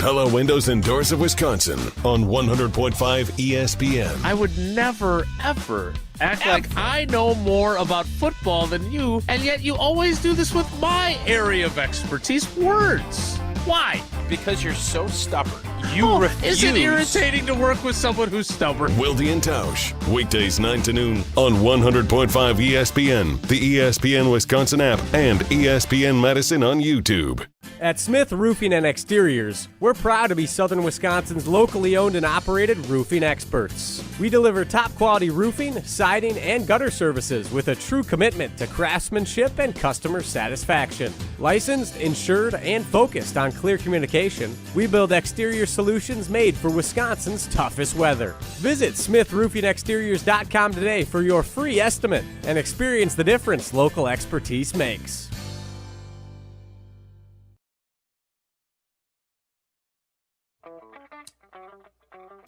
Pella Windows and Doors of Wisconsin on 100.5 ESPN. I would never, ever act like I know more about football than you, and yet you always do this with my area of expertise, words. Why? Because you're so stubborn. You refuse. Is it irritating to work with someone who's stubborn? Wilde and Tausch, weekdays 9 to noon on 100.5 ESPN, the ESPN Wisconsin app, and ESPN Madison on YouTube. At Smith Roofing and Exteriors, we're proud to be Southern Wisconsin's locally owned and operated roofing experts. We deliver top-quality roofing, siding, and gutter services with a true commitment to craftsmanship and customer satisfaction. Licensed, insured, and focused on clear communication, we build exterior solutions made for Wisconsin's toughest weather. Visit SmithRoofingExteriors.com today for your free estimate and experience the difference local expertise makes.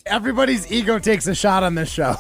Everybody's ego takes a shot on this show.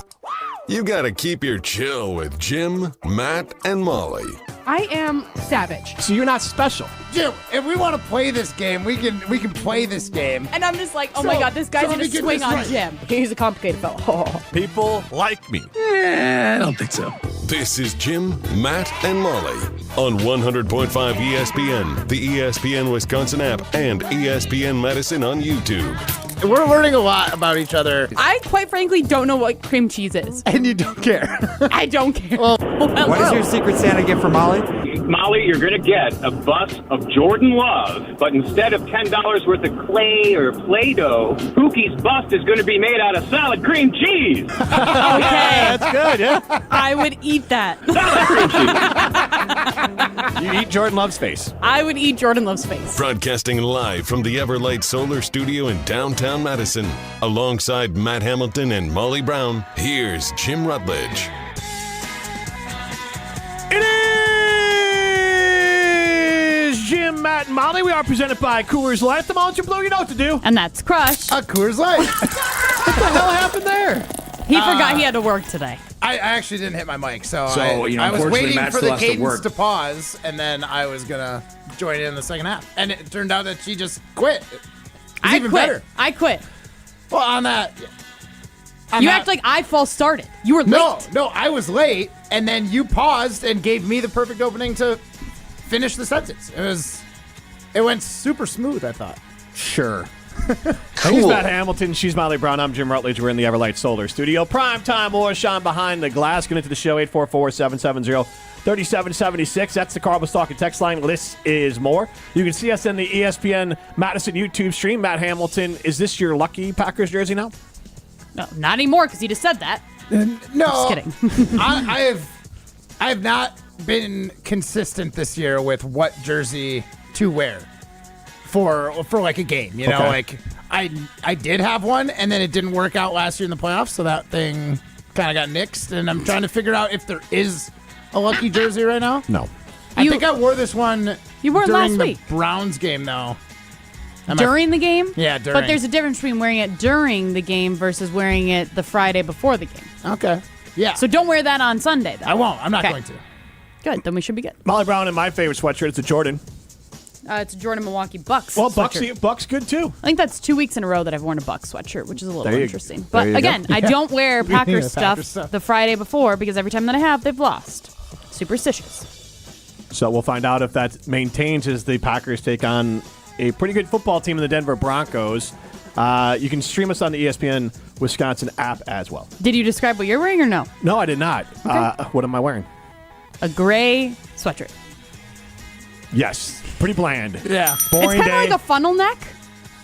You gotta keep your chill with Jim, Matt, and Molly. I am savage. So you're not special. Jim, if we want to play this game, we can play this game. And I'm just like, oh my God, this guy's going to swing on Jim. He's a complicated fellow. People like me. I don't think so. This is Jim, Matt, and Molly on 100.5 ESPN, the ESPN Wisconsin app, and ESPN Madison on YouTube. We're learning a lot about each other. I quite frankly don't know what cream cheese is. And you don't care. I don't care. Well, what is your secret Santa gift for Molly? Molly, you're going to get a bus of Jordan Love, but instead of $10 worth of clay or Play-Doh, Pookie's bust is going to be made out of solid cream cheese. Okay. That's good, yeah. I would eat that. You eat Jordan Love's face. I would eat Jordan Love's face. Broadcasting live from the Everlight Solar Studio in downtown Madison, alongside Matt Hamilton and Molly Brown, here's Jim Rutledge. It is Jim, Matt, and Molly. We are presented by Coors Light. The Mountain Blue, you know what to do. And that's Crush. A Coors Light. What the hell happened there? He forgot he had to work today. I actually didn't hit my mic, so I was unfortunately, waiting Matt for still the has to cadence work. to pause, and then I was going to join in the second half. And it turned out that she just quit. I even quit. better. I quit. Well, on that... You act like I false started. You were late. No, I was late, and then you paused and gave me the perfect opening to finish the sentence. It went super smooth, I thought. Sure. He's Matt Hamilton. She's Molly Brown. I'm Jim Rutledge. We're in the Everlight Solar Studio. Primetime Morris Sean behind the glass. Get into the show, 844-770-3776. That's the Carl Talking text line. Less is more. You can see us in the ESPN Madison YouTube stream. Matt Hamilton, is this your lucky Packers jersey now? No, not anymore because he just said that. No. Just kidding. I have not been consistent this year with what jersey to wear for like a game. You know, like I did have one, and then it didn't work out last year in the playoffs, so that thing kind of got nixed, and I'm trying to figure out if there is a lucky jersey right now. No. I think I wore this one You wore it during last the week. Browns game, though. During the game? Yeah, during. But there's a difference between wearing it during the game versus wearing it the Friday before the game. Okay. Yeah. So don't wear that on Sunday, though. I won't. I'm not Okay. going to. Good. Then we should be good. Molly Brown and my favorite sweatshirt. It's a Jordan. It's a Jordan Milwaukee Bucks Well, sweatshirt. Bucks good, too. I think that's 2 weeks in a row that I've worn a Bucks sweatshirt, which is a little There you- interesting. there But you go. again, I don't wear Packers Packers stuff stuff. the Friday before because every time that I have, they've lost. Superstitious. So we'll find out if that maintains as the Packers take on a pretty good football team in the Denver Broncos. You can stream us on the ESPN Wisconsin app as well. Did you describe what you're wearing or no? No, I did not. Okay. What am I wearing? A gray sweatshirt. Yes. Pretty bland. Yeah. Boring It's kind day. of like a funnel neck,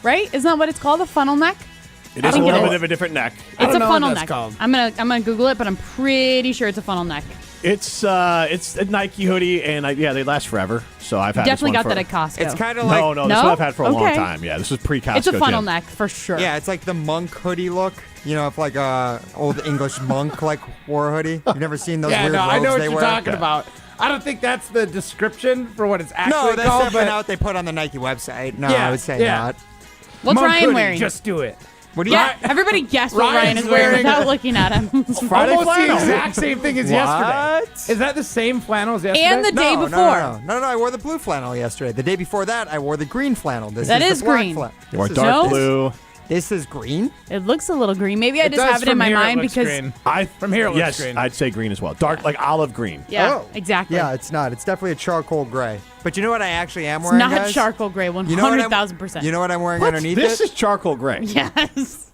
right? Isn't that what it's called? A funnel neck? It is a think little it bit is. of a different neck. I It's don't a know what funnel that's neck. called. I'm gonna Google it, but I'm pretty sure it's a funnel neck. It's a Nike hoodie, and they last forever. So I've had Definitely this got one that at Costco. It's kind of like No, this No? one I've had for a long Okay. time. Yeah, this was pre-Costco. It's a funnel Jim. neck for sure. yeah, it's like the monk hoodie look. You know, if like a old English monk like wore a hoodie. You've never seen those Yeah, weird no, robes I know what they you're wear? talking about. I don't think that's the description for what it's actually No, that's called. definitely But not what they put on the Nike website. No, Yeah, I would say yeah. not. What's Monk Ryan hoodie, wearing? Just do it. What do you? Yeah, everybody guess what Ryan Ryan's is wearing wearing- without looking at him. Friday Almost flannel. the exact same thing as yesterday. Is that the same flannel as yesterday? And the day No, before. no, I wore the blue flannel yesterday. The day before that, I wore the green flannel. That is is the black green. You wore This is- dark No. blue. This is green. It looks a little green. Maybe I just does have it in from my here, mind looks because. green. From here it looks yes, green. I'd say green as well. Dark, like olive green. Yeah, Oh. exactly. Yeah, it's not. It's definitely a charcoal gray. But you know what I actually am It's wearing, not guys? charcoal gray, You know what I'm- 100,000%. You know what I'm wearing underneath This it? is charcoal gray. Yes.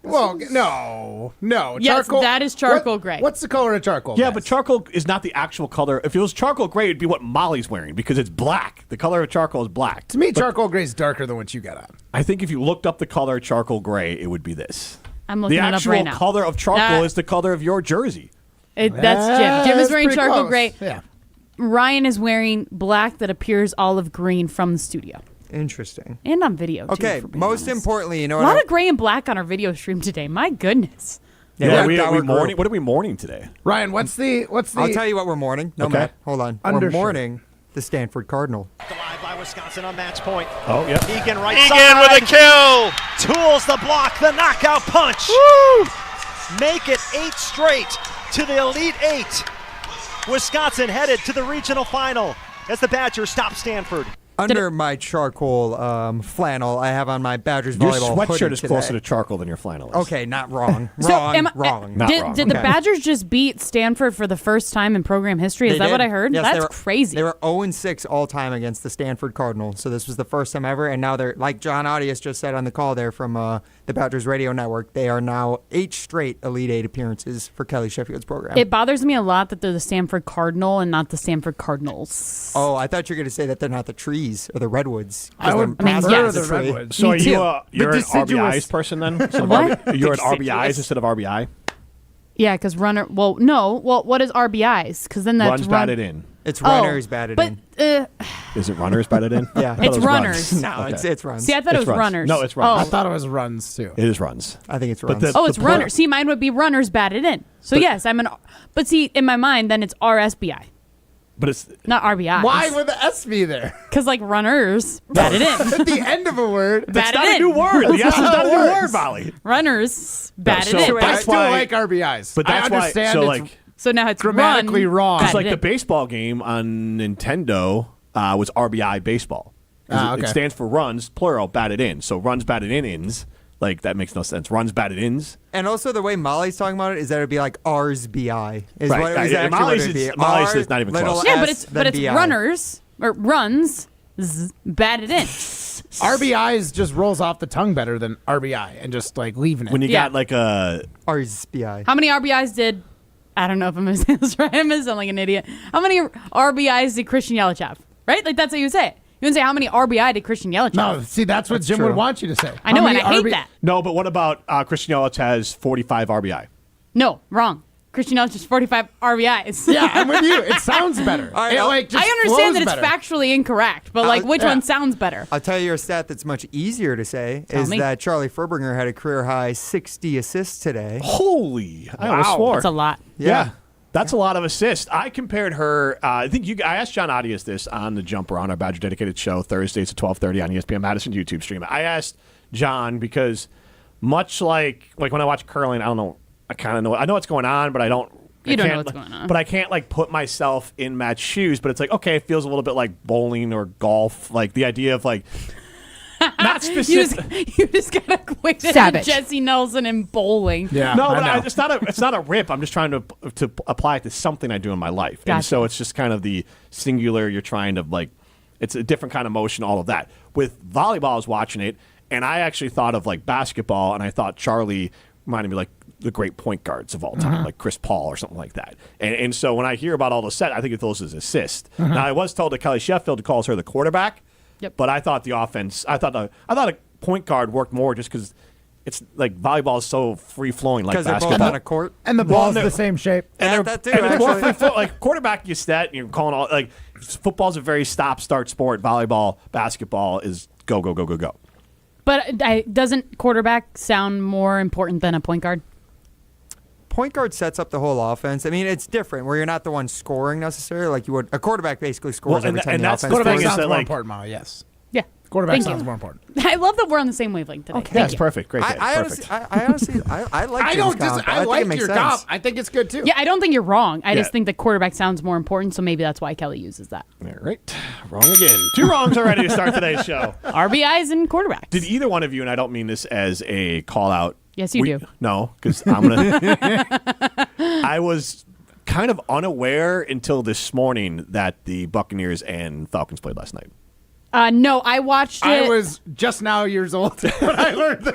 Well, no. Yes, Charcoal. that is charcoal gray. What's the color of charcoal? Yeah, guys? but charcoal is not the actual color. If it was charcoal gray, it'd be what Molly's wearing because it's black. The color of charcoal is black. To me, charcoal gray is darker than what you got on. I think if you looked up the color charcoal gray, it would be this. I'm looking The it up actual right now. color of charcoal is the color of your jersey. That's Jim. Jim is That's wearing pretty charcoal close. gray. Yeah. Ryan is wearing black that appears olive green from the studio. Interesting. And on video, too, Okay, for being most honest. importantly, you know A what? lot of gray and black on our video stream today. My goodness. Yeah, we our mourning. group. What are we mourning today? Ryan, what's the? I'll tell you what we're mourning. No, Okay. Matt, hold on. Undershirt. We're mourning the Stanford Cardinal. Alive by Wisconsin on match point. Oh, yeah. Egan right Egan side. with a kill. Tools the block, the knockout punch. Woo! Make it 8 straight to the Elite 8. Wisconsin headed to the regional final as the Badgers stop Stanford. Under my charcoal flannel, I have on my Badgers Your volleyball sweatshirt hoodie is today. closer to charcoal than your flannel is. Okay, not wrong. So, wrong. Not wrong. Did the Okay. Badgers just beat Stanford for the first time in program history? Is They that what did. I heard? Yes, That's crazy. They were 0-6 all time against the Stanford Cardinals. So this was the first time ever, and now they're like John Audius just said on the call there from the Badgers Radio Network. They are now 8 straight Elite 8 appearances for Kelly Sheffield's program. It bothers me a lot that they're the Stanford Cardinal and not the Stanford Cardinals. Oh, I thought you were going to say that they're not the trees or the redwoods. I would I mean, prefer yes. the redwoods. So Me are you too. you're an deciduous- RBIs person then? Instead of What? You're an RBIs Deciduous. instead of RBI? Yeah, because runner. Well, no. Well, what is RBIs? Because then that's Runs batted in. It's runners batted but, in. Is it runners batted in? Yeah. I thought it It's was runners. No, Okay. it's runs. See, I thought It's it was runs. runners. No, it's runs. I thought it was runs too. It is runs. I think it's But runs. the- Oh, it's the runners. See, mine would be runners batted in. So yes, I'm an. But see, in my mind, then it's RSBI, But it's not RBI. Why would the S be there? Because like runners batted in. At the end of a word. that's Batted not a in. new word. The S is not a new works. word, Molly. Runners batted so in. I that's still why- like RBIs. But that's I understand why. So it's like, So now it's grammatically run, wrong. batted it's like the in. baseball game on Nintendo was RBI baseball. Okay. It stands for runs, plural, batted in. So runs batted in ins. Like that makes no sense. Runs batted ins. And also the way Molly's talking about it is that it'd be like R's BI. Is Right. what it was Yeah, actually Molly's what it'd be. is- Molly's R, is not even little close. Yeah, but S, it's then BI. runners or runs batted in. RBIs just rolls off the tongue better than RBI and just like leaving it. When you Yeah. got like a R's BI. How many RBIs did? I don't know if I'm gonna say this right. I'm gonna sound like an idiot. How many RBIs did Christian Yelich have? Right? Like that's how you say it. You wouldn't say how many RBI did Christian Yelich no, have? see, that's what Jim true. would want you to say. I know, How and many I hate RB that. no, but what about Christian Yelich has 45 RBI? No, wrong. Christian Yelich has 45 RBIs. Yeah, I'm with you. It sounds better. right, It, I'll- like, just I understand that flows it's better. factually incorrect, but like which yeah. one sounds better? I'll tell you a stat that's much easier to say Tell is me. that Charlie Furbringer had a career high 60 assists today. Holy! I almost swore. That's a lot. Yeah. That's a lot of assists. I compared her. I asked John Audius this on the Jumper on our Badger dedicated show Thursdays at 12:30 on ESPN Madison YouTube stream. I asked John because much like when I watch curling, I don't know. I kind of know. I know what's going on, but I don't. You don't know can't, what's going on. But I can't like put myself in Matt's shoes. But it's like okay, it feels a little bit like bowling or golf. Like the idea of like. Not specific. You just got equated Savage. Jesse Nelson in bowling. Yeah, No, I but know. it's not a rip. I'm just trying to apply it to something I do in my life, and Gotcha. so it's just kind of the singular. You're trying to like, it's a different kind of motion. All of that with volleyball, I was watching it, and I actually thought of like basketball, and I thought Charlie reminded me like the great point guards of all time, like Chris Paul or something like that. And so when I hear about all those sets, I think of those as assists. Now I was told that Kelly Sheffield calls her the quarterback. Yep. But I thought the offense, I thought a point guard worked more just because it's like volleyball is so free flowing like Because they're both basketball. on a court. And the ball's no. the same shape. And that too, And it's more actually. free flow. Like quarterback, you stat, and you're calling all like football's a very stop-start sport. Volleyball, basketball is go go go go go. But doesn't quarterback sound more important than a point guard? Point guard sets up the whole offense. I mean, it's different where you're not the one scoring necessarily like you would. A quarterback basically scores Well, every time and the that's offense the thing Quarterback is scores. sounds that, more like- important, Molly, yes. Yeah. Quarterback Thank sounds you. more important. I love that we're on the same wavelength today. Yeah, Thank it's you. perfect. Great. I Perfect. honestly I like I Jim's don't. comp. I think it like makes your sense. comp. I think it's good too. Yeah, I don't think you're wrong. I Yeah. just think the quarterback sounds more important, so maybe that's why Kelly uses that. All right. Wrong again. 2 wrongs already to start today's show. RBIs and quarterbacks. Did either one of you, and I don't mean this as a call out. Yes, you do. No, because I'm going to. I was kind of unaware until this morning that the Buccaneers and Falcons played last night. No, I watched it. I was just now years old when I learned the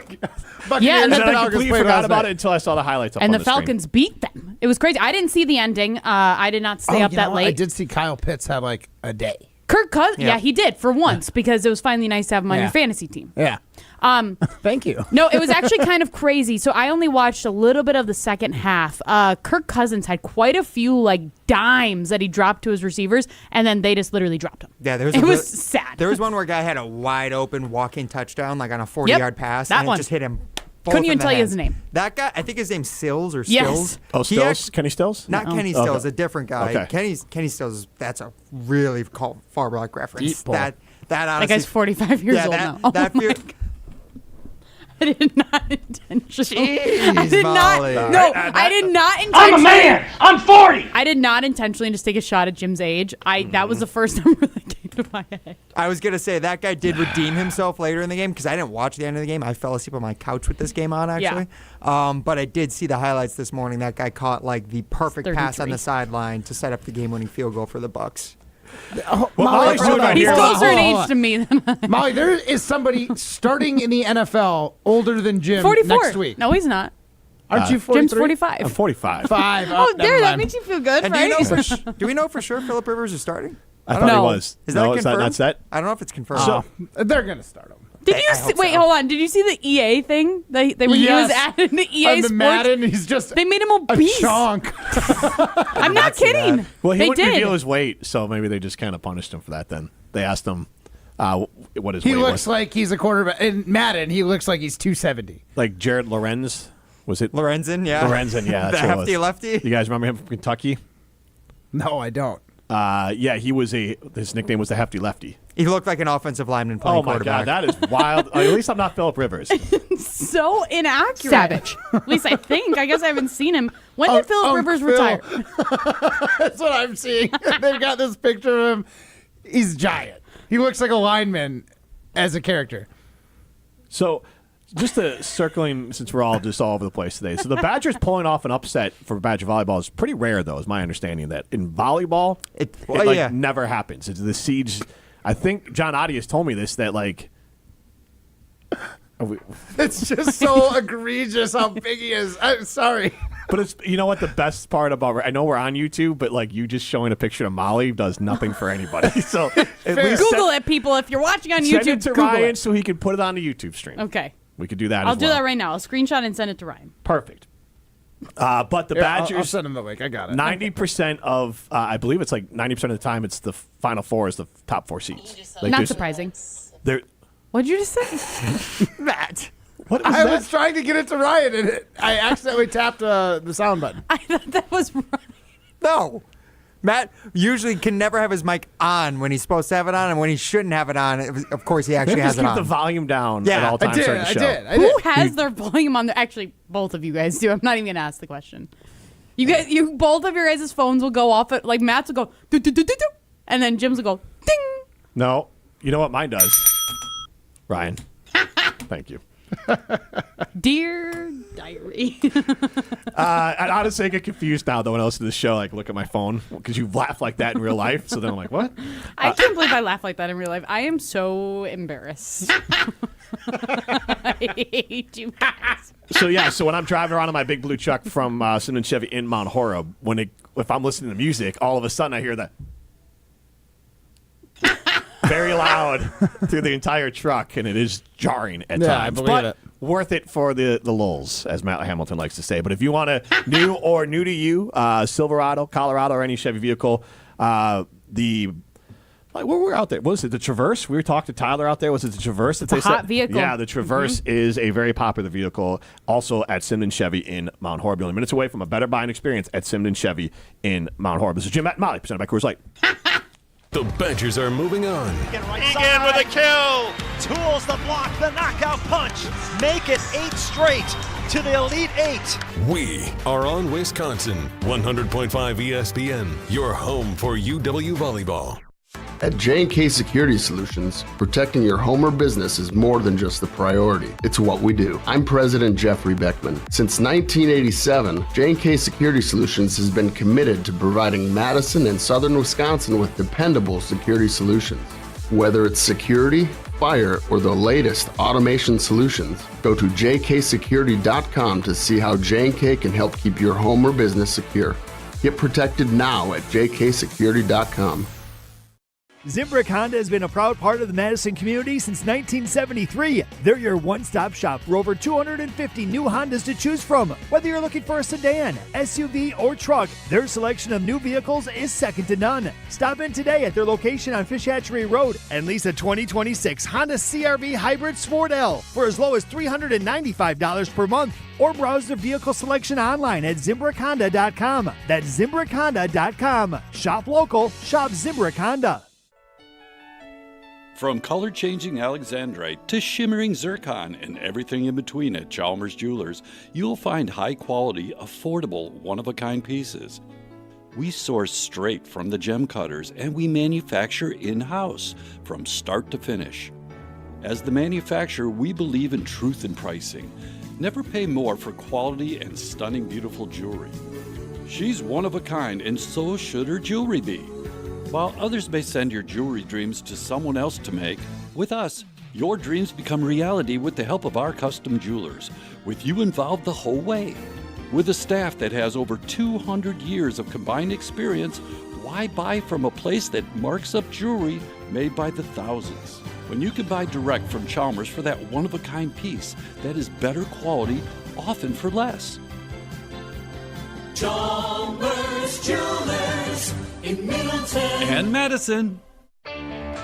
Buccaneers Yeah, and And the then I Falcons completely played forgot last about night. it until I saw the highlights up and on the screen. Falcons beat them. It was crazy. I didn't see the ending. I did not stay up you that know, late. I did see Kyle Pitts have like a day. Kirk Cousins, yeah, he did for once because it was finally nice to have him on Yeah. your fantasy team. Yeah. Thank you. No, it was actually kind of crazy. So I only watched a little bit of the second half. Kirk Cousins had quite a few like dimes that he dropped to his receivers, and then they just literally dropped him. Yeah, It was sad. There was one where a guy had a wide open walking touchdown, like on a 40-yard pass, that and one. it just hit him. both Couldn't in even the tell you head. his name. That guy, I think his name's Sills or Yes. Stills. Oh, He Stills? Kenny Stills? Not No. Kenny Okay. Stills, a different guy. Okay. Kenny Stills. That's a really far back reference. Deep pull. That That honestly. guy's 45 years yeah, old that, now. that Oh fear, I did not intentionally. I Jeez, did Molly. not. No, I did not intentionally. I'm a man. I'm 40. I did not intentionally just take a shot at Jim's age. That was the first number that came to my head. I was gonna say that guy did redeem himself later in the game because I didn't watch the end of the game. I fell asleep on my couch with this game on actually. But I did see the highlights this morning. That guy caught like the perfect pass on 33. the sideline to set up the game-winning field goal for the Bucks. Molly, hold on. He's Hold on, closer in hold on. age to me than Molly, there is somebody starting in the NFL older than Jim 44. next week. No, he's not. Aren't you 43? Jim's 45. I'm 45. 5. Oh, never there, that mind. makes you feel good, And right? do we know for sure Phillip Rivers is starting? I thought he know. was. Is no, that it's not confirmed? set. I don't know if it's confirmed. Oh, they're going to start him. Did I you see, hope wait? so. Hold on. Did you see the EA thing? He was Yes. added to EA On the Sports. Madden, he's just They made him a obese. chonk. I'm not kidding. Well, he they wouldn't did. reveal his weight, so maybe they just kind of punished him for that then. They asked him what his He weight looks was. like he's a quarterback. In Madden, he looks like he's 270. Like Jared Lorenz. Was it? Lorenzen, yeah. Lorenzen, yeah. the That's what it hefty was. lefty. You guys remember him from Kentucky? No, I don't. Yeah, he was his nickname was the Hefty Lefty. He looked like an offensive lineman playing Oh my quarterback. God, that is wild. At least I'm not Phillip Rivers. So inaccurate. Savage. At least I think. I guess I haven't seen him. When did Phillip Rivers Phil. retire? That's what I'm seeing. They've got this picture of him. He's giant. He looks like a lineman as a character. So, just circling, since we're all just all over the place today. So the Badgers pulling off an upset for Badger volleyball is pretty rare, though. Is my understanding that in volleyball, it never happens. It's the siege. I think John Adias told me this that like. It's just so egregious how big he is. I'm sorry. But it's you know what the best part about I know we're on YouTube, but like you just showing a picture of Molly does nothing for anybody. So at least Google it, people. If you're watching on YouTube, send it to Google Ryan it. so he can put it on the YouTube stream. Okay. We could do that. I'll as do well. that right now. I'll screenshot and send it to Ryan. Perfect. But the Here, I'll Badgers, send him the link. I got it. 90% of, I believe it's like 90% of the time, it's the Final Four is the top 4 seeds. Like Not there's- surprising. There, What did you just say? Matt. what was I that? was trying to get it to Ryan, and I accidentally tapped the sound button. I thought that was Ryan. No. Matt usually can never have his mic on when he's supposed to have it on, and when he shouldn't have it on, of course he actually Maybe has just it keep on. the volume down Yeah, at all I times I during the show. did. Who has their volume on? Actually, both of you guys do. I'm not even gonna ask the question. You both of your guys' phones will go off. Like Matt's will go do do do do do, and then Jim's will go ding. No, you know what mine does, Ryan. Thank you. Dear diary. I honestly get confused now though when I listen to the show. Like, look at my phone because you laugh like that in real life. So then I'm like, what? I can't believe I laugh like that in real life. I am so embarrassed. I hate you guys. So yeah, so when I'm driving around in my big blue truck from Cinnamon Chevy in Mount Horeb, if I'm listening to music, all of a sudden I hear that very loud through the entire truck, and it is jarring at times. I believe but it. Worth it for the lulls, as Matt Hamilton likes to say. But if you want a new to you Silverado, Colorado, or any Chevy vehicle, where we're out there, what was it? The Traverse? We were talking to Tyler out there. Was it the Traverse? It's a hot vehicle. Yeah, the Traverse is a very popular vehicle. Also at Simden Chevy in Mount Horeb, only minutes away from a better buying experience at Simden Chevy in Mount Horeb. This is Jim, Matt, and Molly, presented by Coors Light. The Badgers are moving on. Egan with a kill. Tools the block, the knockout punch. Make it 8 straight to the Elite 8. We are on Wisconsin. 100.5 ESPN, your home for UW volleyball. At J&K Security Solutions, protecting your home or business is more than just the priority. It's what we do. I'm President Jeffrey Beckman. Since 1987, J&K Security Solutions has been committed to providing Madison and southern Wisconsin with dependable security solutions. Whether it's security, fire, or the latest automation solutions, go to jksecurity.com to see how J&K can help keep your home or business secure. Get protected now at jksecurity.com. Zimbrick Honda has been a proud part of the Madison community since 1973. They're your one-stop shop for over 250 new Hondas to choose from. Whether you're looking for a sedan, SUV, or truck, their selection of new vehicles is second to none. Stop in today at their location on Fish Hatchery Road and lease a 2026 Honda CR-V Hybrid Sport L for as low as $395 per month. Or browse their vehicle selection online at ZimbrickHonda.com. That's ZimbrickHonda.com. Shop local, shop Zimbrick Honda. From color-changing alexandrite to shimmering zircon and everything in between at Chalmers Jewelers, you'll find high-quality, affordable, one-of-a-kind pieces. We source straight from the gem cutters, and we manufacture in-house from start to finish. As the manufacturer, we believe in truth in pricing. Never pay more for quality and stunning, beautiful jewelry. She's one of a kind, and so should her jewelry be. While others may send your jewelry dreams to someone else to make, with us, your dreams become reality with the help of our custom jewelers, with you involved the whole way. With a staff that has over 200 years of combined experience, why buy from a place that marks up jewelry made by the thousands? When you can buy direct from Chalmers for that one-of-a-kind piece that is better quality, often for less. Chalmers Jewelers in Middleton and Madison.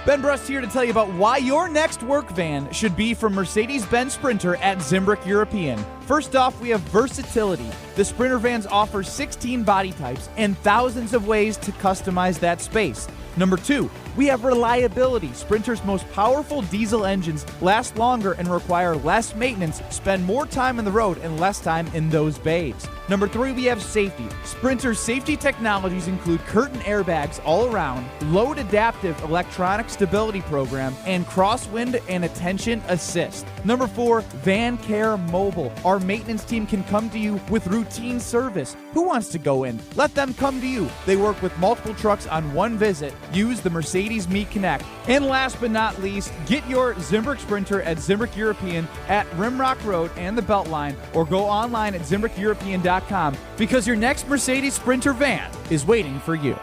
Ben Brust here to tell you about why your next work van should be from Mercedes-Benz Sprinter at Zimbrick European. First off, we have versatility. The Sprinter vans offer 16 body types and thousands of ways to customize that space. Number 2, we have reliability. Sprinter's most powerful diesel engines last longer and require less maintenance, spend more time on the road and less time in those bays. Number 3, we have safety. Sprinter's safety technologies include curtain airbags all around, load adaptive electronic stability program, and crosswind and attention assist. Number 4, Van Care Mobile. Our maintenance team can come to you with routine service. Who wants to go in? Let them come to you. They work with multiple trucks on one visit. Use the Mercedes Me Connect. And last but not least, get your Zimbrick Sprinter at Zimbrick European at Rimrock Road and the Beltline, or go online at ZimbrickEuropean.com, because your next Mercedes Sprinter van is waiting for you.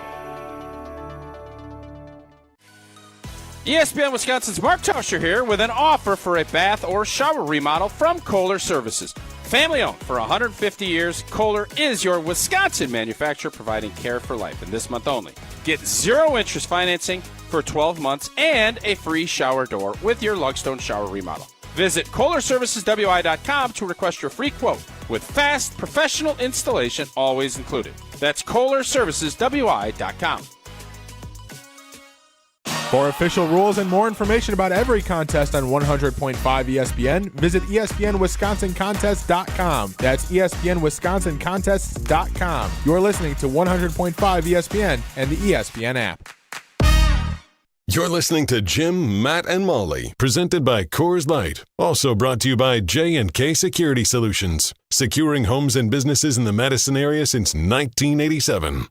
ESPN Wisconsin's Mark Tauscher here with an offer for a bath or shower remodel from Kohler Services. Family owned for 150 years, Kohler is your Wisconsin manufacturer providing care for life. And this month only, get 0 interest financing for 12 months and a free shower door with your Lugstone shower remodel. Visit KohlerServicesWI.com to request your free quote with fast, professional installation always included. That's KohlerServicesWI.com. For official rules and more information about every contest on 100.5 ESPN, visit ESPNWisconsinContests.com. That's ESPNWisconsinContests.com. You're listening to 100.5 ESPN and the ESPN app. You're listening to Jim, Matt, and Molly, presented by Coors Light. Also brought to you by J&K Security Solutions, securing homes and businesses in the Madison area since 1987.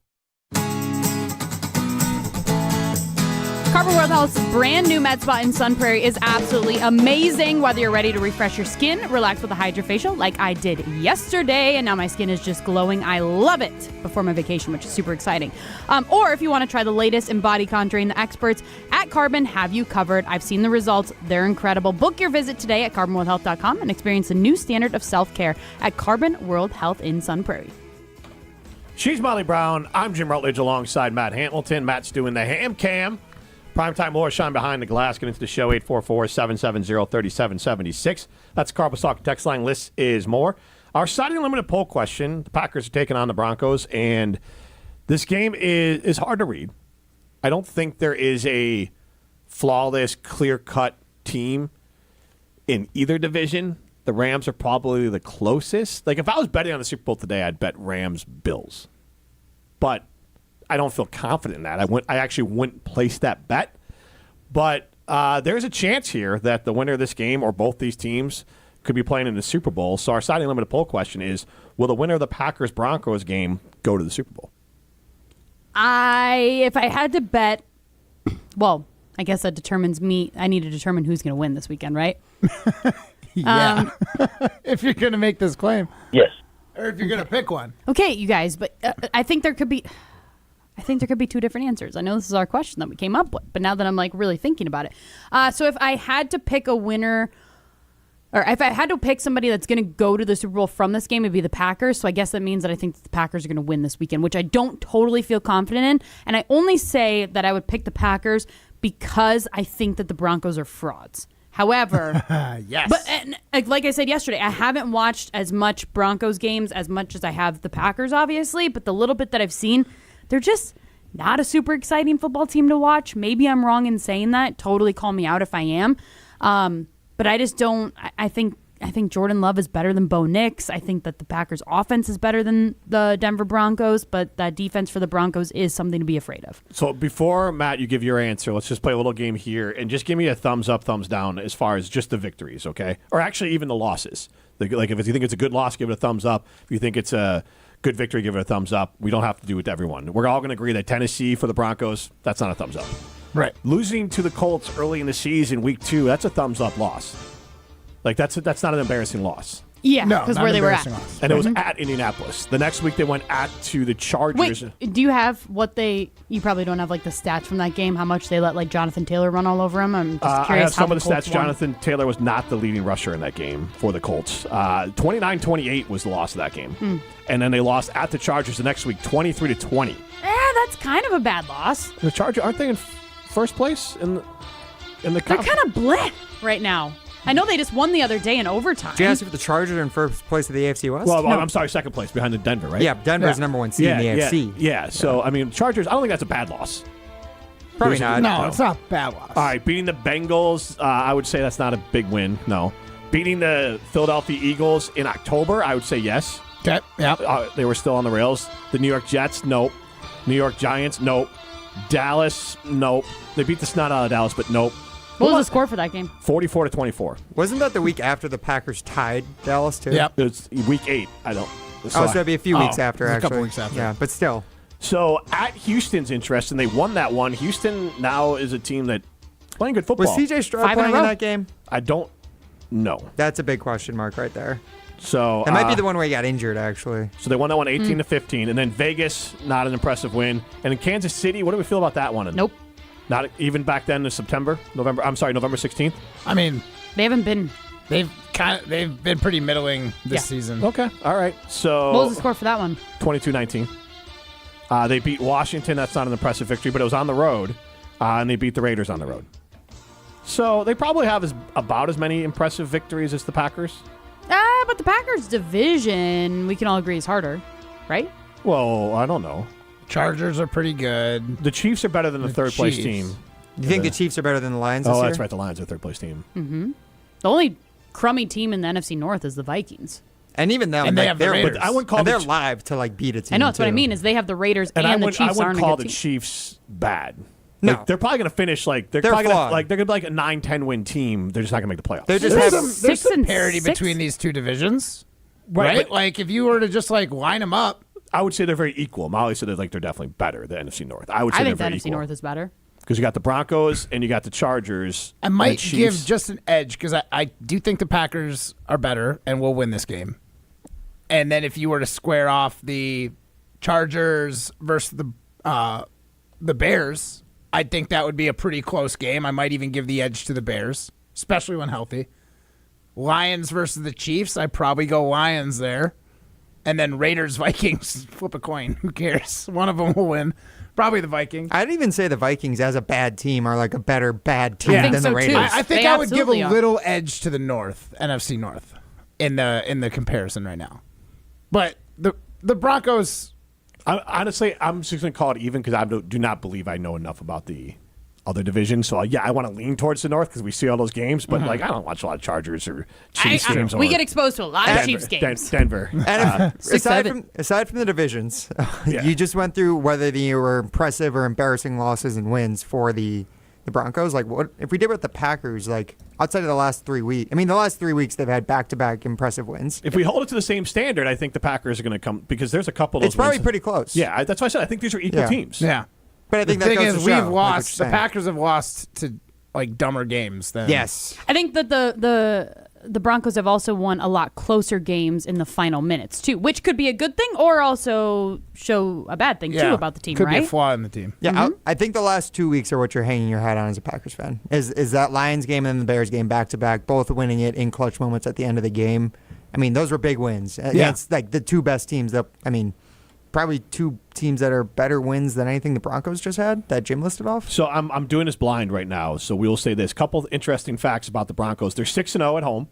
Carbon World Health's brand new med spa in Sun Prairie is absolutely amazing. Whether you're ready to refresh your skin, relax with a hydrofacial like I did yesterday, and now my skin is just glowing. I love it before my vacation, which is super exciting. Or if you want to try the latest in body contouring, the experts at Carbon have you covered. I've seen the results. They're incredible. Book your visit today at carbonworldhealth.com and experience a new standard of self-care at Carbon World Health in Sun Prairie. She's Molly Brown. I'm Jim Rutledge alongside Matt Hamilton. Matt's doing the ham cam. Primetime Laura Shine behind the glass. Get into the show, 844-770-3776. That's the Carbos Talk text line. List is more. Our Saturday Limited poll question, the Packers are taking on the Broncos, and this game is hard to read. I don't think there is a flawless, clear-cut team in either division. The Rams are probably the closest. Like, if I was betting on the Super Bowl today, I'd bet Rams-Bills. But I don't feel confident in that. I actually wouldn't place that bet. But there's a chance here that the winner of this game or both these teams could be playing in the Super Bowl. So our signing limited poll question is, will the winner of the Packers-Broncos game go to the Super Bowl? If I had to bet, well, I guess that determines me. I need to determine who's going to win this weekend, right? Yeah. If you're going to make this claim. Yes. Or if you're going to pick one. Okay, you guys, but I think there could be two different answers. I know this is our question that we came up with, but now that I'm like really thinking about it. So if I had to pick a winner, or if I had to pick somebody that's going to go to the Super Bowl from this game, it'd be the Packers. So I guess that means that I think that the Packers are going to win this weekend, which I don't totally feel confident in. And I only say that I would pick the Packers because I think that the Broncos are frauds. However, yes. But like I said yesterday, I haven't watched as much Broncos games as much as I have the Packers, obviously. But the little bit that I've seen, they're just not a super exciting football team to watch. Maybe I'm wrong in saying that. Totally call me out if I am. But I just don't. I think Jordan Love is better than Bo Nix. I think that the Packers' offense is better than the Denver Broncos, but that defense for the Broncos is something to be afraid of. So before, Matt, you give your answer, let's just play a little game here and just give me a thumbs up, thumbs down as far as just the victories, okay? Or actually even the losses. Like if you think it's a good loss, give it a thumbs up. If you think it's a good victory, give it a thumbs up. We don't have to do it to everyone. We're all going to agree that Tennessee for the Broncos, that's not a thumbs up. Right. Losing to the Colts early in the season, week 2, that's a thumbs up loss. Like, that's not an embarrassing loss. Yeah, because where they were at. And it was at Indianapolis. The next week they went to the Chargers. Wait, do you have you probably don't have like the stats from that game, how much they let like Jonathan Taylor run all over him? I'm just curious. I have some of the Colts stats. won. Jonathan Taylor was not the leading rusher in that game for the Colts. 29-28 was the loss of that game. And then they lost at the Chargers the next week, 23-20. That's kind of a bad loss. The Chargers, aren't they in first place in the They're kind of bleh right now. I know they just won the other day in overtime. Did you ask if the Chargers are in first place of the AFC West? Well, I'm sorry, second place behind the Denver, right? Yeah, Denver's number one seed in the AFC. Yeah, so, I mean, Chargers, I don't think that's a bad loss. Probably not. No, it's not a bad loss. All right, beating the Bengals, I would say that's not a big win, no. Beating the Philadelphia Eagles in October, I would say yes. Okay, yeah. They were still on the rails. The New York Jets, nope. New York Giants, nope. Dallas, nope. They beat the snot out of Dallas, but nope. What was the score for that game? 44-24. Wasn't that the week after the Packers tied Dallas, too? Yep. It was week 8. So that'd be a few weeks after, actually. A couple weeks after. Yeah, but still. So at Houston's interesting. They won that one. Houston now is a team that's playing good football. Was C.J. Stroud playing in that game? I don't know. That's a big question mark right there. So it might be the one where he got injured, actually. So they won that one 18-15. And then Vegas, not an impressive win. And in Kansas City, what do we feel about that one? Nope. Not even back then in November 16th. I mean, they haven't been. They've been pretty middling this season. Okay, all right. So what was the score for that one? 22-19. They beat Washington. That's not an impressive victory, but it was on the road, and they beat the Raiders on the road. So they probably have about as many impressive victories as the Packers. But the Packers division, we can all agree, is harder, right? Well, I don't know. Chargers are pretty good. The Chiefs are better than the third-place team. You think the Chiefs are better than the Lions this year? Oh, that's right. The Lions are the third-place team. Mm-hmm. The only crummy team in the NFC North is the Vikings. And even them, and they have the Raiders. But I wouldn't call they're live to beat a team. I know, that's too. what I mean, is they have the Raiders and the Chiefs aren't a good team. I wouldn't call the Chiefs bad. No. Like, they're probably going to finish they're probably going to be like a 9-10 win team. They're just not going to make the playoffs. There's some parity between these two divisions. Right? But, like, if you were to just, line them up. I would say they're very equal. Molly said they're definitely better, the NFC North. I would say think the very NFC equal. North is better. Because you got the Broncos and you got the Chargers. I might give just an edge because I do think the Packers are better and will win this game. And then if you were to square off the Chargers versus the Bears, I think that would be a pretty close game. I might even give the edge to the Bears, especially when healthy. Lions versus the Chiefs, I'd probably go Lions there. And then Raiders, Vikings, flip a coin. Who cares? One of them will win. Probably the Vikings. I'd even say the Vikings as a bad team are like a better bad team than the Raiders. I think I would give a little edge to the North, NFC North, in the comparison right now. But the Broncos Honestly, I'm just going to call it even because I do not believe I know enough about the other divisions. So, I want to lean towards the North because we see all those games. But, I don't watch a lot of Chargers or Chiefs games. We get exposed to a lot of Chiefs games. Denver. And aside from the divisions, you just went through whether they were impressive or embarrassing losses and wins for the Broncos. Like, what if we did with the Packers? Like, outside of the last 3 weeks, the last 3 weeks they've had back-to-back impressive wins. If we hold it to the same standard, I think the Packers are going to come because there's a couple of those It's probably wins. pretty close. Yeah, that's why I said I think these are equal teams. Yeah. But I think the that thing goes is, to show, we've like lost. what The you're saying. Packers have lost to dumber games than. Yes. I think that the Broncos have also won a lot closer games in the final minutes too, which could be a good thing or also show a bad thing too about the team. Could right? be a flaw in the team. Yeah, I think the last 2 weeks are what you're hanging your hat on as a Packers fan. Is that Lions game and then the Bears game back-to-back, both winning it in clutch moments at the end of the game. Those were big wins against like the two best teams that, probably two teams that are better wins than anything the Broncos just had that Jim listed off. So I'm doing this blind right now. So we will say this: couple of interesting facts about the Broncos. They're 6-0 at home.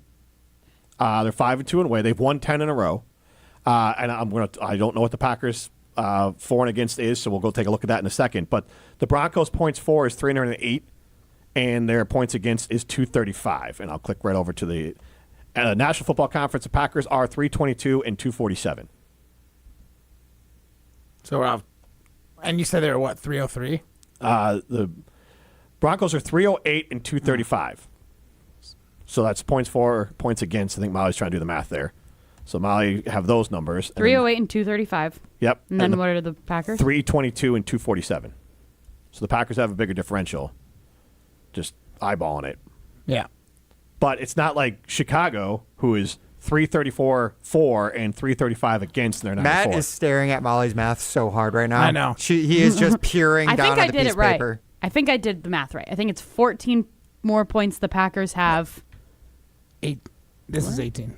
They're 5-2 away. They've won 10 in a row. And I don't know what the Packers for and against is, so we'll go take a look at that in a second. But the Broncos points for is 308, and their points against is 235. And I'll click right over to the National Football Conference. The Packers are 322 and 247. So, and you said they were what, 303? The Broncos are 308 and 235. So that's points for, points against. I think Molly's trying to do the math there. So Molly have those numbers. 308 and 235. Yep. And then what are the Packers? 322 and 247. So the Packers have a bigger differential. Just eyeballing it. Yeah. But it's not like Chicago, who is 334 for and 335 against, and they're 9-4. Matt is staring at Molly's math so hard right now. I know. He is just peering I down think on I the did piece it right. of paper. I think I did the math right. I think it's 14 more points the Packers have. 8. This is 18.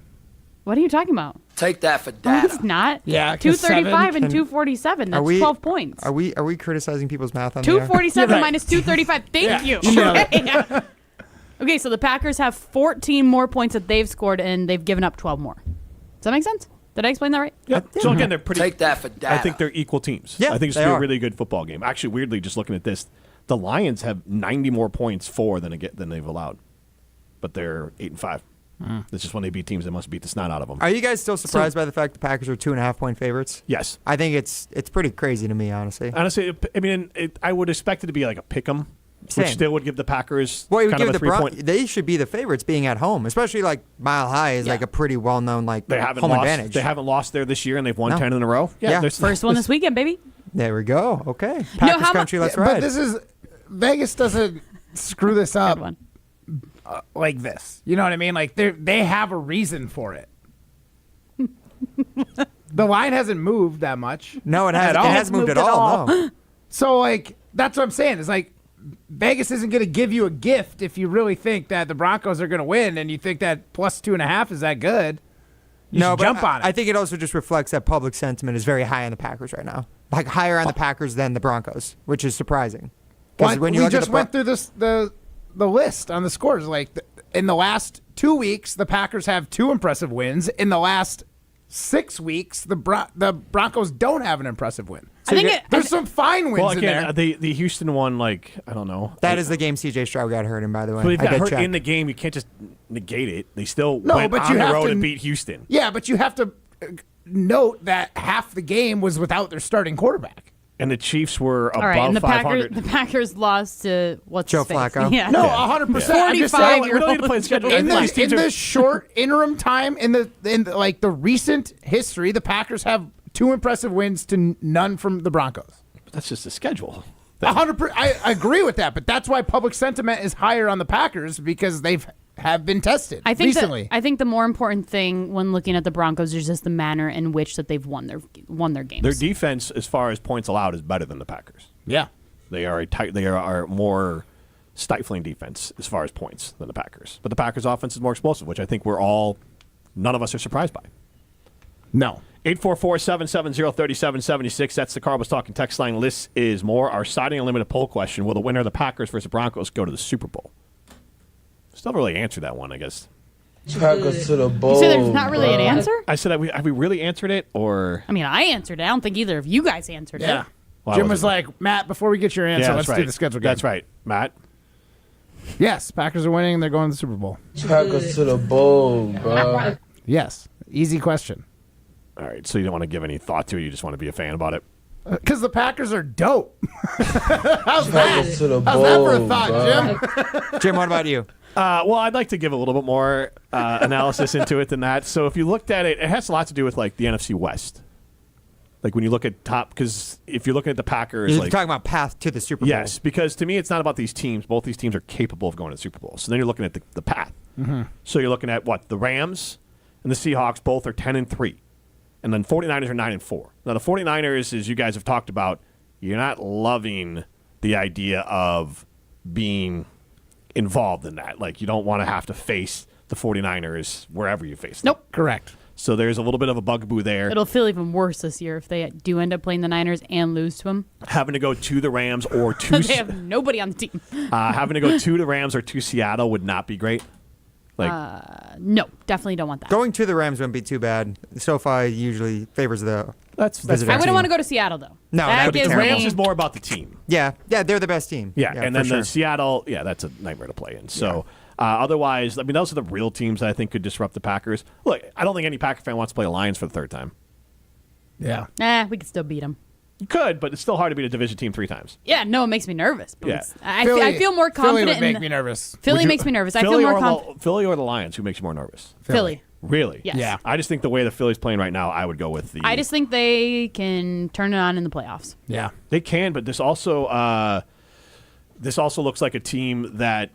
What are you talking about? Take that for No, data. it's not. Yeah, 'cause 235 and Can- 247. That's Are we- 12 points. Are we criticizing people's math on the air? 247 Right. minus 235. Thank you. know Okay, so the Packers have 14 more points that they've scored, and they've given up 12 more. Does that make sense? Did I explain that right? Yeah. So again, they're pretty. Take that for data. I think they're equal teams. Yeah, I think it's they going to be a are. really good football game. Actually, weirdly, just looking at this, the Lions have 90 more points for than they've allowed, but they're 8-5. That's just when they beat teams, they must beat the snot out of them. Are you guys still surprised by the fact the Packers are 2.5-point favorites? Yes. I think it's pretty crazy to me, honestly. Honestly, I would expect it to be like a pick'em, which Same. still would give the Packers Well, it would kind of give a the 3-point. They should be the favorites being at home, especially like Mile High is like a pretty well-known They haven't home lost. advantage. They haven't lost there this year, and they've won No. 10 in a row. Yeah. there's- First one this weekend, baby. There we go. Okay. Packers how country, let's But ride. this is Vegas doesn't screw this up Good one. like this. You know what I mean? Like they have a reason for it. The line hasn't moved that much. No, it at hasn't. all. It hasn't moved at all. No. So like that's what I'm saying. It's like Vegas isn't going to give you a gift if you really think that the Broncos are going to win and you think that plus 2.5 is that good. You should but jump on it. I think it also just reflects that public sentiment is very high on the Packers right now, like higher on the Packers than the Broncos, which is surprising. Well, when you we look at just the went through the list on the scores. Like in the last 2 weeks, the Packers have 2 impressive wins. In the last 6 weeks, the Broncos don't have an impressive win. So there's some fine wins Well, in again, there. the Houston one, like, I don't know. that is the game C.J. Stroud got hurt in, by the way. But if I got did hurt check. in the game, you can't just negate it. They still No, went but on you the have road to- and beat Houston. Yeah, but you have to note that half the game was without their starting quarterback. And the Chiefs were above All right, and the 500. Packers lost to what's Joe his face? Flacco. Yeah. No, 100%. I'm just 45 saying, we don't need to play the schedule. in These teams are- the short interim time, in the recent history, the Packers have 2 impressive wins to none from the Broncos. That's just the schedule. 100%. I agree with that, but that's why public sentiment is higher on the Packers because have been tested I think recently. I think the more important thing when looking at the Broncos is just the manner in which that they've won their games. Their defense, as far as points allowed, is better than the Packers. Yeah, They are more stifling defense as far as points than the Packers. But the Packers' offense is more explosive, which I think none of us are surprised by. no. 844-770-3776. That's the Carl was talking text line. This is more. Our Siding Unlimited poll question: will the winner of the Packers versus Broncos go to the Super Bowl? Still haven't really answered that one, I guess. Packers to the bowl. You say there's not really an answer? I said, have we really answered it, or? I mean, I answered it. I don't think either of you guys answered Yeah. it. Well, Jim was like, Matt, before we get your answer, let's do the schedule game. That's right. Matt? Yes, Packers are winning and they're going to the Super Bowl. Packers to the bowl, bro. Yes. Easy question. All right, so you don't want to give any thought to it. You just want to be a fan about it. Because the Packers are dope. How's that? Packers to the How's that for a bowl, thought, Jim? Jim, what about you? Well, I'd like to give a little bit more analysis into it than that. So if you looked at it, it has a lot to do with like the NFC West. Like when you look at top, because if you're looking at the Packers, You're like, talking about path to the Super Bowl. yes, because to me it's not about these teams. Both these teams are capable of going to the Super Bowl. So then you're looking at the path. Mm-hmm. So you're looking at what the Rams and the Seahawks both are 10-3, and then 49ers are 9-4. Now the 49ers, as you guys have talked about, you're not loving the idea of being involved in that. Like you don't want to have to face the 49ers wherever you face them. Nope. Correct. So there's a little bit of a bugaboo there. It'll feel even worse this year if they do end up playing the Niners and lose to them. Having to go to the Rams or to They have nobody on the team. having to go to the Rams or to Seattle would not be great. Like No, definitely don't want that. Going to the Rams wouldn't be too bad. SoFi usually favors the that's visitor I wouldn't team. want to go to Seattle, though. No, that would be gives terrible. Rams me- is more about the team. Yeah, they're the best team. Yeah, and for then sure. the Seattle, that's a nightmare to play in. So otherwise, I mean, those are the real teams that I think could disrupt the Packers. Look, I don't think any Packer fan wants to play the Lions for the third time. Yeah. We could still beat them. You could, but it's still hard to beat a division team 3 times. Yeah, no, it makes me nervous. But Yeah. I feel more confident. Philly would make in me nervous. Philly makes me nervous. I feel Philly more or confident. Philly or the Lions, who makes you more nervous? Philly. Really? Yes. Yeah. I just think the way the Philly's playing right now, I would go with the. I just think they can turn it on in the playoffs. Yeah. They can, but this also looks like a team that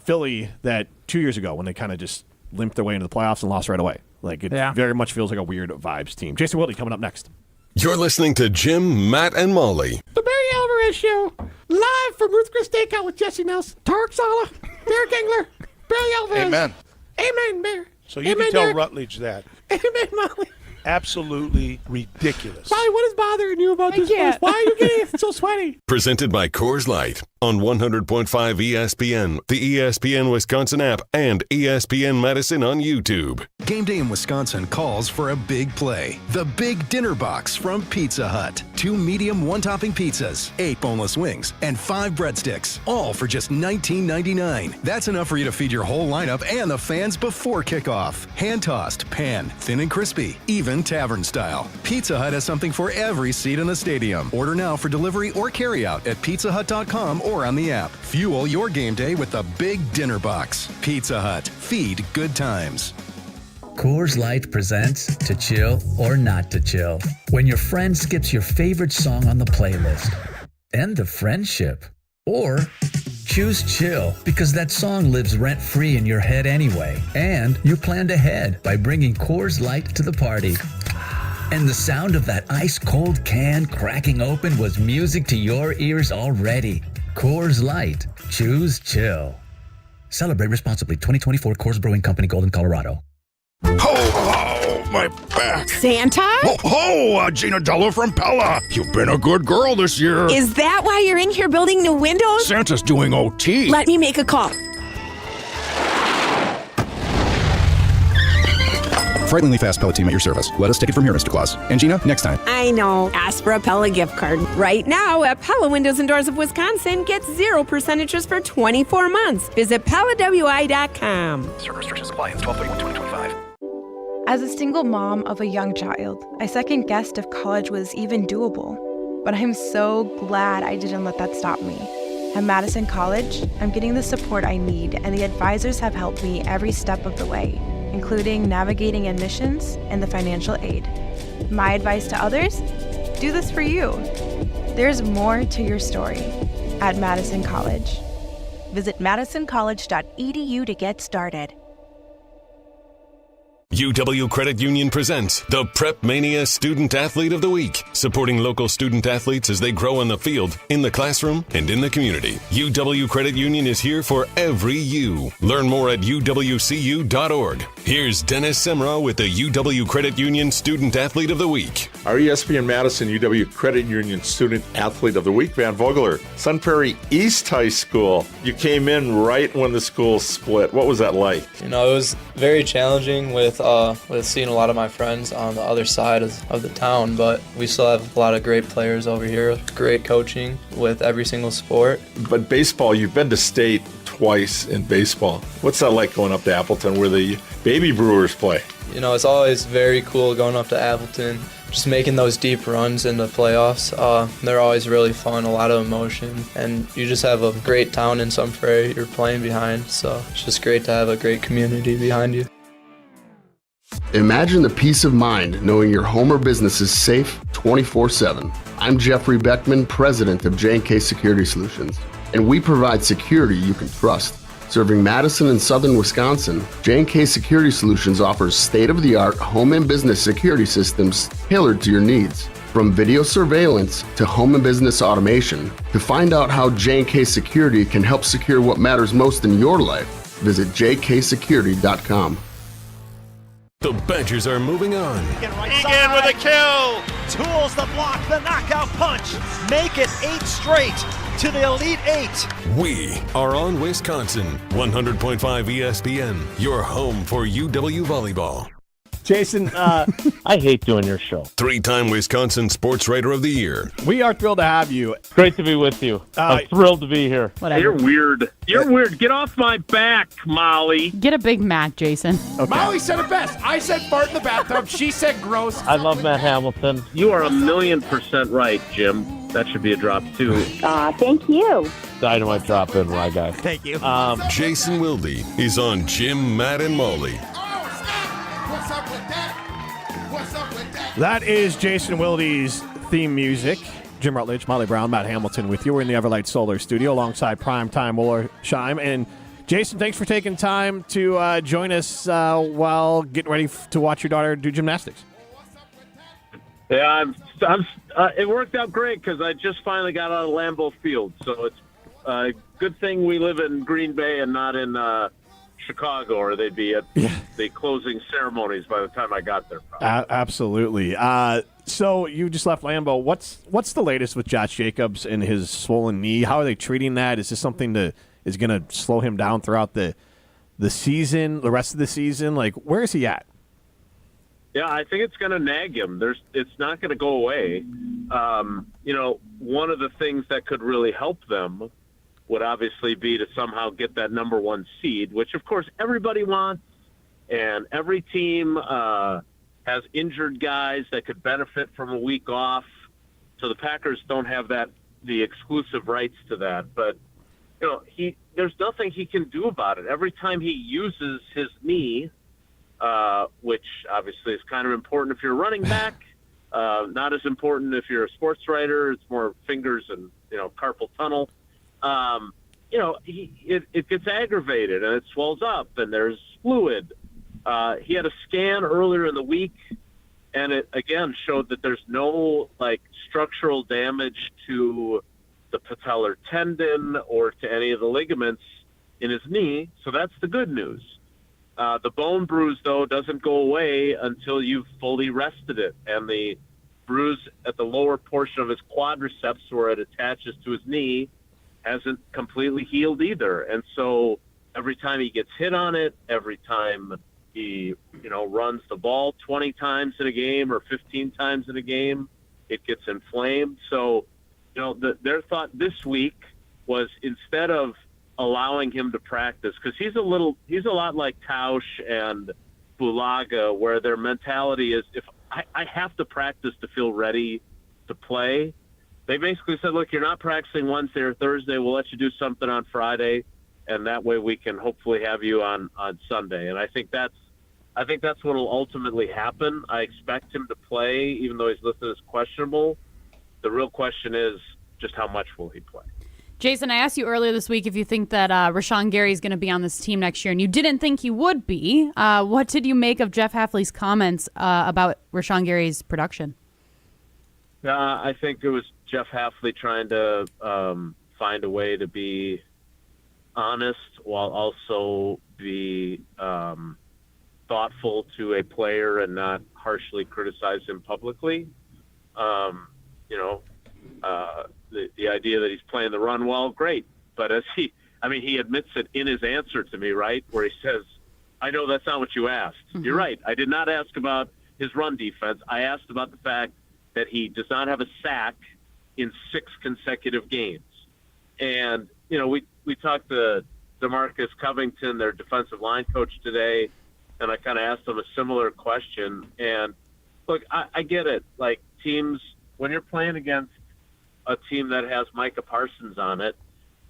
Philly that 2 years ago when they kind of just limped their way into the playoffs and lost right away. Like it very much feels like a weird vibes team. Jason Wilde coming up next. You're listening to Jim, Matt, and Molly. The Barry Alvarez Show, live from Ruth Chris Steakhouse with Jesse Nelson, Tarek Sala, Derek Engler, Barry Alvarez. Amen. Amen, Bear. So you Amen, can tell Derek. Rutledge that. Amen, Molly. Absolutely ridiculous. Molly, what is bothering you about this place? Why are you getting so sweaty? Presented by Coors Light on 100.5 ESPN, the ESPN Wisconsin App, and ESPN Madison on YouTube. Game day in Wisconsin calls for a big play. The Big Dinner Box from Pizza Hut. 2 medium one-topping pizzas, 8 boneless wings, and 5 breadsticks, all for just $19.99. That's enough for you to feed your whole lineup and the fans before kickoff. Hand-tossed, pan, thin and crispy, even tavern style. Pizza Hut has something for every seat in the stadium. Order now for delivery or carryout at pizzahut.com or on the app. Fuel your game day with the Big Dinner Box. Pizza Hut. Feed good times. Coors Light presents To Chill or Not to Chill. When your friend skips your favorite song on the playlist. End the friendship. Or choose chill because that song lives rent-free in your head anyway. And you planned ahead by bringing Coors Light to the party. And the sound of that ice-cold can cracking open was music to your ears already. Coors Light. Choose chill. Celebrate responsibly. 2024 Coors Brewing Company, Golden, Colorado. Oh, my back. Santa? Oh, Gina Della from Pella. You've been a good girl this year. Is that why you're in here building new windows? Santa's doing OT. Let me make a call. Frighteningly fast Pella team at your service. Let us take it from here, Mr. Claus. And Gina, next time. I know. Ask for a Pella gift card. Right now at Pella Windows and Doors of Wisconsin, get 0% interest for 24 months. Visit PellaWI.com. Certain restrictions apply. It's 12/31/2025. As a single mom of a young child, I second-guessed if college was even doable. But I'm so glad I didn't let that stop me. At Madison College, I'm getting the support I need, and the advisors have helped me every step of the way, including navigating admissions and the financial aid. My advice to others? Do this for you. There's more to your story at Madison College. Visit madisoncollege.edu to get started. UW Credit Union presents the Prep Mania Student Athlete of the Week, supporting local student athletes as they grow on the field, in the classroom, and in the community. UW Credit Union is here for every you. Learn more at uwcu.org. Here's Dennis Semrau with the UW Credit Union Student Athlete of the Week. Our ESPN Madison UW Credit Union Student Athlete of the Week, Van Vogler, Sun Prairie East High School. You came in right when the school split. What was that like? You know, it was very challenging with seeing a lot of my friends on the other side of the town, but we still have a lot of great players over here, great coaching with every single sport. But baseball, you've been to state twice in baseball. What's that like going up to Appleton where the baby Brewers play? You know, it's always very cool going up to Appleton, just making those deep runs in the playoffs. They're always really fun, a lot of emotion, and you just have a great town in Sun Prairie you're playing behind, so it's just great to have a great community behind you. Imagine the peace of mind knowing your home or business is safe 24/7. I'm Jeffrey Beckman, president of J&K Security Solutions, and we provide security you can trust. Serving Madison and southern Wisconsin, J&K Security Solutions offers state-of-the-art home and business security systems tailored to your needs. From video surveillance to home and business automation, to find out how J&K Security can help secure what matters most in your life, visit jksecurity.com. The Badgers are moving on. Egan with a kill. Tools the block, the knockout punch. Make it 8 straight to the Elite 8. We are on Wisconsin. 100.5 ESPN, your home for UW volleyball. Jason, I hate doing your show. 3-time Wisconsin Sports Writer of the Year. We are thrilled to have you. Great to be with you. I'm thrilled to be here. Whatever. You're weird. You're weird. Get off my back, Molly. Get a Big Mac, Jason. Okay. Molly said it best. I said fart in the bathtub. She said gross. I love Matt Hamilton. You are 1,000,000% right, Jim. That should be a drop, too. Thank you. Dynamite drop in, my guy. Thank you. Jason Wilde is on Jim, Matt, and Molly. That is Jason Wilde's theme music. Jim Rutledge, Molly Brown, Matt Hamilton with you. We're in the Everlight Solar Studio alongside Primetime Wollersheim. And Jason, thanks for taking time to join us while getting ready to watch your daughter do gymnastics. Yeah, it worked out great because I just finally got out of Lambeau Field. So it's a good thing we live in Green Bay and not in Chicago, or they'd be at the closing ceremonies by the time I got there. Absolutely. So you just left Lambeau. What's the latest with Josh Jacobs and his swollen knee? How are they treating that? Is this something that is going to slow him down throughout the season, the rest of the season? Like, where is he at? Yeah, I think it's going to nag him. It's not going to go away. One of the things that could really help them would obviously be to somehow get that number 1 seed, which of course everybody wants, and every team has injured guys that could benefit from a week off. So the Packers don't have the exclusive rights to that. But there's nothing he can do about it. Every time he uses his knee, which obviously is kind of important if you're a running back, not as important if you're a sports writer. It's more fingers and carpal tunnel. It gets aggravated and it swells up and there's fluid. He had a scan earlier in the week and it again showed that there's no structural damage to the patellar tendon or to any of the ligaments in his knee. So that's the good news. The bone bruise though doesn't go away until you've fully rested it, and the bruise at the lower portion of his quadriceps where it attaches to his knee hasn't completely healed either. And so every time he gets hit on it, every time he, runs the ball 20 times in a game or 15 times in a game, it gets inflamed. So, their thought this week was instead of allowing him to practice, because he's a lot like Tausch and Bulaga, where their mentality is, if I have to practice to feel ready to play. They basically said, look, you're not practicing Wednesday or Thursday. We'll let you do something on Friday, and that way we can hopefully have you on Sunday. And I think that's what will ultimately happen. I expect him to play, even though he's listed as questionable. The real question is just how much will he play? Jason, I asked you earlier this week if you think that Rashawn Gary is going to be on this team next year, and you didn't think he would be. What did you make of Jeff Hafley's comments about Rashawn Gary's production? I think it was Jeff Hafley trying to find a way to be honest while also be thoughtful to a player and not harshly criticize him publicly. The idea that he's playing the run well, great. But he admits it in his answer to me, right, where he says, I know that's not what you asked. Mm-hmm. You're right. I did not ask about his run defense. I asked about the fact that he does not have a sack in 6 consecutive games. And, we talked to DeMarcus Covington, their defensive line coach today, and I kind of asked him a similar question. And, look, I get it. Like, teams, when you're playing against a team that has Micah Parsons on it,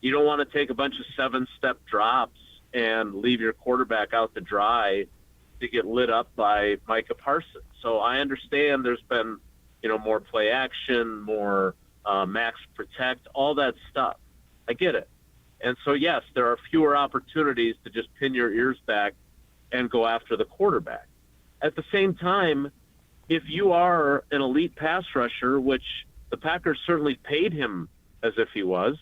you don't want to take a bunch of 7-step drops and leave your quarterback out to dry to get lit up by Micah Parsons. So I understand there's been, more play action, more max protect, all that stuff. I get it. And so, yes, there are fewer opportunities to just pin your ears back and go after the quarterback. At the same time, if you are an elite pass rusher, which the Packers certainly paid him as if he was,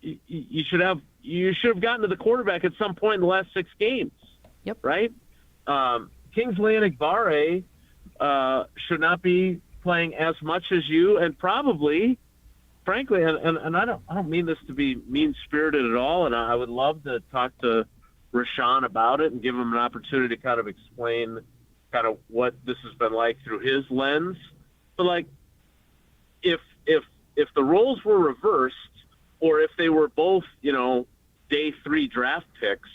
you should have gotten to the quarterback at some point in the last 6 games. Yep. Right? Kingsley Enagbare should not be playing as much as you, and probably, frankly, and I don't mean this to be mean-spirited at all, and I would love to talk to Rashawn about it and give him an opportunity to kind of explain kind of what this has been like through his lens. But like, if the roles were reversed, or if they were both, day 3 draft picks,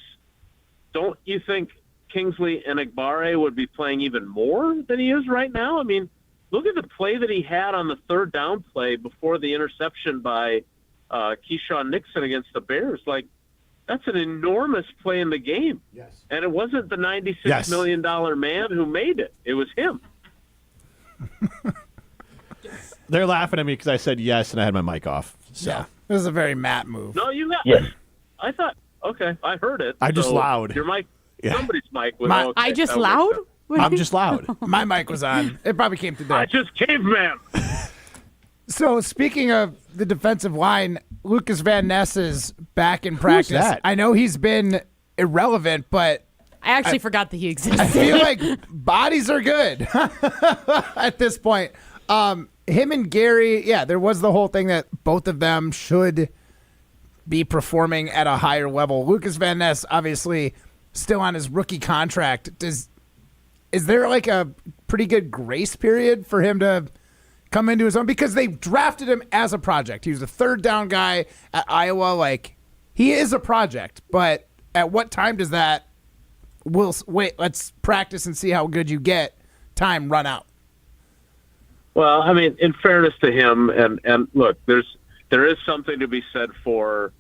don't you think Kingsley Enagbare would be playing even more than he is right now? I mean, look at the play that he had on the 3rd down play before the interception by Keyshawn Nixon against the Bears. Like, that's an enormous play in the game. Yes. And it wasn't the $96 million man who made it. It was him. They're laughing at me because I said yes and I had my mic off. So. Yeah, it was a very Matt move. No, you got. Yes. I thought. Okay, I heard it. I just loud. Your mic. Yeah. Somebody's mic was. Okay, I just loud. I'm just loud. My mic was on. It probably came through there. I just caveman. So speaking of the defensive line, Lucas Van Ness is back in practice. Who's that? I know he's been irrelevant, but I actually forgot that he existed. I feel like bodies are good at this point. Him and Gary, there was the whole thing that both of them should be performing at a higher level. Lucas Van Ness, obviously, still on his rookie contract. Is there like a pretty good grace period for him to come into his own? Because they drafted him as a project. He was the 3rd down guy at Iowa. Like, he is a project, but at what time does that let's practice and see how good you get time run out? Well, I mean, in fairness to him, and look, there is something to be said for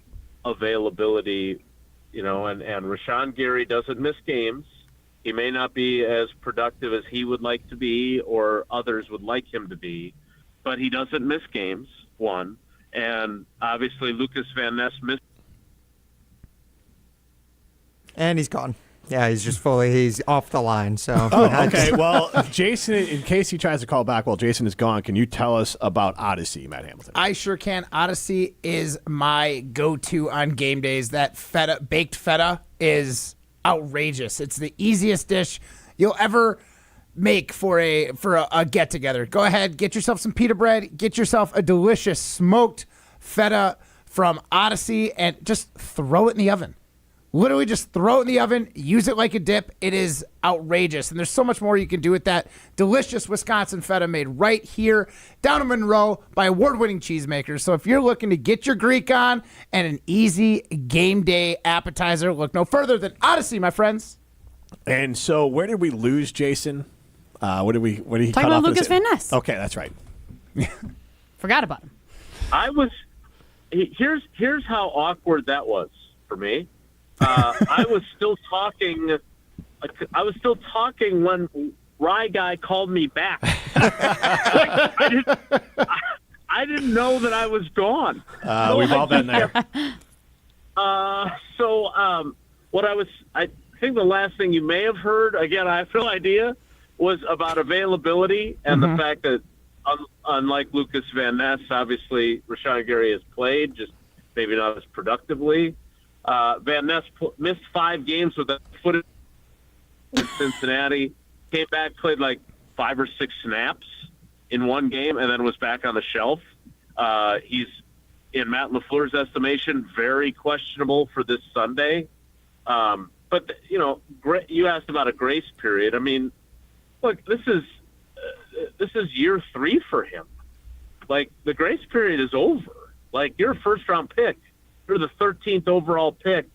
availability, and Rashawn Gary doesn't miss games. He may not be as productive as he would like to be or others would like him to be, but he doesn't miss games, one. And obviously Lucas Van Ness missed. And he's gone. Yeah, he's off the line. So. Oh, okay. Well, Jason, in case he tries to call back while Jason is gone, can you tell us about Odyssey, Matt Hamilton? I sure can. Odyssey is my go-to on game days. That baked feta is outrageous. It's the easiest dish you'll ever make for a get-together. Go ahead, get yourself some pita bread, get yourself a delicious smoked feta from Odyssey, and just throw it in the oven. Literally just throw it in the oven, use it like a dip. It is outrageous. And there's so much more you can do with that delicious Wisconsin feta made right here down in Monroe by award-winning cheesemakers. So if you're looking to get your Greek on and an easy game day appetizer, look no further than Odyssey, my friends. And so where did we lose Jason? What did he Talking cut about off? Lucas Van Ness. Okay, that's right. Forgot about him. Here's how awkward that was for me. I was still talking when Rye Guy called me back. I didn't know that I was gone. We've all been there. I think the last thing you may have heard, again, I have no idea, was about availability and the fact that unlike Lucas Van Ness, obviously Rashawn Gary has played, just maybe not as productively. Van Ness missed 5 games with a foot. in Cincinnati, came back, played like 5 or 6 snaps in one game, and then was back on the shelf. He's, in Matt LaFleur's estimation, very questionable for this Sunday. But, you asked about a grace period. I mean, look, this is year 3 for him. Like, the grace period is over. Like, you're a first-round pick. You're the 13th overall pick.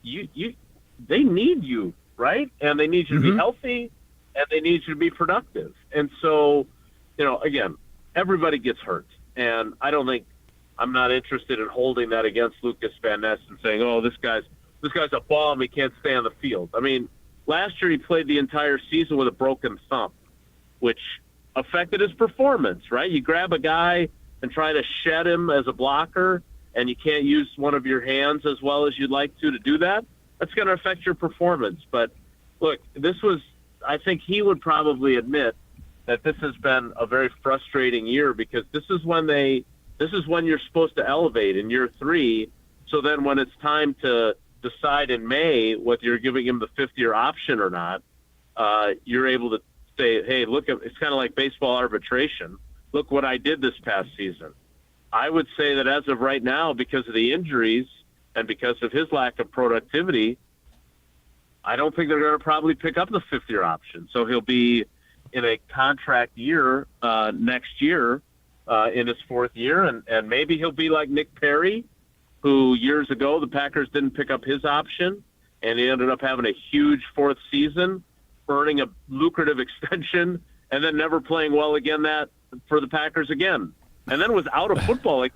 They need you, right? And they need you to be healthy, and they need you to be productive. And so, again, everybody gets hurt. And I'm not interested in holding that against Lucas Van Ness and saying, oh, this guy's a bum, he can't stay on the field. I mean, last year he played the entire season with a broken thumb, which affected his performance, right? You grab a guy and try to shed him as a blocker, and you can't use one of your hands as well as you'd like to do that, that's going to affect your performance. But look, I think he would probably admit that this has been a very frustrating year, because this is when you're supposed to elevate in year 3. So then when it's time to decide in May whether you're giving him the 5th-year option or not, you're able to say, hey, look, it's kind of like baseball arbitration. Look what I did this past season. I would say that as of right now, because of the injuries and because of his lack of productivity, I don't think they're going to probably pick up the 5th-year option. So he'll be in a contract year next year in his 4th year, and maybe he'll be like Nick Perry, who years ago the Packers didn't pick up his option, and he ended up having a huge 4th season, earning a lucrative extension, and then never playing well again for the Packers again. And then was out of football. Like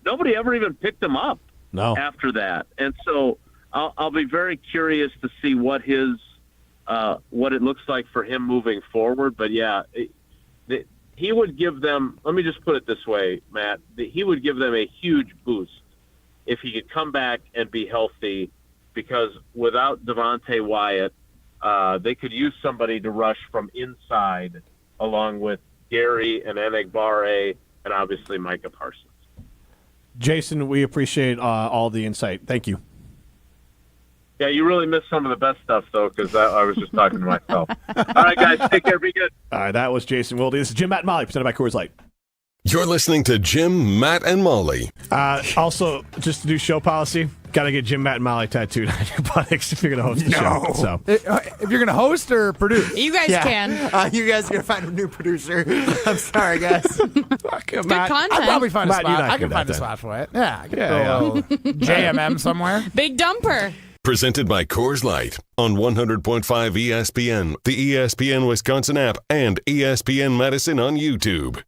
nobody ever even picked him up after that. And so I'll be very curious to see what it looks like for him moving forward. But yeah, he would give them, let me just put it this way, Matt, he would give them a huge boost if he could come back and be healthy, because without Devontae Wyatt, they could use somebody to rush from inside along with Gary and Enagbare and obviously Micah Parsons. Jason, we appreciate all the insight. Thank you. Yeah, you really missed some of the best stuff, though, because I was just talking to myself. All right, guys, take care. Be good. All right, that was Jason Wilde. This is Jim, Matt, and Molly, presented by Coors Light. You're listening to Jim, Matt, and Molly. Also, just to do show policy, got to get Jim, Matt, and Molly tattooed on your buttocks if you're going to host the show. So. If you're going to host or produce? You guys can. You guys are going to find a new producer. I'm sorry, guys. Good content. I'll probably find a Matt, spot. I can find a spot for it. Yeah. I can go JMM somewhere. Big dumper. Presented by Coors Light on 100.5 ESPN, the ESPN Wisconsin App, and ESPN Madison on YouTube.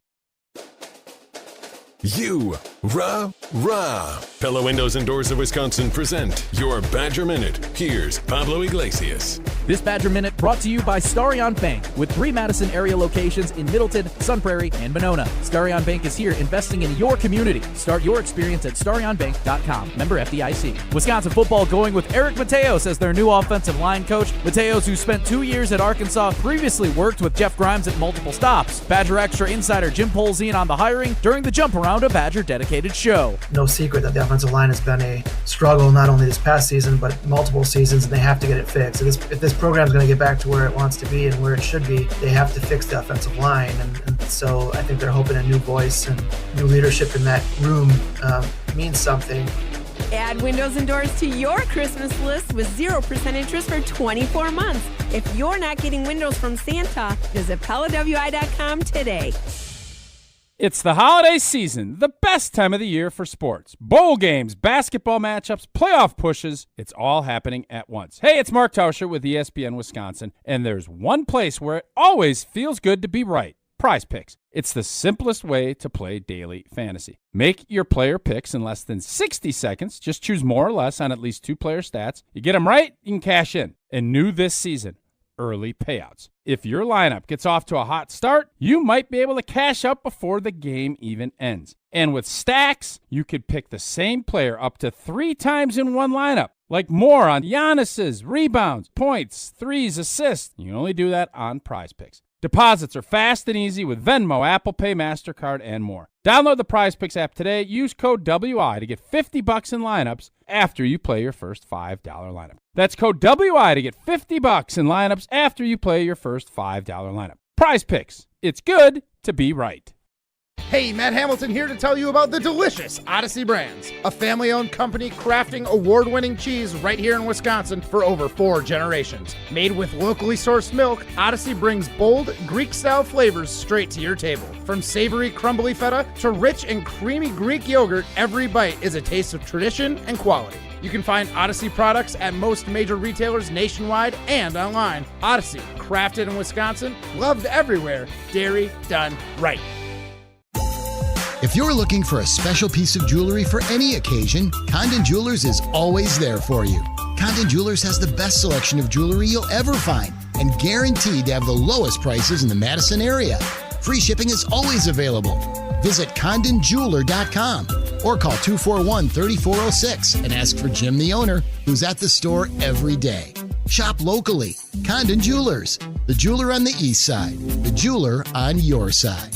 Pella Windows and Doors of Wisconsin present your Badger Minute. Here's Pablo Iglesias. This Badger Minute brought to you by Starion Bank, with 3 Madison area locations in Middleton, Sun Prairie, and Monona. Starion Bank is here investing in your community. Start your experience at starionbank.com. Member FDIC. Wisconsin football going with Eric Mateos as their new offensive line coach. Mateos, who spent 2 years at Arkansas, previously worked with Jeff Grimes at multiple stops. Badger Extra insider Jim Polzien on the hiring during the Jump Around, a Badger dedicated show. No secret that the offensive line has been a struggle, not only this past season, but multiple seasons, and they have to get it fixed. If this program is going to get back to where it wants to be and where it should be, they have to fix the offensive line. And so I think they're hoping a new voice and new leadership in that room means something. Add windows and doors to your Christmas list with 0% interest for 24 months. If you're not getting windows from Santa, visit PellaWI.com today. It's the holiday season, the best time of the year for sports. Bowl games, basketball matchups, playoff pushes, it's all happening at once. Hey, it's Mark Tauscher with ESPN Wisconsin, and there's one place where it always feels good to be right. Prize Picks. It's the simplest way to play daily fantasy. Make your player picks in less than 60 seconds. Just choose more or less on at least 2 player stats. You get them right, you can cash in. And new this season, early payouts. If your lineup gets off to a hot start, you might be able to cash out before the game even ends. And with stacks, you could pick the same player up to 3 times in one lineup. Like more on Giannis's rebounds, points, threes, assists. You can only do that on Prize Picks. Deposits are fast and easy with Venmo, Apple Pay, MasterCard, and more. Download the Prize Picks app today. Use code WI to get $50 in lineups after you play your first $5 lineup. That's code WI to get $50 in lineups after you play your first $5 lineup. Prize Picks. It's good to be right. Hey, Matt Hamilton here to tell you about the delicious Odyssey Brands, a family-owned company crafting award-winning cheese right here in Wisconsin for over 4 generations. Made with locally sourced milk, Odyssey brings bold, Greek-style flavors straight to your table. From savory, crumbly feta to rich and creamy Greek yogurt, every bite is a taste of tradition and quality. You can find Odyssey products at most major retailers nationwide and online. Odyssey, crafted in Wisconsin, loved everywhere, dairy done right. If you're looking for a special piece of jewelry for any occasion, Condon Jewelers is always there for you. Condon Jewelers has the best selection of jewelry you'll ever find and guaranteed to have the lowest prices in the Madison area. Free shipping is always available. Visit CondonJeweler.com or call 241-3406 and ask for Jim, the owner, who's at the store every day. Shop locally. Condon Jewelers, the jeweler on the east side, the jeweler on your side.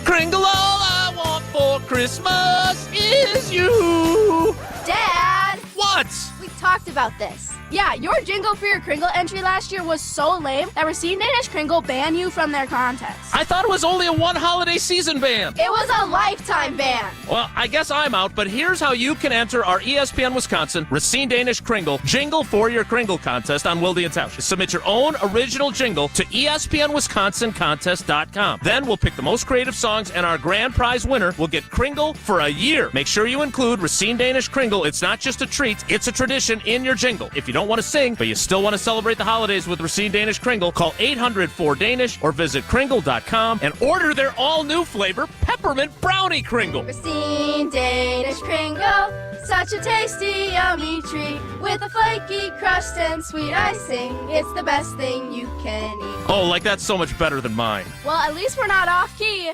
Kringle, all I want for Christmas is you. Dad! What? We talked about this. Yeah, your jingle for your Kringle entry last year was so lame that Racine Danish Kringle banned you from their contest. I thought it was only a one holiday season ban. It was a lifetime ban. Well, I guess I'm out, but here's how you can enter our ESPN Wisconsin Racine Danish Kringle Jingle for Your Kringle contest on Wilde and Township. Submit your own original jingle to ESPNWisconsinContest.com. Then we'll pick the most creative songs, and our grand prize winner will get Kringle for a year. Make sure you include Racine Danish Kringle. It's not just a treat, it's a tradition in your jingle. If you don't want to sing, but you still want to celebrate the holidays with Racine Danish Kringle, call 800-4DANISH or visit Kringle.com and order their all-new flavor, Peppermint Brownie Kringle. Racine Danish Kringle, such a tasty, yummy treat with a flaky crust and sweet icing. It's the best thing you can eat. Oh, like that's so much better than mine. Well, at least we're not off-key.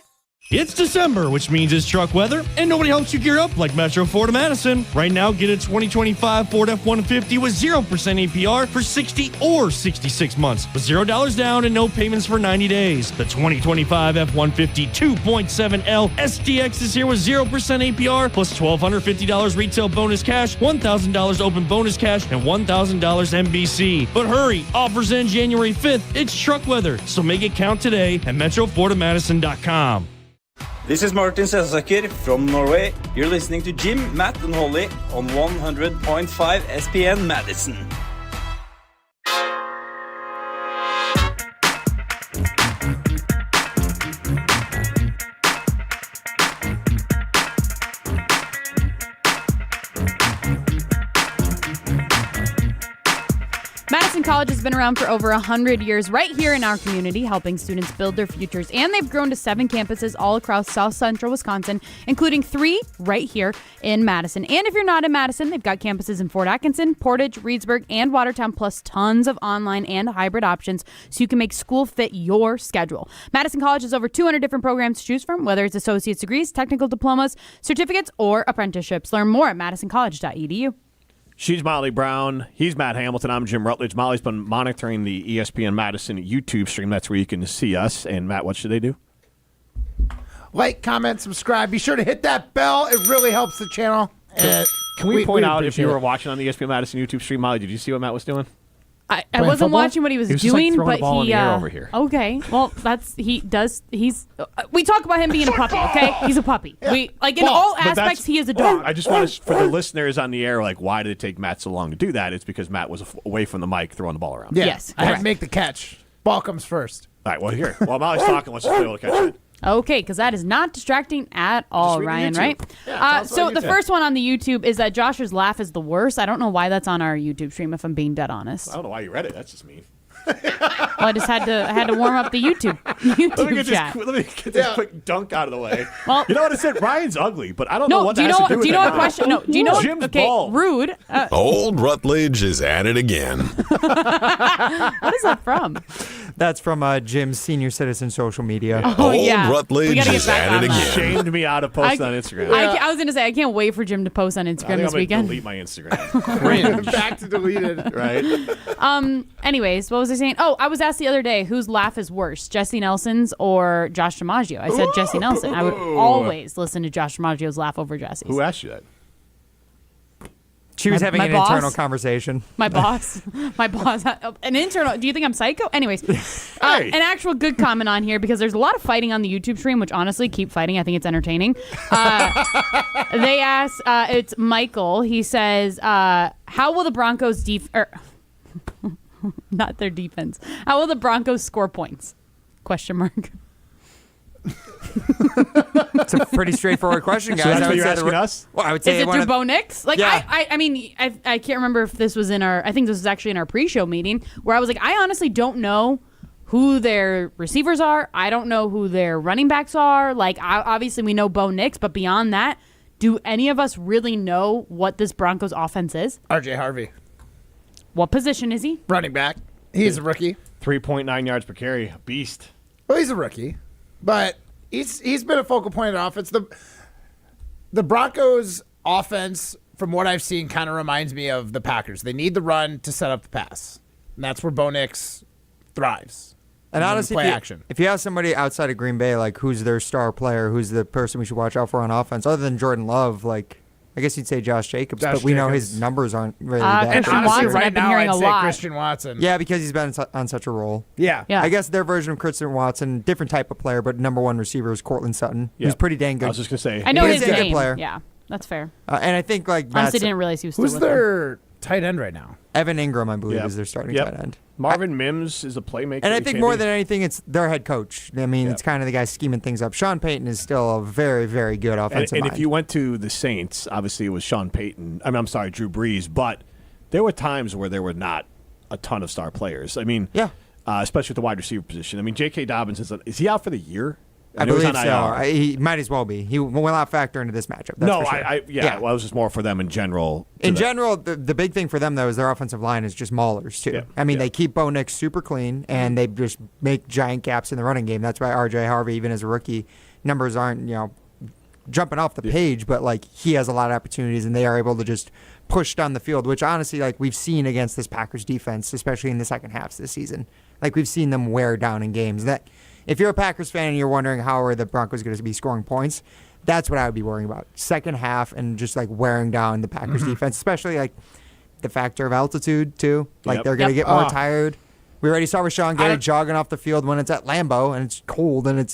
It's December, which means it's truck weather, and nobody helps you gear up like Metro Ford of Madison. Right now, get a 2025 Ford F-150 with 0% APR for 60 or 66 months, with $0 down and no payments for 90 days. The 2025 F-150 2.7L SDX is here with 0% APR, plus $1,250 retail bonus cash, $1,000 open bonus cash, and $1,000 MBC. But hurry, offers end January 5th. It's truck weather, so make it count today at MetroFordofMadison.com. This is Martin Sesaker from Norway. You're listening to Jim, Matt, and Holly on 100.5 ESPN Madison. Madison College has been around for over 100 years right here in our community, helping students build their futures. And they've grown to 7 campuses all across South Central Wisconsin, including 3 right here in Madison. And if you're not in Madison, they've got campuses in Fort Atkinson, Portage, Reedsburg, and Watertown, plus tons of online and hybrid options so you can make school fit your schedule. Madison College has over 200 different programs to choose from, whether it's associate's degrees, technical diplomas, certificates, or apprenticeships. Learn more at madisoncollege.edu. She's Molly Brown. He's Matt Hamilton. I'm Jim Rutledge. Molly's been monitoring the ESPN Madison YouTube stream. That's where you can see us. And, Matt, what should they do? Like, comment, subscribe. Be sure to hit that bell. It really helps the channel. Can we point out, if you were watching on the ESPN Madison YouTube stream, Molly, did you see what Matt was doing? I wasn't watching what he was doing, just, like, but the ball he in the air over here. Okay, well, he's we talk about him being a puppy. Okay, he's a puppy. Yeah. We in all aspects he is a dog. I just want to, for the listeners on the air, like, why did it take Matt so long to do that? It's because Matt was away from the mic throwing the ball around. Yeah. Yes, I had to make the catch. Ball comes first. All right, well, here. While Molly's talking, let's just be able to catch it. Okay, because that is not distracting at all, Ryan, right? Yeah, so the first one on the YouTube is that Josh's laugh is the worst. I don't know why that's on our YouTube stream, if I'm being dead honest. I don't know why you read it. That's just mean. Well, I just had to warm up the YouTube chat. Let me get this quick dunk out of the way. Well, you know what I said? Ryan's ugly, but I don't know what do you that know, has to do with do you it know now. what question? No, do you know? Jim's okay, bald. rude. Old Rutledge is at it again. What is that from? That's from Jim's senior citizen social media. Oh, yeah. Rutledge We gotta get is back at on it that. again. Shamed me out of posting on Instagram. I was going to say, I can't wait for Jim to post on I Instagram think this I'm weekend. delete my Instagram. Back to deleted. Right. Anyways, what was I saying? Oh, I was asked the other day, whose laugh is worse, Jesse Nelson's or Josh DiMaggio? I said Jesse Nelson. I would always listen to Josh DiMaggio's laugh over Jesse's. Who asked you that? She was having my an boss? internal conversation. My boss. An internal. Do you think I'm psycho? Anyways, an actual good comment on here because there's a lot of fighting on the YouTube stream, which honestly, keep fighting. I think it's entertaining. They asked, it's Michael. He says, how will the Broncos not their defense. How will the Broncos score points? Question mark. It's a pretty straightforward question, guys. So that's I what would you're say asking us? Well, I would say Is it through Bo Nix? Like, Yeah. I mean, I can't remember if this was in our, I think this was actually in our pre-show meeting where I was like, I honestly don't know who their receivers are. I don't know who their running backs are. Like, obviously we know Bo Nix, but beyond that, do any of us really know what this Broncos offense is? RJ Harvey. What position is he? Running back. He's a rookie. 3.9 yards per carry. Beast. Well, he's a rookie, but he's been a focal point of the offense. The Broncos offense, from what I've seen, kind of reminds me of the Packers. They need the run to set up the pass, and that's where Bo Nix thrives. And honestly, play action. If you have somebody outside of Green Bay, like who's their star player, who's the person we should watch out for on offense, other than Jordan Love, like I guess you'd say Josh Jacobs, but we know his numbers aren't really that. Christian honestly, Watson, right I've been now, hearing I'd a say lot. Christian Watson. Yeah, because he's been on such a roll. Yeah. I guess their version of Christian Watson, different type of player, but number one receiver is Cortland Sutton, who's pretty dang good. I was just going to say. I know He's his a good name. player. Yeah, that's fair. And I think like Honestly, didn't realize he was still Who's with them. their tight end right now? Evan Ingram, I believe, Yep. is their starting Yep. tight end. Marvin Mims is a playmaker. And I He think can't more be- than anything, it's their head coach. I mean, it's kind of the guy scheming things up. Sean Payton is still a very, very good offensive And mind. if you went to the Saints, obviously it was Sean Payton. I'm sorry, Drew Brees. But there were times where there were not a ton of star players. I mean, especially with the wide receiver position. I mean, J.K. Dobbins is he out for the year? I know he's believe on so. IR. He might as well be. He will not factor into this matchup. That's No, for sure. well, it was just more for them in general. In general, the big thing for them, though, is their offensive line is just maulers, too. Yeah. I mean, they keep Bo Nix super clean, and they just make giant gaps in the running game. That's why R.J. Harvey, even as a rookie, numbers aren't, jumping off the page, but, like, he has a lot of opportunities, and they are able to just push down the field, which, honestly, like, we've seen against this Packers defense, especially in the second halves this season. Like, we've seen them wear down in games. That if you're a Packers fan and you're wondering how are the Broncos going to be scoring points, that's what I would be worrying about. Second half and just like wearing down the Packers defense, especially like the factor of altitude too. Like they're going to get more tired. We already saw Rashawn Gary jogging off the field when it's at Lambeau and it's cold and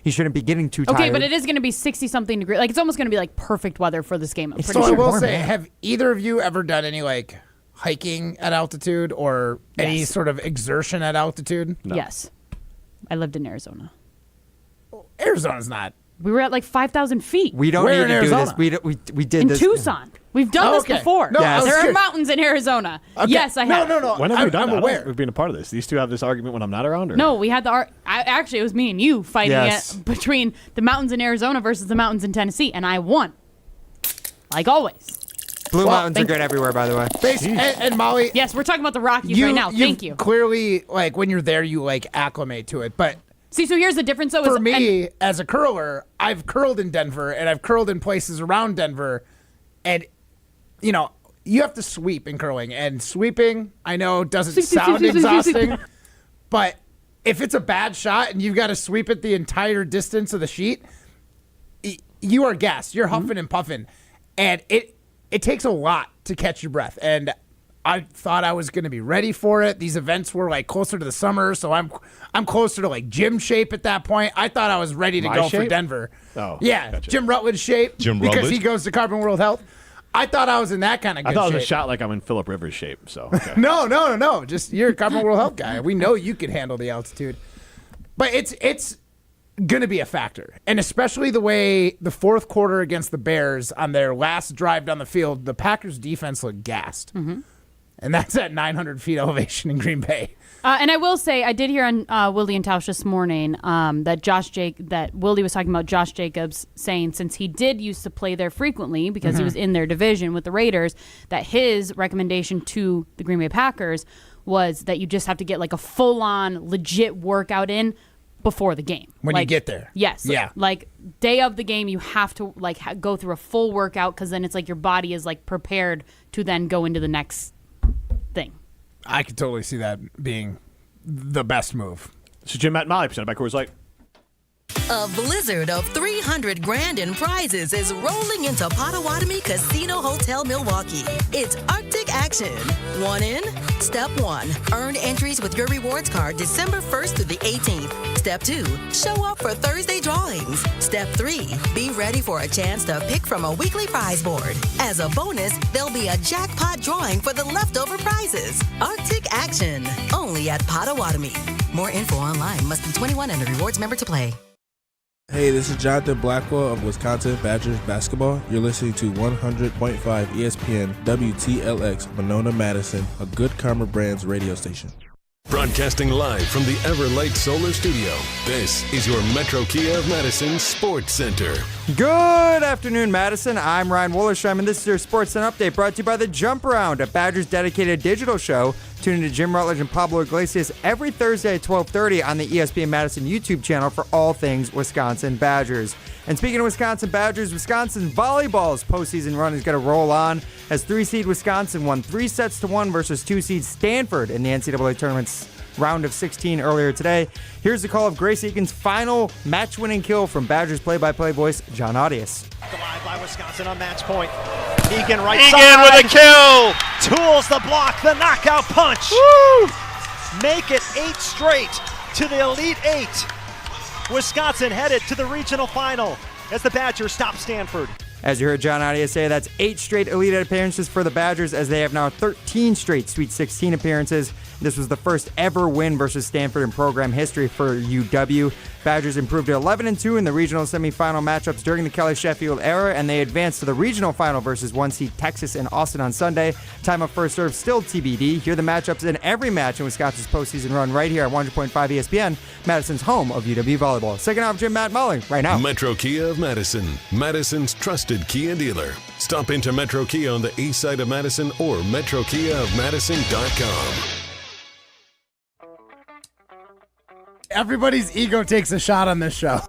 he shouldn't be getting too tired. Okay, but it is going to be 60-something degrees. Like, it's almost going to be like perfect weather for this game. I'm pretty So I sure. will say, have either of you ever done any like hiking at altitude or any Yes. sort of exertion at altitude? No. Yes. I lived in Arizona. Arizona's not. We were at like 5,000 feet. We don't Where need in to do Arizona? this. We did in this. Tucson. We've done this Okay. before. No, I was there are curious. mountains in Arizona. Yes, I have. No. When have we done I'm that? I don't aware. think we've been a part of this. These two have this argument when I'm not around? Or? No, we had actually, it was me and you fighting Yes. it between the mountains in Arizona versus the mountains in Tennessee, and I won. Like always. Blue Mountains are thank good you. everywhere, by the way. And Molly, Yes, we're talking about the Rockies right now. Thank you. Clearly, like when you're there, you like acclimate to it. But See, so here's the difference, though. for is, me, as a curler, I've curled in Denver and I've curled in places around Denver, and you have to sweep in curling. And sweeping, I know, doesn't sound exhausting, but if it's a bad shot and you've got to sweep it the entire distance of the sheet, you are gassed. You're huffing and puffing, and it takes a lot to catch your breath. And I thought I was going to be ready for it. These events were like closer to the summer, so I'm closer to like gym shape at that point. I thought I was ready to My go for shape? Denver. Oh, yeah, gotcha. Jim Rutledge shape. Jim because Rutledge? he goes to Carbon World Health. I thought I was in that kind of good I thought it was shape. a shot like I'm in Phillip Rivers shape. So okay. No. Just you're a Carbon World Health guy. We know you can handle the altitude, but it's going to be a factor, and especially the way the fourth quarter against the Bears on their last drive down the field, the Packers defense looked gassed, and that's at 900 feet elevation in Green Bay. And I will say, I did hear on Wilde and Tausch this morning that Wilde was talking about Josh Jacobs saying since he did used to play there frequently because he was in their division with the Raiders, that his recommendation to the Green Bay Packers was that you just have to get like a full-on legit workout in before the game. When you get there. Yes. Yeah. Like day of the game, you have to like go through a full workout because then it's like your body is like prepared to then go into the next thing. I could totally see that being the best move. So Jim, Matt, and Molly, presented by Coors Light. A blizzard of $300,000 in prizes is rolling into Potawatomi Casino Hotel Milwaukee. It's Arctic action. One in. Step 1. Earn entries with your rewards card December 1st through the 18th. Step 2. Show up for Thursday drawings. Step 3. Be ready for a chance to pick from a weekly prize board. As a bonus, there'll be a jackpot drawing for the leftover prizes. Arctic action. Only at Potawatomi. More info online. Must be 21 and a rewards member to play. Hey, this is Jonathan Blackwell of Wisconsin Badgers basketball. You're listening to 100.5 ESPN WTLX Monona, Madison, a Good Karma Brands radio station. Broadcasting live from the Everlight Solar Studio, this is your Metro Kia of Madison Sports Center. Good afternoon, Madison. I'm Ryan Wollersheim, and this is your Sports Center update brought to you by The Jump Around, a Badgers-dedicated digital show. Tune in to Jim Rutledge and Pablo Iglesias every Thursday at 12:30 on the ESPN Madison YouTube channel for all things Wisconsin Badgers. And speaking of Wisconsin Badgers, Wisconsin volleyball's postseason run is going to roll on as 3-seed Wisconsin won 3-1 versus 2-seed Stanford in the NCAA tournament's round of 16 earlier today. Here's the call of Grace Eakin's final match-winning kill from Badgers play-by-play voice John Audius. Alive by Wisconsin on match point. Eakin right Eakin side. with a kill. Tools the block, the knockout punch. Woo! Make it 8 straight to the Elite 8. Wisconsin headed to the regional final as the Badgers stop Stanford. As you heard John Audius say, that's 8 straight Elite 8 appearances for the Badgers as they have now 13 straight Sweet 16 appearances. This was the first ever win versus Stanford in program history for UW. Badgers improved to 11-2 in the regional semifinal matchups during the Kelly Sheffield era, and they advanced to the regional final versus 1-seed Texas and Austin on Sunday. Time of first serve still TBD. Hear the matchups in every match in Wisconsin's postseason run right here on 100.5 ESPN, Madison's home of UW volleyball. Second off, Jim, Matt, Molly, right now. Metro Kia of Madison, Madison's trusted Kia dealer. Stop into Metro Kia on the east side of Madison or metrokiaofmadison.com. Everybody's ego takes a shot on this show.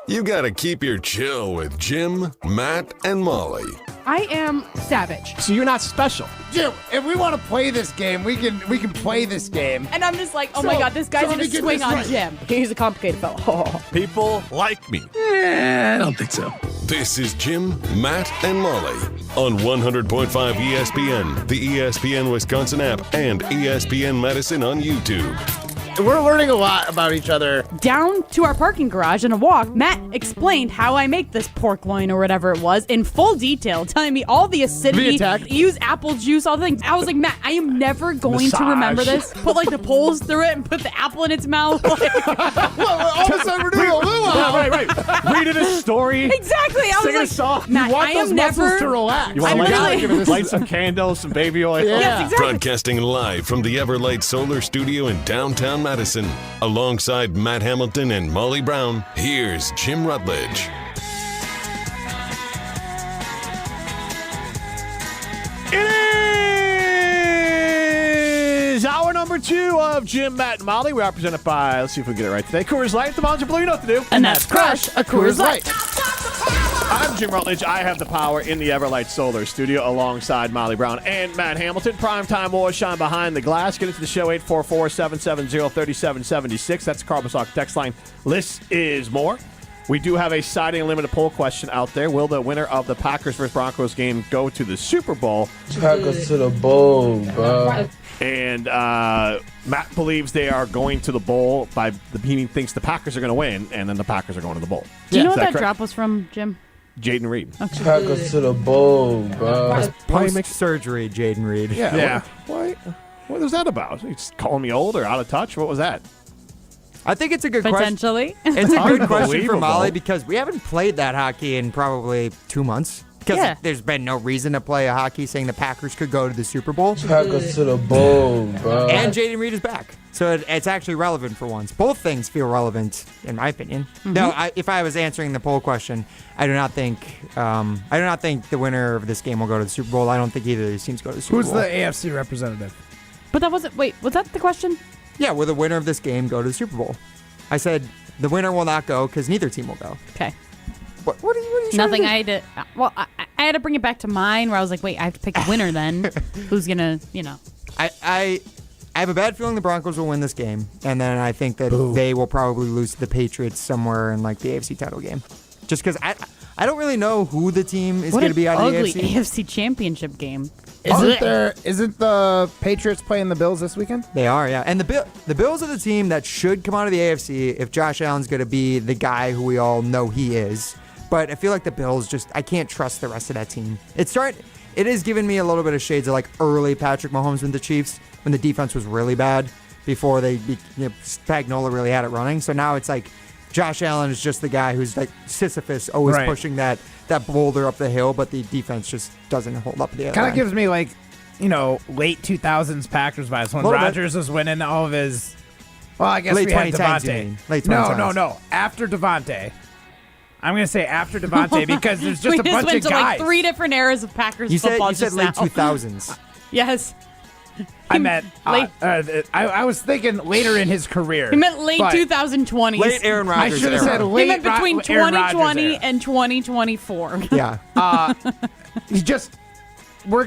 You gotta keep your chill with Jim, Matt, and Molly. I am savage. So you're not special. Jim, if we want to play this game, we can play this game. And I'm just like, oh my God, this guy's going to swing on Jim. He's a complicated fellow. People like me. I don't think so. This is Jim, Matt, and Molly on 100.5 ESPN, the ESPN Wisconsin App, and ESPN Madison on YouTube. We're learning a lot about each other. Down to our parking garage in a walk, Matt explained how I make this pork loin or whatever it was in full detail, telling me all the acidity, use apple juice, all the things. I was like, Matt, I am never going to remember this. Put like the poles through it and put the apple in its mouth. Like, all of a sudden we're doing a luau. Right. Reading a story. Exactly. I was singing like, a song. Matt, You want I those am muscles never to relax. You want to light some candles, some baby oil. Yeah. Yes, exactly. Broadcasting live from the Everlight Solar Studio in downtown Madison. Alongside Matt Hamilton and Molly Brown, here's Jim Rutledge. It is hour number 2 of Jim, Matt, and Molly. We are presented by, let's see if we get it right today, Coors Light. The Mountain Blue, you know what to do. And that's crush a Coors Light. I'm Jim Rutledge. I have the power in the Everlight Solar Studio alongside Molly Brown and Matt Hamilton. Primetime Wars shine behind the glass. Get into the show, 844-770-3776. That's the Carbon Sock text line. Less is more. We do have a siding limited poll question out there. Will the winner of the Packers versus Broncos game go to the Super Bowl? Packers to the bowl, bro. And Matt believes they are going to the bowl. He thinks the Packers are going to win, and then the Packers are going to the bowl. Do you know Is what that correct? drop was from, Jim? Jaden Reed. Okay. Packers to the bowl, bro. Post-surgery, Jaden Reed. Yeah. What was that about? He's calling me old or out of touch? What was that? I think it's a good question. Potentially. It's a good question for Unbelievable. Molly because we haven't played that hockey in probably 2 months. Because there's been no reason to play a hockey saying the Packers could go to the Super Bowl. Packers to the bowl, bro. And Jaden Reed is back. So it's actually relevant for once. Both things feel relevant, in my opinion. Mm-hmm. No, if I was answering the poll question, I do not think the winner of this game will go to the Super Bowl. I don't think either of these teams go to the Super Who's Bowl. the AFC representative? But that wasn't. Wait, was that the question? Yeah, will the winner of this game go to the Super Bowl? I said the winner will not go because neither team will go. Okay. What are you Nothing. trying to do? I had to bring it back to mine where I was like, wait, I have to pick the winner then. Who's gonna, I have a bad feeling the Broncos will win this game, and then I think that they will probably lose to the Patriots somewhere in like the AFC title game. Just because I don't really know who the team is going to be out of the ugly AFC. AFC championship game. Isn't the Patriots playing the Bills this weekend? They are, yeah. And the Bills are the team that should come out of the AFC if Josh Allen's going to be the guy who we all know he is. But I feel like the Bills I can't trust the rest of that team. It is giving me a little bit of shades of like early Patrick Mahomes with the Chiefs when the defense was really bad before Spagnuolo really had it running. So now it's like Josh Allen is just the guy who's like Sisyphus, always pushing that boulder up the hill, but the defense just doesn't hold up the other Kind of end. gives me like, late 2000s Packers vibes when Rodgers was winning all of his. Well, I guess Late we had 2010s, you Devontae. mean. Late 2010s. No. After Devontae. I'm going to say after Devontae because there's just we a bunch went of to guys. like 3 different eras of Packers You football said just late now. 2000s. Yes. I meant late. I was thinking later in his career. He meant late but 2020s. Late Aaron Rodgers. I should have said era. late He meant between Aaron Rodgers 2020 era. and 2024. Yeah. You're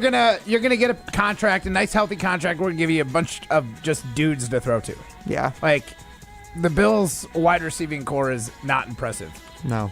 gonna get a contract, a nice healthy contract. We're gonna give you a bunch of just dudes to throw to. Yeah. Like the Bills' wide receiving core is not impressive. No.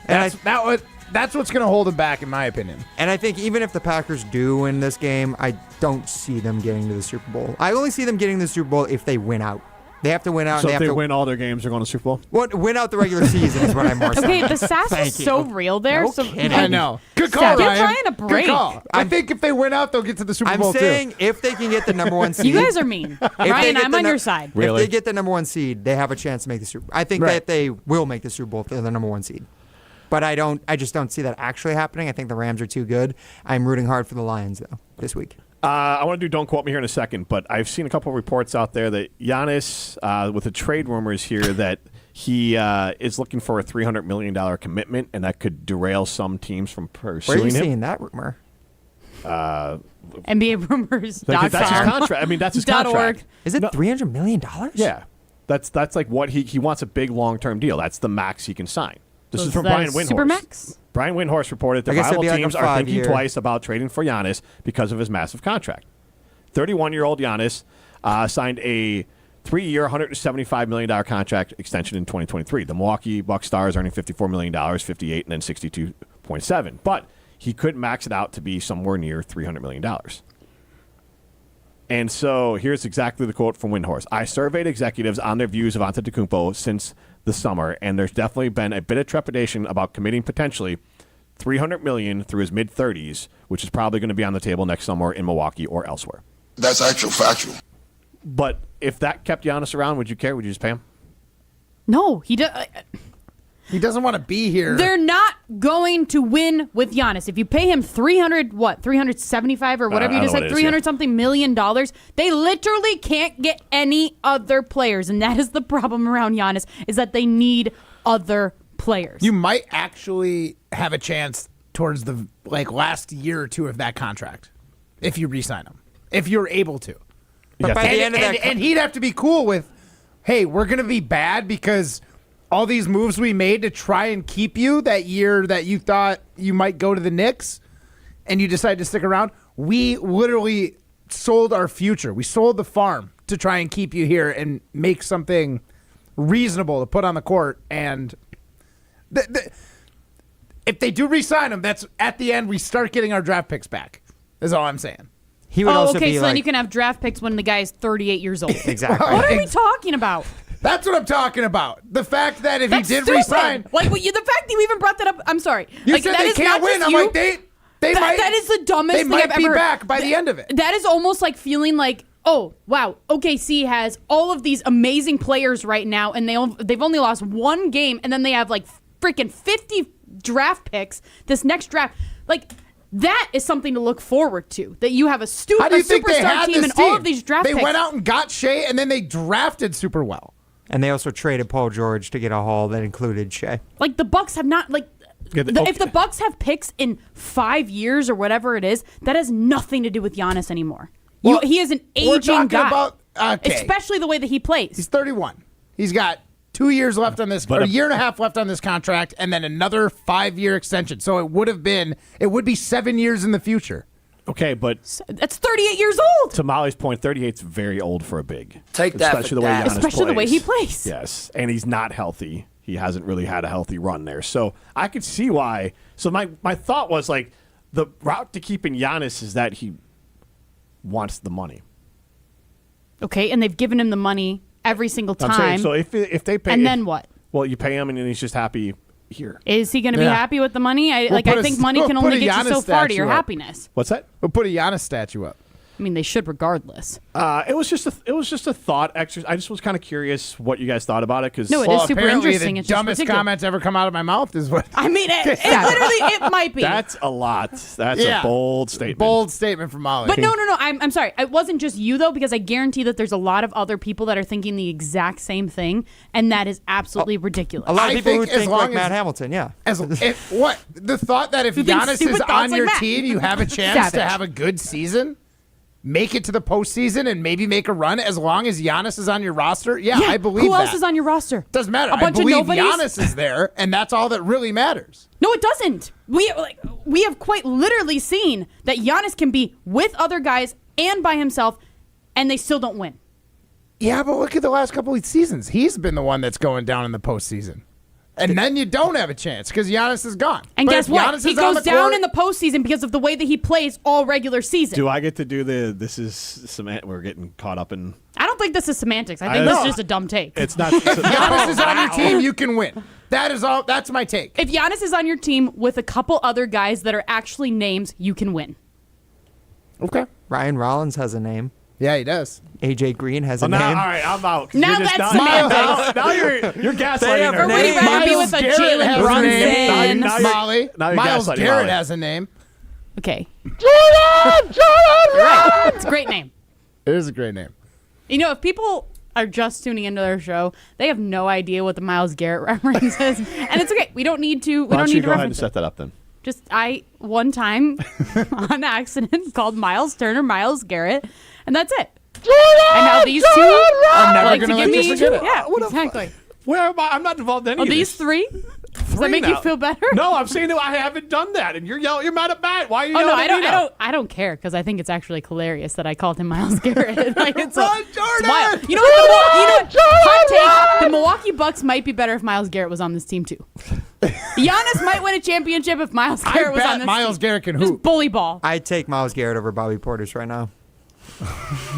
That's what's gonna hold them back, in my opinion. And I think even if the Packers do win this game, I don't see them getting to the Super Bowl. I only see them getting to the Super Bowl if they win out. They have to win out. So and if they they have to win all their games, they're going to Super Bowl? win out the regular season is what I'm more saying. Okay, the sass Thank is you. so real there. No so kidding. I know. Good call, Steph, Ryan. Give Ryan a break. Good call. I think if they win out, they'll get to the Super I'm Bowl saying too. if they can get the number one seed. You guys are mean. Ryan, I'm on your side. If they get the number one seed, they have a chance to make the Super Bowl. I think that they will make the Super Bowl if they're the number one seed. But I just don't see that actually happening. I think the Rams are too good. I'm rooting hard for the Lions, though, this week. I want to do Don't Quote Me here in a second, but I've seen a couple of reports out there that Giannis, with the trade rumors here, that he is looking for a $300 million commitment, and that could derail some teams from pursuing Where are you him. seeing that rumor? NBA rumors. That's his contract. I mean, that's his contract. Is it $300 million? Yeah. That's like what he wants, a big long-term deal. That's the max he can sign. This is from that Brian a Windhorst. Supermax? Brian Windhorst reported that I guess it'd rival be like a teams are thinking 5-year. twice about trading for Giannis because of his massive contract. 31-year-old Giannis signed a 3-year, $175 million contract extension in 2023. The Milwaukee Bucks star is earning $54 million, $58, and then $62.7. But he could max it out to be somewhere near $300 million. And so here's exactly the quote from Windhorst. I surveyed executives on their views of Antetokounmpo since the summer, and there's definitely been a bit of trepidation about committing potentially $300 million through his mid-30s, which is probably going to be on the table next summer in Milwaukee or elsewhere. That's actual factual. But if that kept Giannis around, would you care? Would you just pay him? No, he does. He doesn't want to be here. They're not going to win with Giannis. If you pay him 375 or whatever you just said, 300 something million dollars, they literally can't get any other players, and that is the problem around Giannis, is that they need other players. You might actually have a chance towards the last year or two of that contract if you re-sign him, if you're able to. But by the end of that, and he'd have to be cool with, hey, we're going to be bad because all these moves we made to try and keep you that year that you thought you might go to the Knicks and you decided to stick around, we literally sold our future. We sold the farm to try and keep you here and make something reasonable to put on the court. And if they do re-sign him, that's at the end we start getting our draft picks back, is all I'm saying. He would also okay, be so then you can have draft picks when the guy is 38 years old. Exactly. What are we talking about? That's what I'm talking about. The fact that if That's he did stupid. resign, the fact that you even brought that up, I'm sorry. You said that they is can't not win. just I'm you. like, they might. That is the dumbest they thing might I've be ever heard. back by the end of it. That is almost like feeling like, oh, wow, OKC has all of these amazing players right now, and they've only lost one game, and then they have like freaking 50 draft picks this next draft. Like, that is something to look forward to, that you have a How do you think they superstar had team this and all team? of these draft They picks. went out and got Shea, and then they drafted super well. And they also traded Paul George to get a haul that included Shea. Like, the Bucks have not, like, if the Bucks have picks in 5 years or whatever it is, that has nothing to do with Giannis anymore. Well, He is an we're aging talking guy. about Okay. Especially the way that he plays. He's 31. He's got 2 years left on this, or a year and a half left on this contract, and then another 5-year extension. So it would be 7 years in the future. Okay, but that's 38 years old. To Molly's point, 38's very old for a big. Take that especially the way Giannis Especially the way plays. he plays. Yes, and he's not healthy. He hasn't really had a healthy run there. So I could see why. So my thought was like the route to keeping Giannis is that he wants the money. Okay, and they've given him the money every single time. I'm saying, so if they pay, and then what? Well, you pay him and then he's just happy here. Is he going to be happy with the money? I think money can only get you so far to your happiness. What's that? We'll put a Giannis statue up. I mean, they should regardless. It was just a thought exercise. I just was kind of curious what you guys thought about it because No, it is super apparently interesting. The It's just dumbest ridiculous. comments ever come out of my mouth is what. I mean, it literally might be. That's a lot. That's a bold statement. Bold statement from Molly. But no. I'm sorry. It wasn't just you though, because I guarantee that there's a lot of other people that are thinking the exact same thing, and that is absolutely ridiculous. A lot of people who think like as- Matt Hamilton, yeah. The thought that if You think Giannis stupid is thoughts on like your Matt. team, you have a chance to Savage. have a good season, make it to the postseason, and maybe make a run as long as Giannis is on your roster. Yeah, I believe Who that. else is on your roster? Doesn't matter. A bunch I of believe nobodies? Giannis is there, and that's all that really matters. No, it doesn't. We have quite literally seen that Giannis can be with other guys and by himself, and they still don't win. Yeah, but look at the last couple of seasons. He's been the one that's going down in the postseason. And then you don't have a chance because Giannis is gone. And But guess if what? Giannis He is on goes the down court- in the postseason because of the way that he plays all regular season. Do I get to do this is cement? We're getting caught up in. I don't think this is semantics. I think this is just a dumb take. It's not. If Giannis is on your team, you can win. That is all. That's my take. If Giannis is on your team with a couple other guys that are actually names, you can win. Okay. Ryan Rollins has a name. Yeah, he does. AJ Green has a Now, name. all right, I'm out. Now You're just that's not- semantics. Now you're gaslighting her. Or would he rather be with a Garrett Jalen has a name. Brunson? Now you're- Molly. now you're Miles gaslighting Garrett Molly. has a name. Okay. Jordan! Right. It's a great name. It is a great name. You know, if people are just tuning into their show, they have no idea what the Miles Garrett reference is. And it's okay. We don't need to. Why don't you go ahead and reference it. set that up then? Just one time on accident called Miles Turner, Miles Garrett, and that's it. And now these two I'm never like gonna to let give you me forget it. yeah, exactly. Where am I? I'm not involved in any Oh, of these this. three? Does that make you now. feel better? No, I'm saying that I haven't done that, and you're mad at Matt. Why are you Oh no, yelling I at don't. me I now? don't. I don't care because I think it's actually hilarious that I called him Miles Garrett. Like it's Run, it's Jordan! wild. You know what? Hot take: the Milwaukee Bucks might be better if Miles Garrett was on this team too. Giannis might win a championship if Miles Garrett was on bet this Miles team. Garrett can Just hoop. bully ball. I'd take Miles Garrett over Bobby Portis right now.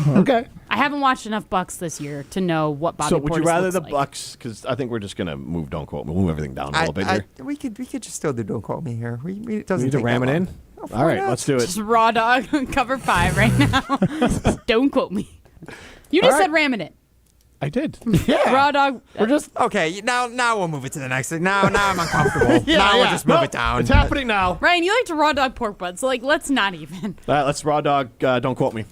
Okay. I haven't watched enough Bucks this year to know what Bobby So would you Portis rather looks the like. Bucks? Because I think we're just gonna move. Don't quote. We'll move everything down a little bit here. We could just still do. Don't quote me here. It doesn't We need to take ram that it long. in. All right, let's do it. Just raw dog cover 5 right now. Don't quote me. You just All right. said ramming it. I did. Yeah. Raw dog. We're just okay. Now we'll move it to the next thing. Now I'm uncomfortable. Now we'll just move it down. It's happening now. Ryan, you like to raw dog pork butt, so like let's not even. All right, let's raw dog. Don't quote me.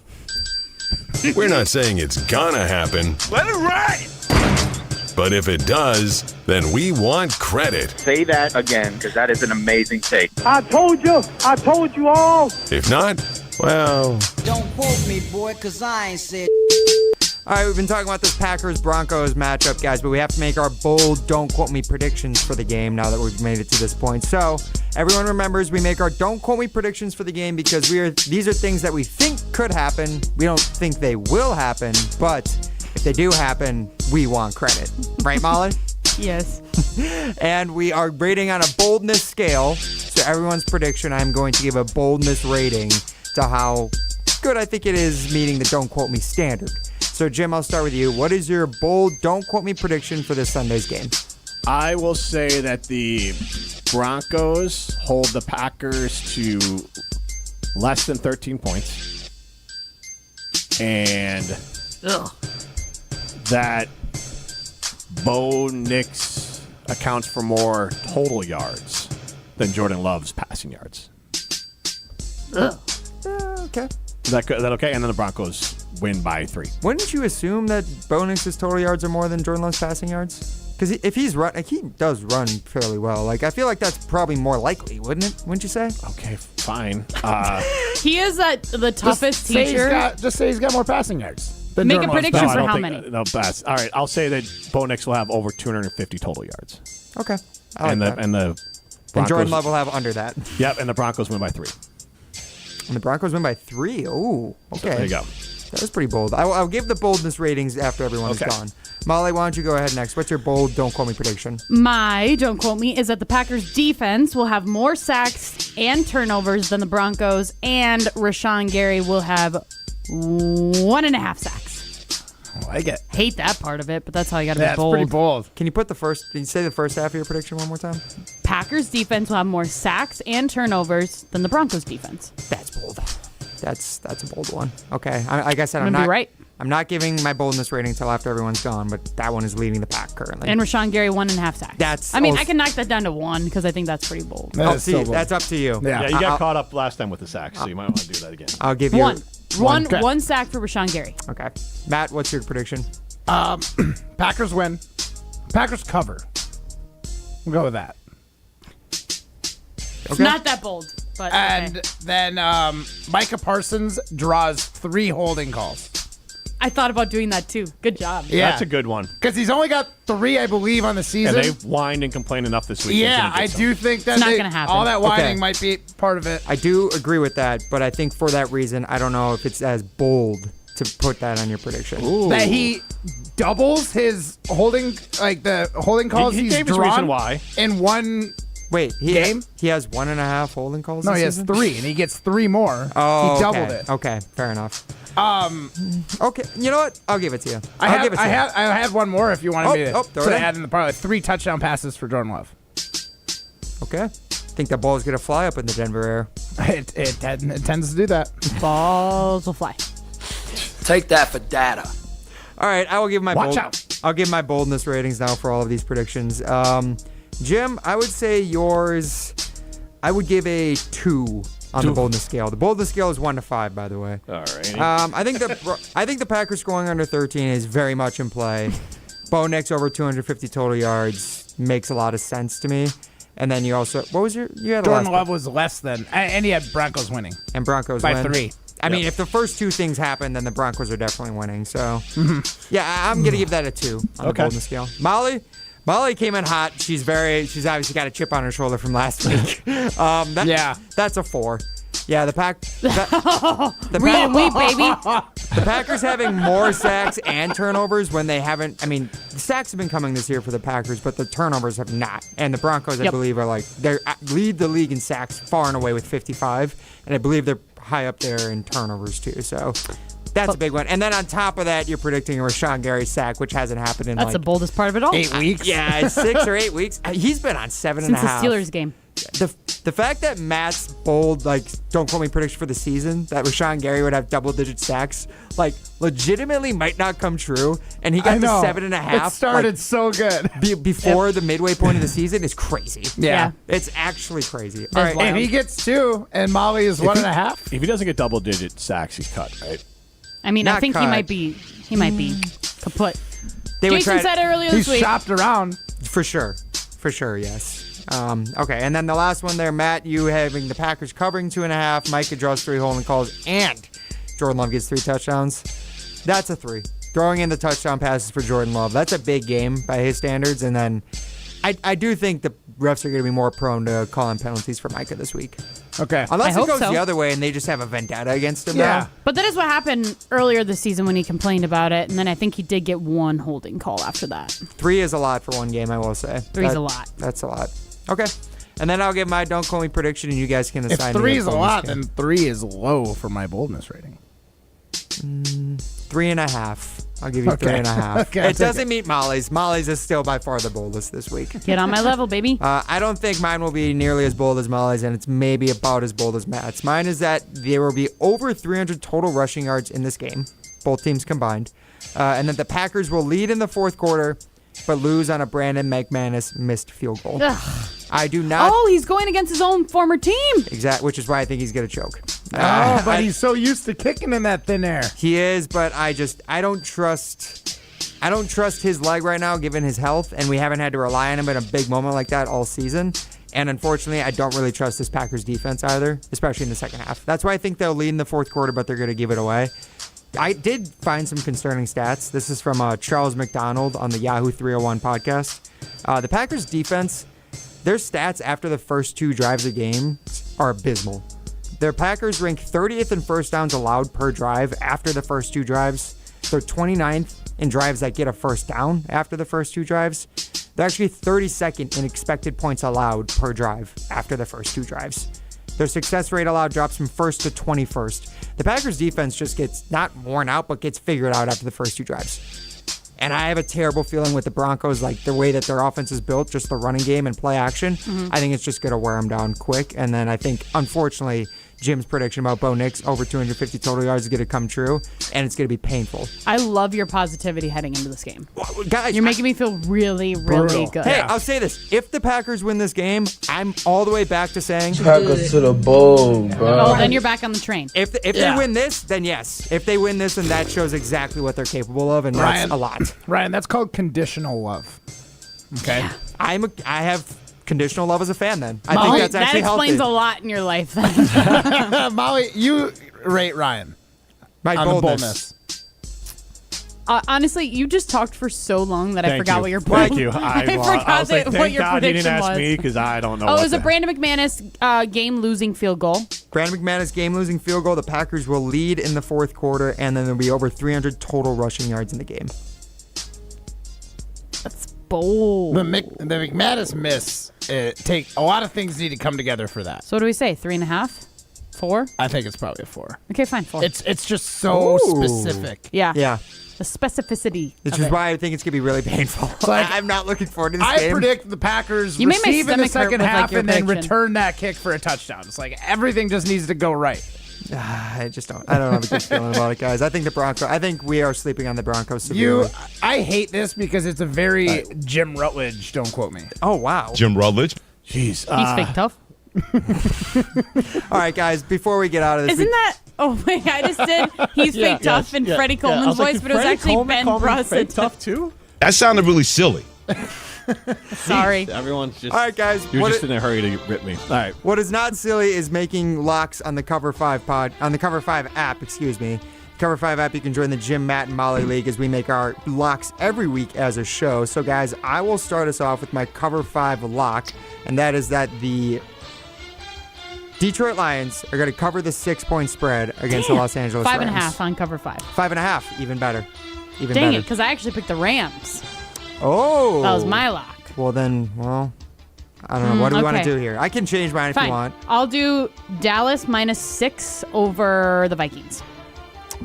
We're not saying it's gonna happen, Let it ride. but if it does, then we want credit. Say that again, because that is an amazing take. I told you all. If not, well, Don't quote me, boy, because I ain't said. All right, we've been talking about this Packers-Broncos matchup, guys, but we have to make our bold, don't quote me predictions for the game now that we've made it to this point. So everyone remembers we make our don't quote me predictions for the game because these are things that we think could happen. We don't think they will happen, but if they do happen, we want credit. Right, Molly? Yes. And we are rating on a boldness scale. So everyone's prediction, I'm going to give a boldness rating to how good I think it is meeting the don't quote me standard. So, Jim, I'll start with you. What is your bold, don't quote me prediction for this Sunday's game? I will say that the Broncos hold the Packers to less than 13 points. And that Bo Nix accounts for more total yards than Jordan Love's passing yards. Okay. Is that okay? And then the Broncos win by 3. Wouldn't you assume that Bo Nix's total yards are more than Jordan Love's passing yards? Because if he's run, he does run fairly well. Like, I feel like that's probably more likely, wouldn't it? Wouldn't you say? Okay, fine. He is the toughest Just say teacher. just say he's got more passing yards. Make a prediction No, I for don't how think- many. No, best. All right, I'll say that Bo Nix will have over 250 total yards. Okay. I like that. And the And Broncos, Jordan Love will have under that. Yep, and the Broncos win by 3. And the Broncos win by 3. Oh, okay. So there you go. That was pretty bold. I'll give the boldness ratings after everyone is gone. Molly, why don't you go ahead next? What's your bold don't quote me prediction? My, don't quote me, is that the Packers defense will have more sacks and turnovers than the Broncos, and Rashawn Gary will have 1.5 sacks. I like it. Hate that part of it, but that's how you got to That's be bold. pretty bold. Can you say the first half of your prediction one more time? Packers defense will have more sacks and turnovers than the Broncos defense. That's bold. That's a bold one. Okay. Like I said, I'm I'm gonna not be right. I'm not giving my boldness rating until after everyone's gone, but that one is leading the pack currently. And Rashawn Gary 1.5 sacks. I can knock that down to 1 because I think that's pretty bold. That's up to you. Yeah, you got caught up last time with the sacks, so you might want to do that again. I'll give you one sack for Rashawn Gary. Okay. Matt, what's your prediction? Packers win. Packers cover. We'll go with that. It's not that bold, but And okay. then Micah Parsons draws 3 holding calls. I thought about doing that too. Good job. Yeah. That's a good one. Because he's only got 3, I believe, on the season. And they've whined and complained enough this week. Yeah, I do think that It's not gonna happen. all that whining Okay. might be part of it. I do agree with that, but I think for that reason, I don't know if it's as bold to put that on your prediction. That he doubles his holding, like the holding calls He he's gave his drawn reason why. in one Wait, game. He has 1.5 holding calls. No, this he has season? 3, and he gets 3 more. Oh, he doubled okay. it. Okay, fair enough. Okay, you know what? I'll give it to you. I had one more if you wanted me to throw it in. add in the parlay. 3 touchdown passes for Jordan Love. Okay. Think that ball is going to fly up in the Denver air. It tends to do that. Balls will fly. Take that for data. All right, I will give my Watch out. I'll give my boldness ratings now for all of these predictions. Jim, I would say yours. I would give a 2 on the boldness scale. The boldness scale is 1 to 5, by the way. All right. I think the Packers scoring under 13 is very much in play. Bo Nix over 250 total yards makes a lot of sense to me. And then you also, what was you had a Jordan last Love was less than, and he had Broncos winning. and Broncos by win. 3. I mean, if the first 2 things happen, then the Broncos are definitely winning. So, yeah, I'm gonna give that a 2 on the boldness scale. Molly came in hot. She's obviously got a chip on her shoulder from last week. That's a 4. Yeah, the Packers having more sacks and turnovers when they haven't. I mean, the sacks have been coming this year for the Packers, but the turnovers have not. And the Broncos, I believe, are they lead the league in sacks far and away with 55, and I believe they're high up there in turnovers too. So that's a big one. And then on top of that, you're predicting a Rashawn Gary sack, which hasn't happened in That's the boldest part of it all. 8 weeks. Yeah, it's 6 or 8 weeks. He's been on 7.5 Since the Steelers game. The fact that Matt's bold, don't quote me prediction for the season, that Rashawn Gary would have double-digit sacks, legitimately might not come true, and he got to 7.5. It started so good. Before the midway point of the season is crazy. Yeah. It's actually crazy. All right. If he gets 2 and Molly is 1.5. If he doesn't get double-digit sacks, he's cut, right? I mean, Not I think cut. he might be kaput. They would Jason try- said it earlier this He's week. shopped around. For sure, yes. Okay, and then the last one there, Matt, you having the Packers covering 2.5, Micah draws 3 holding calls, and Jordan Love gets 3 touchdowns. That's a 3. Throwing in the touchdown passes for Jordan Love. That's a big game by his standards, and then I do think the refs are going to be more prone to calling penalties for Micah this week. Okay. Unless I it hope goes so. the other way and they just have a vendetta against him Yeah. now. But that is what happened earlier this season when he complained about it, and then I think he did get 1 holding call after that. 3 is a lot for one game, I will say. 3's a lot. That's a lot. Okay. And then I'll give my don't call me prediction, and you guys can If assign 3 me is a lot, then 3 is low for my boldness rating. 3.5. I'll give you Okay. 3.5. Okay, I'll It take doesn't meet Molly's. Molly's is still by far the boldest this week. Get on my level, baby. I don't think mine will be nearly as bold as Molly's, and it's maybe about as bold as Matt's. Mine is that there will be over 300 total rushing yards in this game, both teams combined, and that the Packers will lead in the fourth quarter, but lose on a Brandon McManus missed field goal. Ugh. I do not. Oh, he's going against his own former team. Which is why I think he's going to choke. But he's so used to kicking in that thin air. He is, but I don't trust his leg right now given his health, and we haven't had to rely on him in a big moment like that all season. And unfortunately, I don't really trust this Packers defense either, especially in the second half. That's why I think they'll lead in the fourth quarter, but they're going to give it away. I did find some concerning stats. This is from Charles McDonald on the Yahoo 301 podcast. The Packers defense, their stats after the first 2 drives a game are abysmal. Their Packers rank 30th in first downs allowed per drive after the first 2 drives. They're 29th in drives that get a first down after the first 2 drives. They're actually 32nd in expected points allowed per drive after the first 2 drives. Their success rate allowed drops from 1st to 21st. The Packers defense just gets not worn out, but gets figured out after the first 2 drives. And I have a terrible feeling with the Broncos, like the way that their offense is built, just the running game and play action. I think it's just going to wear them down quick. And then I think, unfortunately, Jim's prediction about Bo Nix over 250 total yards is going to come true, and it's going to be painful. I love your positivity heading into this game. Guys, you're making me feel really, really good. Hey, I'll say this. If the Packers win this game, I'm all the way back to saying Packers to the bowl, bro. Oh, then you're back on the train. If they win this, then yes. If they win this, then that shows exactly what they're capable of, and that's a lot. Ryan, that's called conditional love. Okay? Yeah. I have conditional love as a fan, then. I think that's actually healthy. That explains a lot in your life, then. Molly, you rate Ryan. My boldness. Honestly, you just talked for so long that I forgot what your Thank you. I forgot what your God he prediction didn't ask was. me because I don't know. Oh, it was a Brandon McManus game-losing field goal. Brandon McManus game-losing field goal. The Packers will lead in the 4th quarter, and then there'll be over 300 total rushing yards in the game. That's bold. The McManus miss, take a lot of things need to come together for that. So what do we say? 3.5? 4? I think it's probably a 4. Okay, fine. 4. It's just so specific. Yeah. Yeah. The specificity. Which is why I think it's going to be really painful. Like, I'm not looking forward to this I game. predict the Packers You made my receive in the stomach hurt second with, half your and then prediction. return that kick for a touchdown. It's like everything just needs to go right. I don't have a good feeling about it, guys. I think we are sleeping on the Broncos severely. I hate this because it's a very Jim Rutledge. Don't quote me. Oh, wow. Jim Rutledge? Jeez. He's fake tough. All right, guys, before we get out of this. Isn't that... Oh, wait, I just did He's fake tough in Freddie Coleman's voice, but it was actually Ben Bruss. Fake tough too? That sounded really silly. Sorry. Everyone's just... All right, guys. You're just in a hurry to rip me. All right. What is not silly is making locks on the Cover 5 app, excuse me. Cover 5 app, you can join the Jim, Matt, and Molly League as we make our locks every week as a show. So, guys, I will start us off with my Cover 5 lock, and that is that the Detroit Lions are going to cover the 6-point spread against the Los Angeles Rams. 5.5 on Cover 5. 5.5, even better. Dang it, because I actually picked the Rams. Oh. That was my lock. Well, I don't know. What do we want to do here? I can change mine if you want. I'll do Dallas -6 over the Vikings.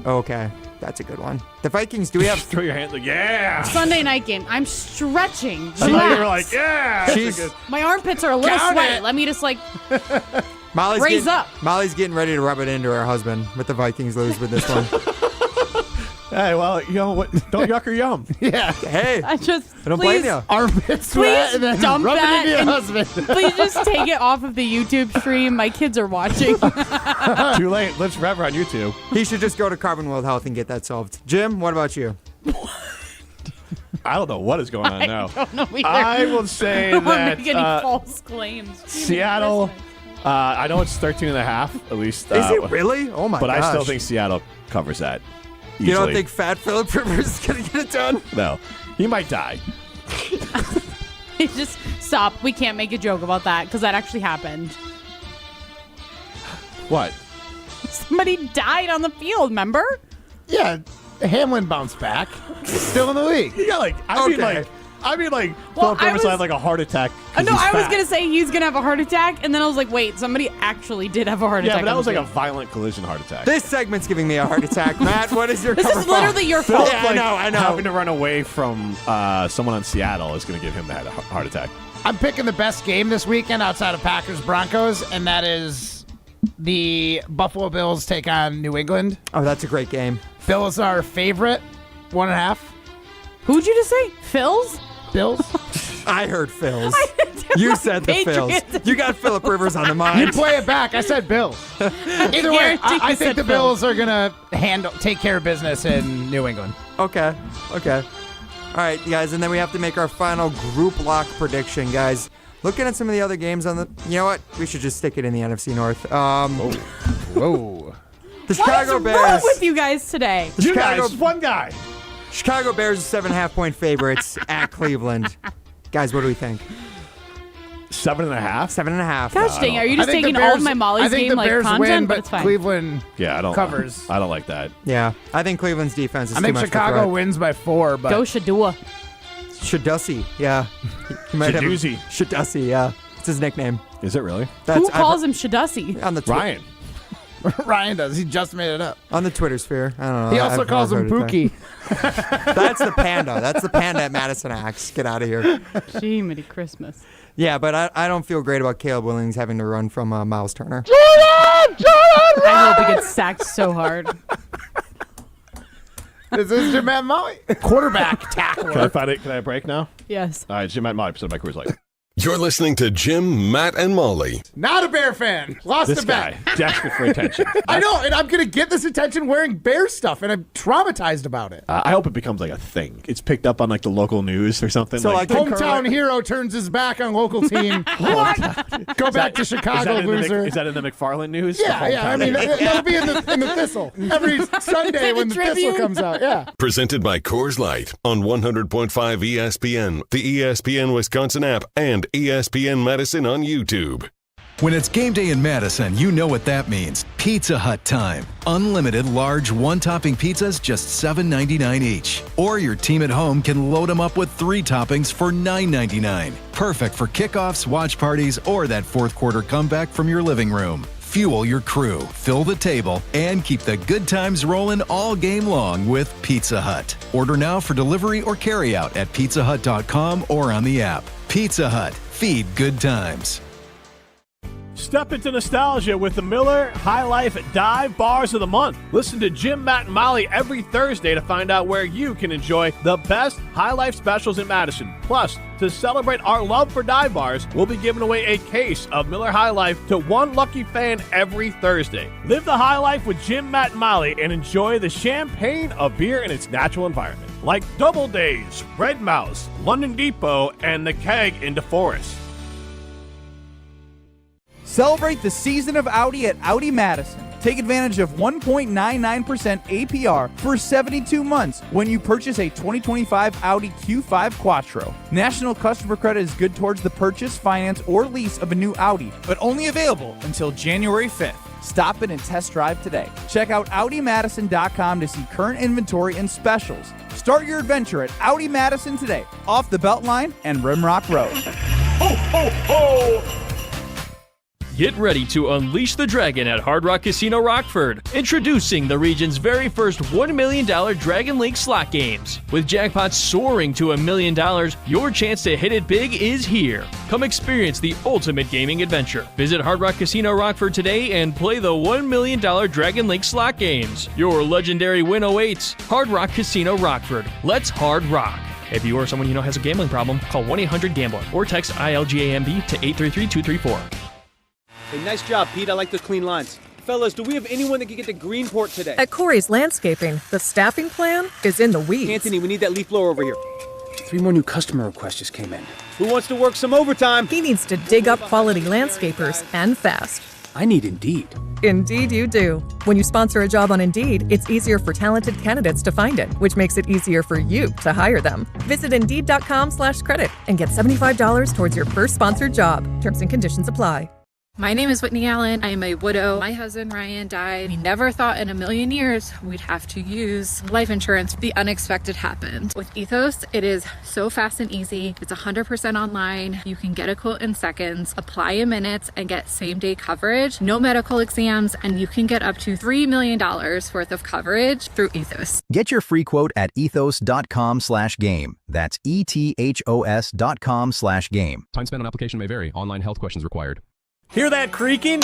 Okay. That's a good one. The Vikings, do we have... Throw your hands like, yeah! Sunday night game. I'm stretching. I thought you were like, yeah! My armpits are a little Count sweaty. it. Let me just Molly's raise up. Molly's getting ready to rub it into her husband with the Vikings lose with this one. Hey, well, you know what? Don't yuck or yum. Yeah. Hey. I don't blame you. Armpit sweat and then dump rub that it into your and husband. Please just take it off of the YouTube stream. My kids are watching. Too late. Lives forever on YouTube. He should just go to Carbon World Health and get that solved. Jim, what about you? I don't know what is going on now. I don't know either. I will say I don't that wanna make any false claims. Seattle, I know it's 13.5 at least. Is it really? Oh, my But gosh. I still think Seattle covers that. You don't easily. think Fat Phillip Rivers is going to get it done? No. He might die. Just stop. We can't make a joke about that because that actually happened. What? Somebody died on the field, remember? Yeah. Hamlin bounced back. Still in the league. Yeah, like, I mean, Well, Philip Rivers had like a heart attack. No, I was going to say he's going to have a heart attack, and then I was like, wait, somebody actually did have a heart attack. Yeah, but that on was the like a field. violent collision heart attack. This segment's giving me a heart attack. Matt, what is your This cover is literally your fault. Yeah, I know. Having to run away from someone on Seattle is going to give him that heart attack. I'm picking the best game this weekend outside of Packers-Broncos, and that is the Buffalo Bills take on New England. Oh, that's a great game. Bills are favorite, 1.5. Who'd you just say? Phil's? Bills? I heard Phil's. You said the Phil's. You got Phillip Rivers on the mind. You play it back. I said Bills. Either way, I think the Bills are going to take care of business in New England. Okay. All right, guys, and then we have to make our final group lock prediction, guys. Looking at some of the other games on the... You know what? We should just stick it in the NFC North. Whoa. The Chicago What is Bears. wrong with you guys today? The Chicago, one guy. Chicago Bears are 7.5-point favorites at Cleveland. Guys, what do we think? 7.5? 7.5. Gosh dang, are you just taking all of my Molly's game like Bears content? win, but it's fine. Cleveland covers. I don't like that. Yeah, I think Cleveland's defense is I too think much Chicago of a threat. wins by 4, but Go Shadua. Shadussy, yeah. He might have Shaduzi. Shadussy, yeah. It's his nickname. Is it really? Who calls him Shadussy? On the Ryan. Ryan does. He just made it up. On the Twitter sphere. I don't know. He also I've calls him heard it Pookie. That's the panda. That's the panda at Madison Axe. Get out of here. Jiminy Christmas. Yeah, but I don't feel great about Caleb Williams having to run from Miles Turner. I hope he gets sacked so hard. This is Jim Matt Molly. Quarterback tackler. Can I find it? Can I have a break now? Yes. All right, Jim Matt Molly, presented by Coors Light. You're listening to Jim, Matt, and Molly. Not a Bear fan. Lost This a bet. guy, desperate for attention. I know, and I'm going to get this attention wearing Bear stuff, and I'm traumatized about it. I hope it becomes like a thing. It's picked up on like the local news or something. So, like, Hometown hero turns his back on local team. What? Go back to Chicago, loser. Is that in the McFarland news? Yeah. I mean, that'll be in the Thistle every Sunday when the Thistle comes out. Yeah. Presented by Coors Light on 100.5 ESPN, the ESPN Wisconsin App, and ESPN Madison on YouTube. When it's game day in Madison, you know what that means. Pizza Hut time. Unlimited large one-topping pizzas, just $7.99 each. Or your team at home can load them up with 3 toppings for $9.99. Perfect for kickoffs, watch parties, or that fourth quarter comeback from your living room. Fuel your crew, fill the table, and keep the good times rolling all game long with Pizza Hut. Order now for delivery or carryout at pizzahut.com or on the app. Pizza Hut. Feed good times. Step into nostalgia with the Miller High Life Dive Bars of the Month. Listen to Jim, Matt, and Molly every Thursday to find out where you can enjoy the best High Life specials in Madison. Plus, to celebrate our love for dive bars, we'll be giving away a case of Miller High Life to one lucky fan every Thursday. Live the high life with Jim, Matt, and Molly and enjoy the champagne of beer in its natural environment. Like Double Days, Red Mouse, London Depot, and the Keg in DeForest. Celebrate the season of Audi at Audi Madison. Take advantage of 1.99% APR for 72 months when you purchase a 2025 Audi Q5 Quattro. National customer credit is good towards the purchase, finance, or lease of a new Audi, but only available until January 5th. Stop in and test drive today. Check out AudiMadison.com to see current inventory and specials. Start your adventure at Audi Madison today, off the Beltline and Rimrock Road. Ho, ho, ho! Get ready to unleash the dragon at Hard Rock Casino Rockford. Introducing the region's very first $1 million Dragon Link slot games. With jackpots soaring to $1 million, your chance to hit it big is here. Come experience the ultimate gaming adventure. Visit Hard Rock Casino Rockford today and play the $1 million Dragon Link slot games. Your legendary win awaits. Hard Rock Casino Rockford. Let's hard rock. If you or someone you know has a gambling problem, call 1-800-GAMBLER or text ILGAMB to 833-234. Hey, nice job, Pete. I like those clean lines. Fellas, do we have anyone that can get to Greenport today? At Corey's Landscaping, the staffing plan is in the weeds. Anthony, we need that leaf blower over here. 3 more new customer requests just came in. Who wants to work some overtime? He needs to dig up quality landscapers, and fast. I need Indeed. Indeed you do. When you sponsor a job on Indeed, it's easier for talented candidates to find it, which makes it easier for you to hire them. Visit Indeed.com/credit and get $75 towards your first sponsored job. Terms and conditions apply. My name is Whitney Allen. I am a widow. My husband Ryan died. We never thought in a million years we'd have to use life insurance. The unexpected happened. With Ethos, it is so fast and easy. It's 100% online. You can get a quote in seconds, apply in minutes, and get same-day coverage. No medical exams, and you can get up to $3 million worth of coverage through Ethos. Get your free quote at ethos.com/game. That's ETHOS.com/game. Time spent on application may vary. Online health questions required. Hear that creaking?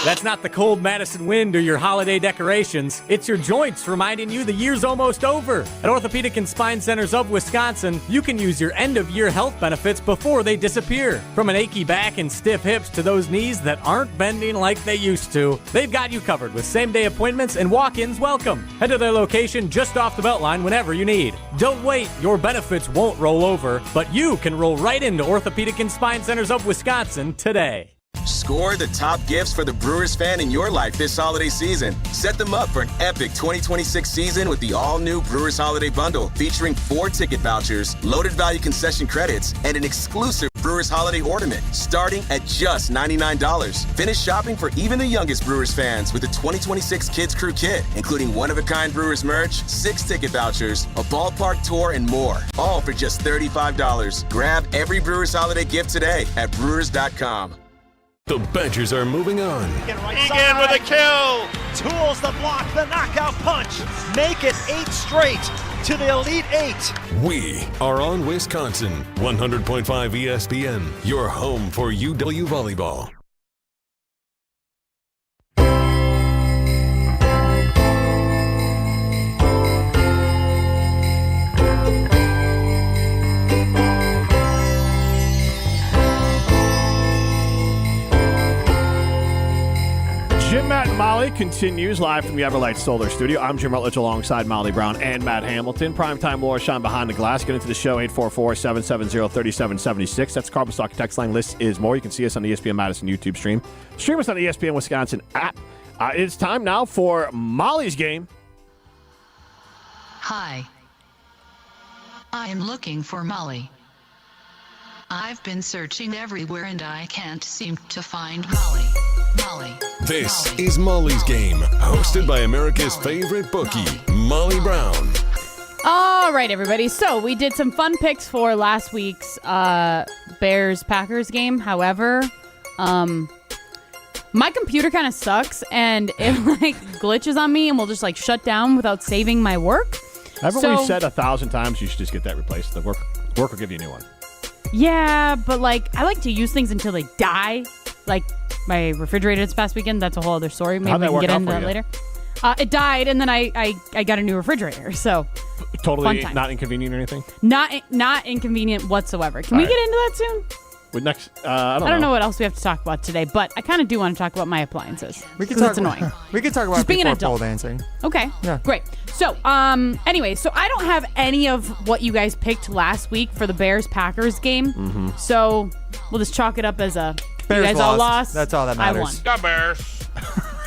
That's not the cold Madison wind or your holiday decorations. It's your joints reminding you the year's almost over. At Orthopedic and Spine Centers of Wisconsin, you can use your end-of-year health benefits before they disappear. From an achy back and stiff hips to those knees that aren't bending like they used to, they've got you covered with same-day appointments and walk-ins welcome. Head to their location just off the Beltline whenever you need. Don't wait, your benefits won't roll over, but you can roll right into Orthopedic and Spine Centers of Wisconsin today. Score the top gifts for the Brewers fan in your life this holiday season. Set them up for an epic 2026 season with the all-new Brewers Holiday Bundle, featuring 4 ticket vouchers, loaded value concession credits, and an exclusive Brewers Holiday ornament, starting at just $99. Finish shopping for even the youngest Brewers fans with the 2026 Kids Crew Kit, including one-of-a-kind Brewers merch, 6 ticket vouchers, a ballpark tour, and more. All for just $35. Grab every Brewers Holiday gift today at Brewers.com. The Badgers are moving on. Egan with a kill. Tools the block, the knockout punch. Make it 8 straight to the Elite 8. We are on Wisconsin. 100.5 ESPN, your home for UW volleyball. Jim, Matt, and Molly continues live from the Everlight Solar Studio. I'm Jim Rutledge alongside Molly Brown and Matt Hamilton. Primetime Laura Sean behind the glass. Get into the show, 844-770-3776. That's Carbon Stock text line. List is more. You can see us on the ESPN Madison YouTube stream. Stream us on the ESPN Wisconsin app. It's time now for Molly's game. Hi. I am looking for Molly. I've been searching everywhere and I can't seem to find Molly. This is Molly's Game, hosted by America's favorite bookie, Molly Brown. All right, everybody. So we did some fun picks for last week's Bears-Packers game. However, my computer kind of sucks, and it glitches on me and will just shut down without saving my work. Haven't we said 1,000 times you should just get that replaced? The work will give you a new one. Yeah, but I like to use things until they die. Like my refrigerator this past weekend. That's a whole other story. Maybe we can get into that later. It died, and then I got a new refrigerator. So totally not inconvenient or anything. Not inconvenient whatsoever. Can we get into that soon? With next, I don't know what else we have to talk about today, but I kind of do want to talk about my appliances. It's annoying. We could talk about being an before adult. pole dancing. Okay. Yeah. Great. So, anyway, so I don't have any of what you guys picked last week for the Bears-Packers game. Mm-hmm. So we'll just chalk it up as Bears you guys all lost. That's all that matters. I won. The Bears.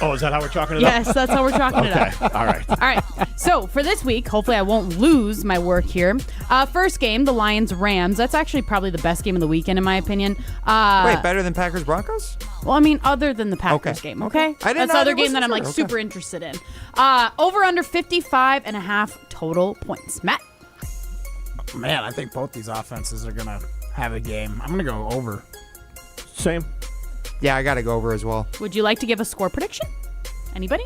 Oh, is that how we're chalking it Yes, up? that's how we're chalking it up. All right. All right. So for this week, hopefully I won't lose my work here. First game, the Lions-Rams. That's actually probably the best game of the weekend, in my opinion. Wait, better than Packers-Broncos? Well, I mean, other than the Packers game, okay? That's the other game that I'm super interested in. Over under 55.5 total points. Matt? Man, I think both these offenses are going to have a game. I'm going to go over. Same. Yeah, I got to go over as well. Would you like to give a score prediction? Anybody?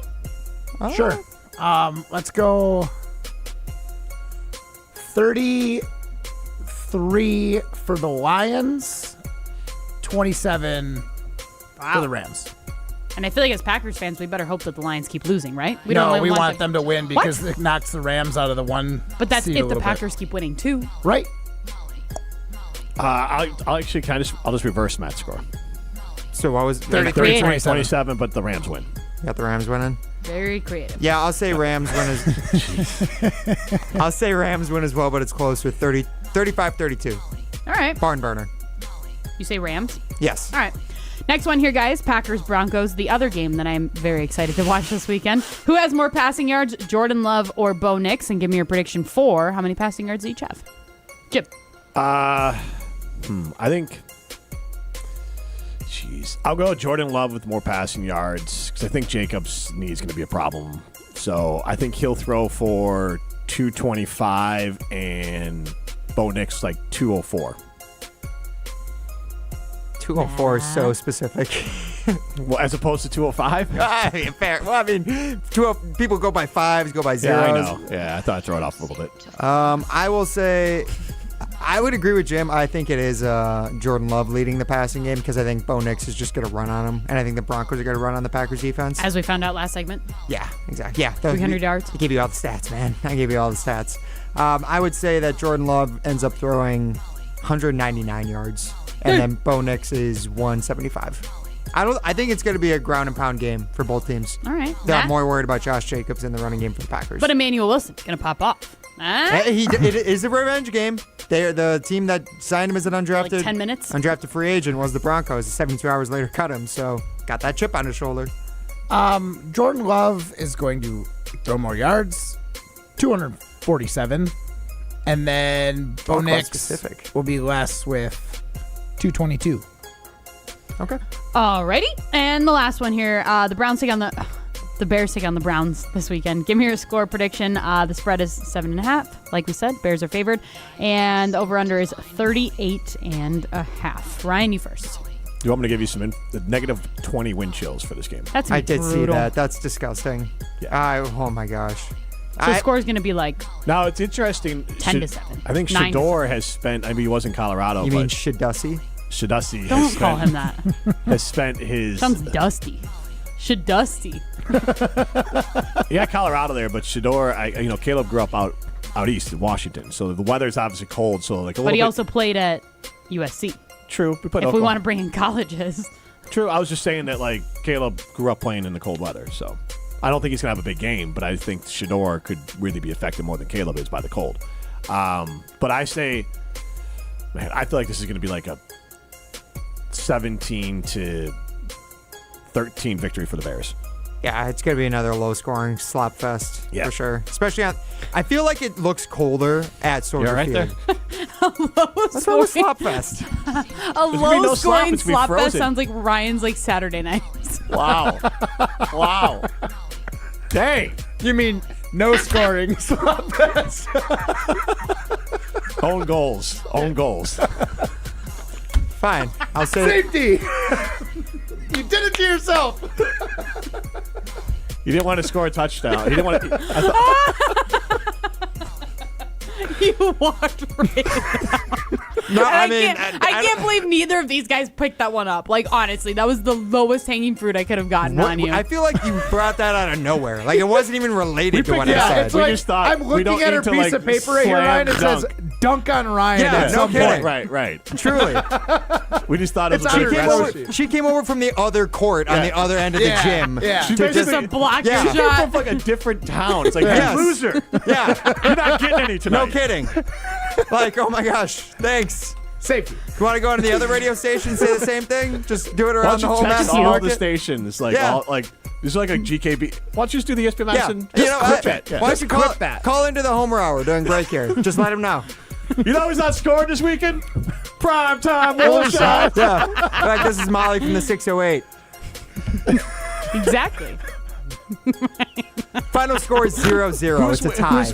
Sure. Let's go 33 for the Lions, 27 for the Rams. And I feel like as Packers fans, we better hope that the Lions keep losing, right? We want them to win because it knocks the Rams out of the one. But that's seed if the Packers keep winning too. Right. I'll actually I'll just reverse Matt's score. So what was 33, 27, but the Rams win. You got the Rams winning? Very creative. Yeah, I'll say Rams win I'll say Rams win as well, but it's close with 35-32. All right. Barn burner. You say Rams? Yes. All right. Next one here, guys. Packers-Broncos, the other game that I'm very excited to watch this weekend. Who has more passing yards, Jordan Love or Bo Nix? And give me your prediction for how many passing yards they each have. Jim. I think... I'll go Jordan Love with more passing yards because I think Jacobs' knee is going to be a problem. So I think he'll throw for 225 and Bo Nix 204. 204 is so specific. Well, as opposed to 205? Fair. Well, I mean, people go by fives, go by zeros. Yeah, I know. Yeah, I thought I'd throw it off a little bit. I will say... I would agree with Jim. I think it is Jordan Love leading the passing game because I think Bo Nix is just going to run on him, and I think the Broncos are going to run on the Packers defense. As we found out last segment. Yeah, exactly. Yeah, 300 yards. I gave you all the stats, man. I gave you all the stats. I would say that Jordan Love ends up throwing 199 yards, and then Bo Nix is 175. I think it's going to be a ground and pound game for both teams. All right. I'm more worried about Josh Jacobs in the running game for the Packers. But Emmanuel Wilson's going to pop off. It is a revenge game. They're the team that signed him as an undrafted. Like 10 minutes? Undrafted free agent was the Broncos. 72 hours later, cut him. So got that chip on his shoulder. Jordan Love is going to throw more yards, 247, and then Bo Nix will be less with 222. Okay. Alrighty, and the last one here. The Browns take on the Bears take on the Browns this weekend. Give me your score prediction. The spread is 7.5. Like we said, Bears are favored, and the over/under is 38.5. Ryan, you first. Do you want me to give you some the negative 20 wind chills for this game? That's I did brutal. see that. That's disgusting. Yeah. Oh my gosh. So the score is going to be like Now it's interesting. 10-7. I think 9-7. Shador has spent. I mean, he was in Colorado. You but mean Shadussi? Shadussi. Don't call him that. Has spent his. Sounds dusty. Shadusty. He got Colorado there, but Shador. Caleb grew up out east in Washington, so the weather's obviously cold. So like a But little he bit, also played at USC. True. If we want to bring in colleges. True. I was just saying that like Caleb grew up playing in the cold weather, so I don't think he's gonna have a big game, but I think Shador could really be affected more than Caleb is by the cold. But I say, man, I feel like this is gonna be like a 17-13 victory for the Bears. Yeah, it's going to be another low-scoring slop fest for sure. Especially I feel like it looks colder at Soldier right Field. What's wrong with slop fest? A low-scoring slop fest sounds like Ryan's like Saturday nights. Wow. Wow. Dang. You mean no scoring slop fest? Own goals. Fine. I'll say Safety. You did it to yourself. You didn't want to score a touchdown. You didn't want to. You walked right No, I can't believe neither of these guys picked that one up. Like, honestly, that was the lowest hanging fruit I could have gotten on you. I feel like you brought that out of nowhere. Like, it wasn't even related to what I said. It's like, just thought I'm looking at her piece of paper right here, Ryan. It says dunk on Ryan at some point. Right. Truly. We just thought it was She came over from the other court on the other end of the gym. Yeah. She Just a block She came shot. from like a different town. It's like, Yes. you loser. Yeah. You're not getting any tonight. No kidding. Like, oh my gosh. Thanks. Safety. You want to go into the other radio station and say the same thing? Just do it Why around don't the you whole text Madison all market? the stations? Like, Yeah. there's like a GKB. Why don't you just do the ESPN Madison? You know what? Clip it. Why don't you call into the Homer Hour during break here? Just let him know. You know he's not scoring this weekend? Prime time Wilshire. Yeah. In fact, this is Molly from the 608. Exactly. Final score is 0-0. It's a tie.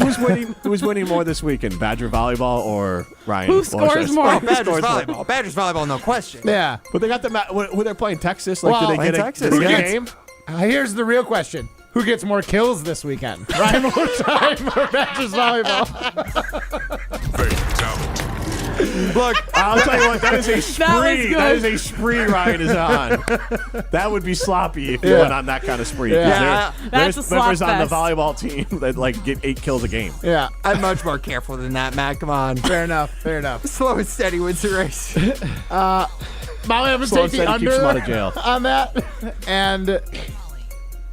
Who's winning more this weekend? Badger volleyball or Ryan? Who scores more? Oh, Badgers volleyball. Badgers volleyball, no question. Yeah. But they got who they're playing Texas. Like, Well, do they get Texas, a yeah. game? Here's the real question. Who gets more kills this weekend? Ryan Wilshire or Badgers volleyball? Look, I'll tell you what, that is a spree. good. That is a spree Ryan is on. That would be sloppy if you went on that kind of spree. Yeah. That's a There's slop members on the fest. volleyball team that like get 8 kills a game. Yeah. I'm much more careful than that, Matt. Come on. Fair enough. Slow and steady wins the race. Molly, I'm going to Slow take and the steady keeps him out of under jail. on that. And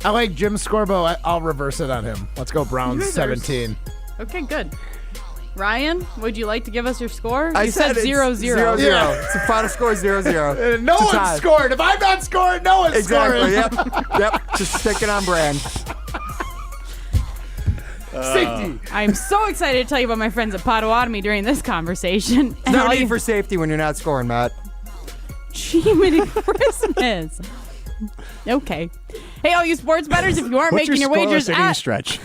I like Jim Scorbo. I'll reverse it on him. Let's go Browns 17. Okay, good. Ryan, would you like to give us your score? I You said it's 0-0. 0-0. Yeah. It's the final score is 0-0. No It's a one's tie. scored. If I'm not scoring, no one's Exactly. scoring. Yep. Just sticking on brand. Safety. I'm so excited to tell you about my friends at Potawatomi during this conversation. And No all need you- for safety when you're not scoring, Matt. Jiminy Christmas. Okay. Hey, all you sports bettors, if you aren't What's making your wagers scoreless inning at stretch?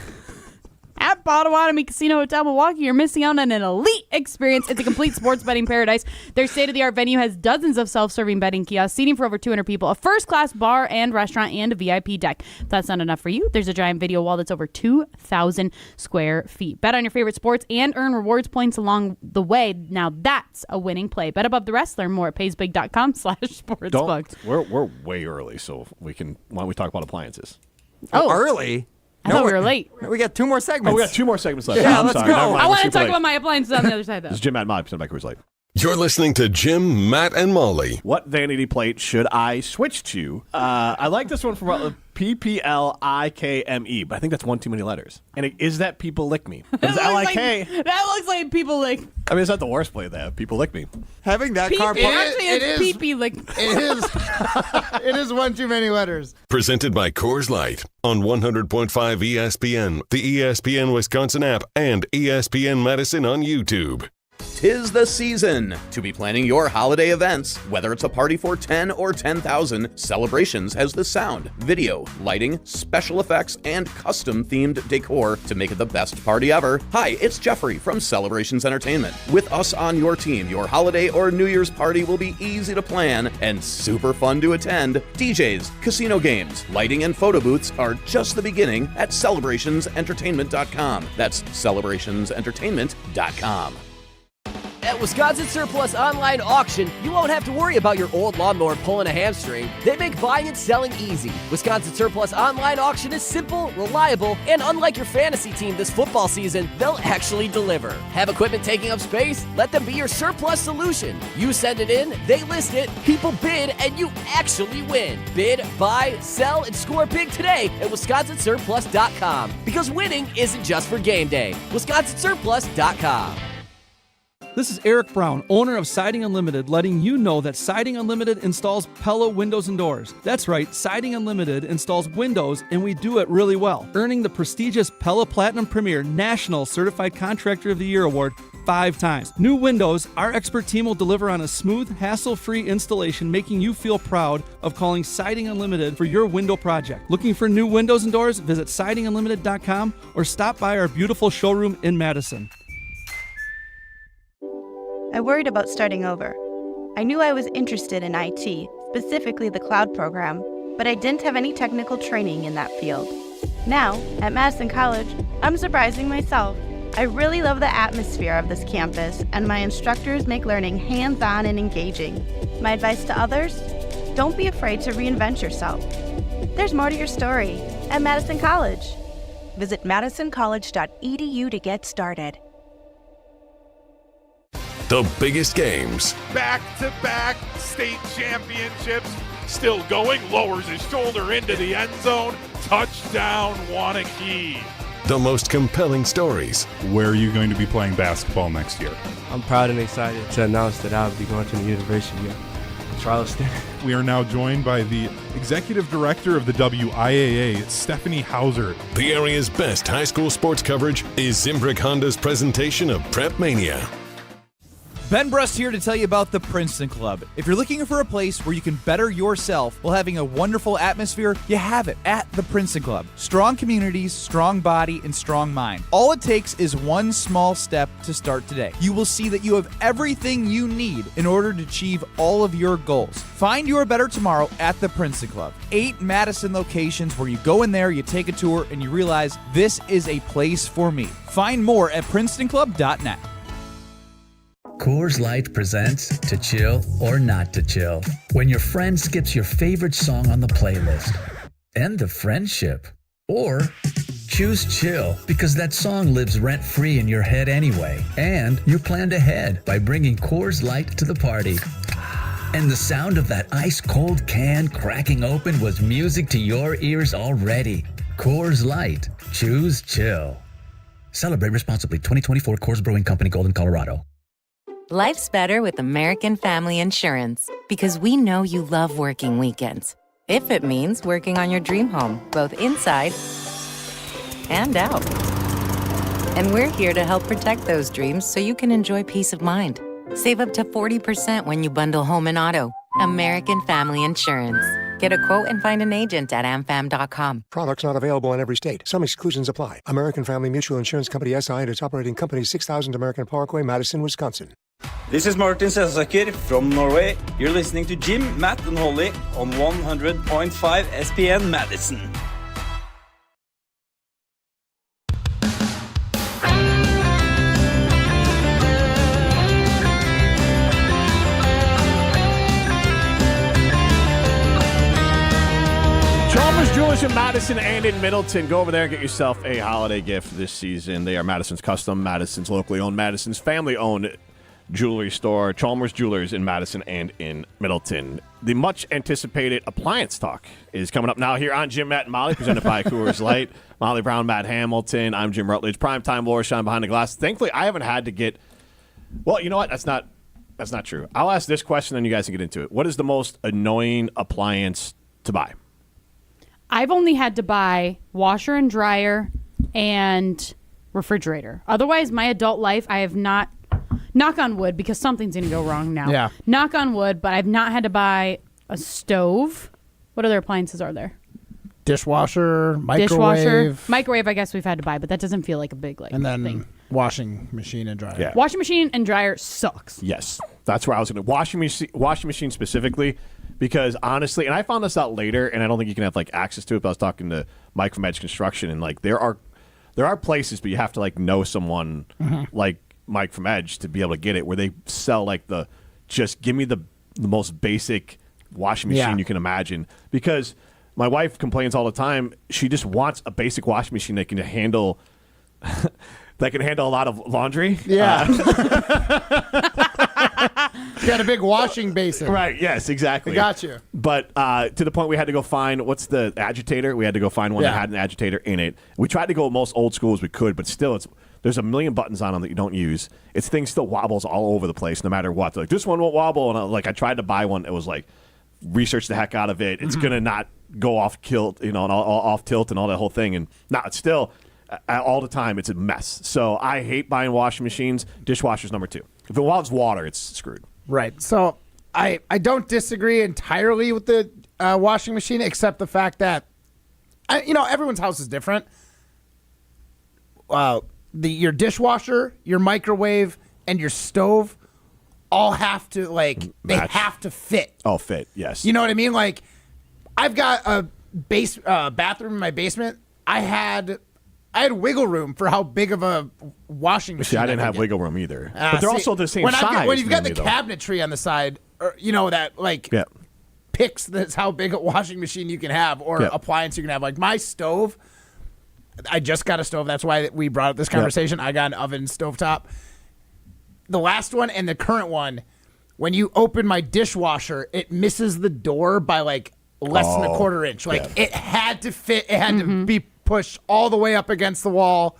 Potawatomi Casino Hotel Milwaukee, you're missing out on an elite experience. It's a complete sports betting paradise. Their state-of-the-art venue has dozens of self-serving betting kiosks, seating for over 200 people, a first-class bar and restaurant, and a VIP deck. If that's not enough for you, there's a giant video wall that's over 2,000 square feet. Bet on your favorite sports and earn rewards points along the way. Now that's a winning play. Bet above the rest. Learn more at paysbig.com/sportsbook. We're way early, so why don't we talk about appliances? Oh, early? I thought we were late. We got 2 more segments. Oh, we got 2 more segments left. Yeah, I'm let's sorry. go. Never mind. I We're want to super talk late. about my appliances on the other side, though. This is Jim Matt Mob, presented by Coors Light. You're listening to Jim, Matt, and Molly. What vanity plate should I switch to? I like this one from PPLIKME, but I think that's one too many letters. And is that People Lick Me? It's L-I-K. That looks like People Lick. I mean, it's not the worst play they have. People Lick Me. Having that car It actually is Pee-Pee Lick. It is. It is one too many letters. Presented by Coors Light on 100.5 ESPN, the ESPN Wisconsin app, and ESPN Madison on YouTube. 'Tis the season to be planning your holiday events. Whether it's a party for 10 or 10,000, Celebrations has the sound, video, lighting, special effects, and custom-themed decor to make it the best party ever. Hi, it's Jeffrey from Celebrations Entertainment. With us on your team, your holiday or New Year's party will be easy to plan and super fun to attend. DJs, casino games, lighting, and photo booths are just the beginning at celebrationsentertainment.com. That's celebrationsentertainment.com. At Wisconsin Surplus Online Auction, you won't have to worry about your old lawnmower pulling a hamstring. They make buying and selling easy. Wisconsin Surplus Online Auction is simple, reliable, and unlike your fantasy team this football season, they'll actually deliver. Have equipment taking up space? Let them be your surplus solution. You send it in, they list it, people bid, and you actually win. Bid, buy, sell, and score big today at WisconsinSurplus.com. Because winning isn't just for game day. WisconsinSurplus.com. This is Eric Brown, owner of Siding Unlimited, letting you know that Siding Unlimited installs Pella windows and doors. That's right, Siding Unlimited installs windows, and we do it really well, earning the prestigious Pella Platinum Premier National Certified Contractor of the Year award 5 times. New windows, our expert team will deliver on a smooth, hassle-free installation, making you feel proud of calling Siding Unlimited for your window project. Looking for new windows and doors? Visit sidingunlimited.com or stop by our beautiful showroom in Madison. I worried about starting over. I knew I was interested in IT, specifically the cloud program, but I didn't have any technical training in that field. Now, at Madison College, I'm surprising myself. I really love the atmosphere of this campus, and my instructors make learning hands-on and engaging. My advice to others? Don't be afraid to reinvent yourself. There's more to your story at Madison College. Visit madisoncollege.edu to get started. The biggest games, Back-to-back state championships. Still going, lowers his shoulder into the end zone. Touchdown, Wanakee. the most compelling stories. Where are you going to be playing basketball next year? I'm proud and excited to announce that I'll be going to the University of Charleston. We are now joined by the Executive Director of the WIAA, Stephanie Hauser. The area's best high school sports coverage is Zimbrick Honda's presentation of Prep Mania. Ben Brust here to tell you about the Princeton Club. If you're looking for a place where you can better yourself while having a wonderful atmosphere, you have it at the Princeton Club. Strong communities, strong body, and strong mind. All it takes is one small step to start today. You will see that you have everything you need in order to achieve all of your goals. Find your better tomorrow at the Princeton Club. 8 Madison locations where you go in there, you take a tour, and you realize this is a place for me. Find more at PrincetonClub.net. Coors Light presents To Chill or Not to Chill. When your friend skips your favorite song on the playlist. End the friendship. Or choose chill because that song lives rent-free in your head anyway. And you planned ahead by bringing Coors Light to the party. And the sound of that ice-cold can cracking open was music to your ears already. Coors Light. Choose chill. Celebrate responsibly. 2024 Coors Brewing Company, Golden, Colorado. Life's better with American Family Insurance because we know you love working weekends. If it means working on your dream home, both inside and out. And we're here to help protect those dreams so you can enjoy peace of mind. Save up to 40% when you bundle home and auto. American Family Insurance. Get a quote and find an agent at amfam.com. Products not available in every state. Some exclusions apply. American Family Mutual Insurance Company SI and its operating company 6000 American Parkway, Madison, Wisconsin. This is Martin Selsaker from Norway. You're listening to Jim, Matt, and Holly on 100.5 ESPN Madison. Chalmers Jewelers in Madison and in Middleton. Go over there and get yourself a holiday gift this season. They are Madison's custom, Madison's locally owned, Madison's family-owned jewelry store, Chalmers Jewelers in Madison and in Middleton. The much-anticipated appliance talk is coming up now here on Jim, Matt, and Molly, presented by Coors Light. Molly Brown, Matt Hamilton. I'm Jim Rutledge. Primetime Laura Shine behind the glass. Thankfully, I haven't had to get... Well, you know what? That's not true. I'll ask this question, then you guys can get into it. What is the most annoying appliance to buy? I've only had to buy washer and dryer and refrigerator. Otherwise, my adult life, I have not, knock on wood, because something's going to go wrong now. Yeah. Knock on wood, but I've not had to buy a stove. What other appliances are there? Dishwasher, microwave. Microwave, I guess we've had to buy, but that doesn't feel like a big and then thing. Washing machine and dryer. Yeah. Washing machine and dryer sucks. Yes. That's where I was going to. Washing machine specifically, because honestly, and I found this out later, and I don't think you can have like access to it, but I was talking to Mike from Edge Construction, and like there are places, but you have to like know someone like Mike from Edge to be able to get it, where they sell like just give me the most basic washing machine you can imagine. Because my wife complains all the time. She just wants a basic washing machine that can handle that can handle a lot of laundry. Yeah. You got a big washing basin. Right, yes, exactly. I got you. But to the point we had to go find, what's the agitator? We had to go find one that had an agitator in it. We tried to go most old school as we could, but still, there's a million buttons on them that you don't use. Its thing still wobbles all over the place no matter what. They're like, this one won't wobble. And I tried to buy one that was like, research the heck out of it. It's going to not go off kilt, and off tilt and all that whole thing. And it's still, all the time, it's a mess. So I hate buying washing machines. Dishwasher's number 2. If it wants water, it's screwed. Right. So I don't disagree entirely with the washing machine, except the fact that, everyone's house is different. Your dishwasher, your microwave, and your stove all have to, they have to fit. Oh, fit, yes. You know what I mean? Like, I've got a bathroom in my basement. I had wiggle room for how big of a washing machine. See, I didn't have wiggle room either. But they're also the same when size. When you've got the cabinetry on the side, that picks that's how big a washing machine you can have or appliance you can have. Like my stove, I just got a stove. That's why we brought up this conversation. I got an oven stovetop. The last one and the current one, when you open my dishwasher, it misses the door by less than a quarter inch. It had to fit. It had to be pushed all the way up against the wall.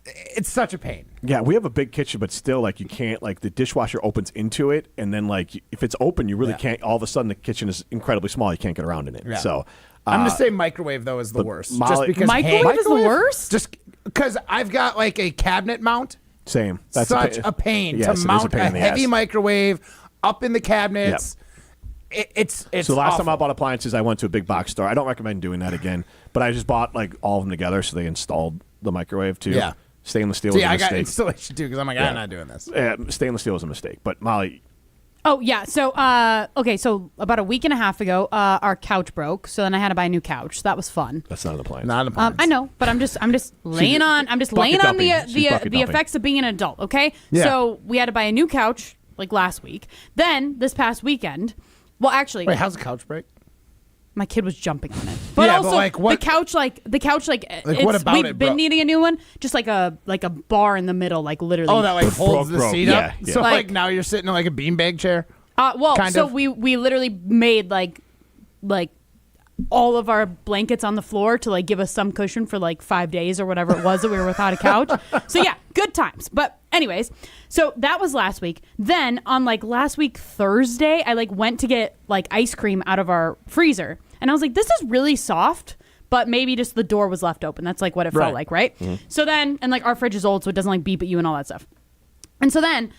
It's such a pain. Yeah, we have a big kitchen, but still, you can't, the dishwasher opens into it, and then, if it's open, you really can't, all of a sudden, the kitchen is incredibly small. You can't get around in it. Yeah. So, I'm going to say microwave, though, is the worst. Just because microwave is the worst? Just because I've got, a cabinet mount. Same. That's such a pain to mount a heavy microwave up in the cabinets. Yep. It's so the last awful. time I bought appliances, I went to a big box store. I don't recommend doing that again, but I just bought all of them together, so they installed the microwave too. Yeah, stainless steel was a mistake. I got installation too because I'm I'm not doing this. Yeah, stainless steel was a mistake. But Molly. Oh yeah, so so about a week and a half ago, our couch broke, so then I had to buy a new couch. So that was fun. That's not an appliance. Not an appliance. I know, but I'm just laying on the effects of being an adult. Okay, so we had to buy a new couch last week. Then this past weekend. Well, actually, wait, how's the couch break? My kid was jumping on it, but also the couch, what about we've it, been needing a new one, just like a bar in the middle, literally. Oh, that holds the seat up. Yeah. So now you're sitting in a beanbag chair. We literally made all of our blankets on the floor to give us some cushion for 5 days or whatever it was that we were without a couch. So yeah, good times. But anyways, so that was last week. Then on last week Thursday, I went to get ice cream out of our freezer, and I was like, this is really soft, but maybe just the door was left open. That's what it felt like, right? Mm-hmm. So then, and our fridge is old, so it doesn't beep at you and all that stuff. And so then,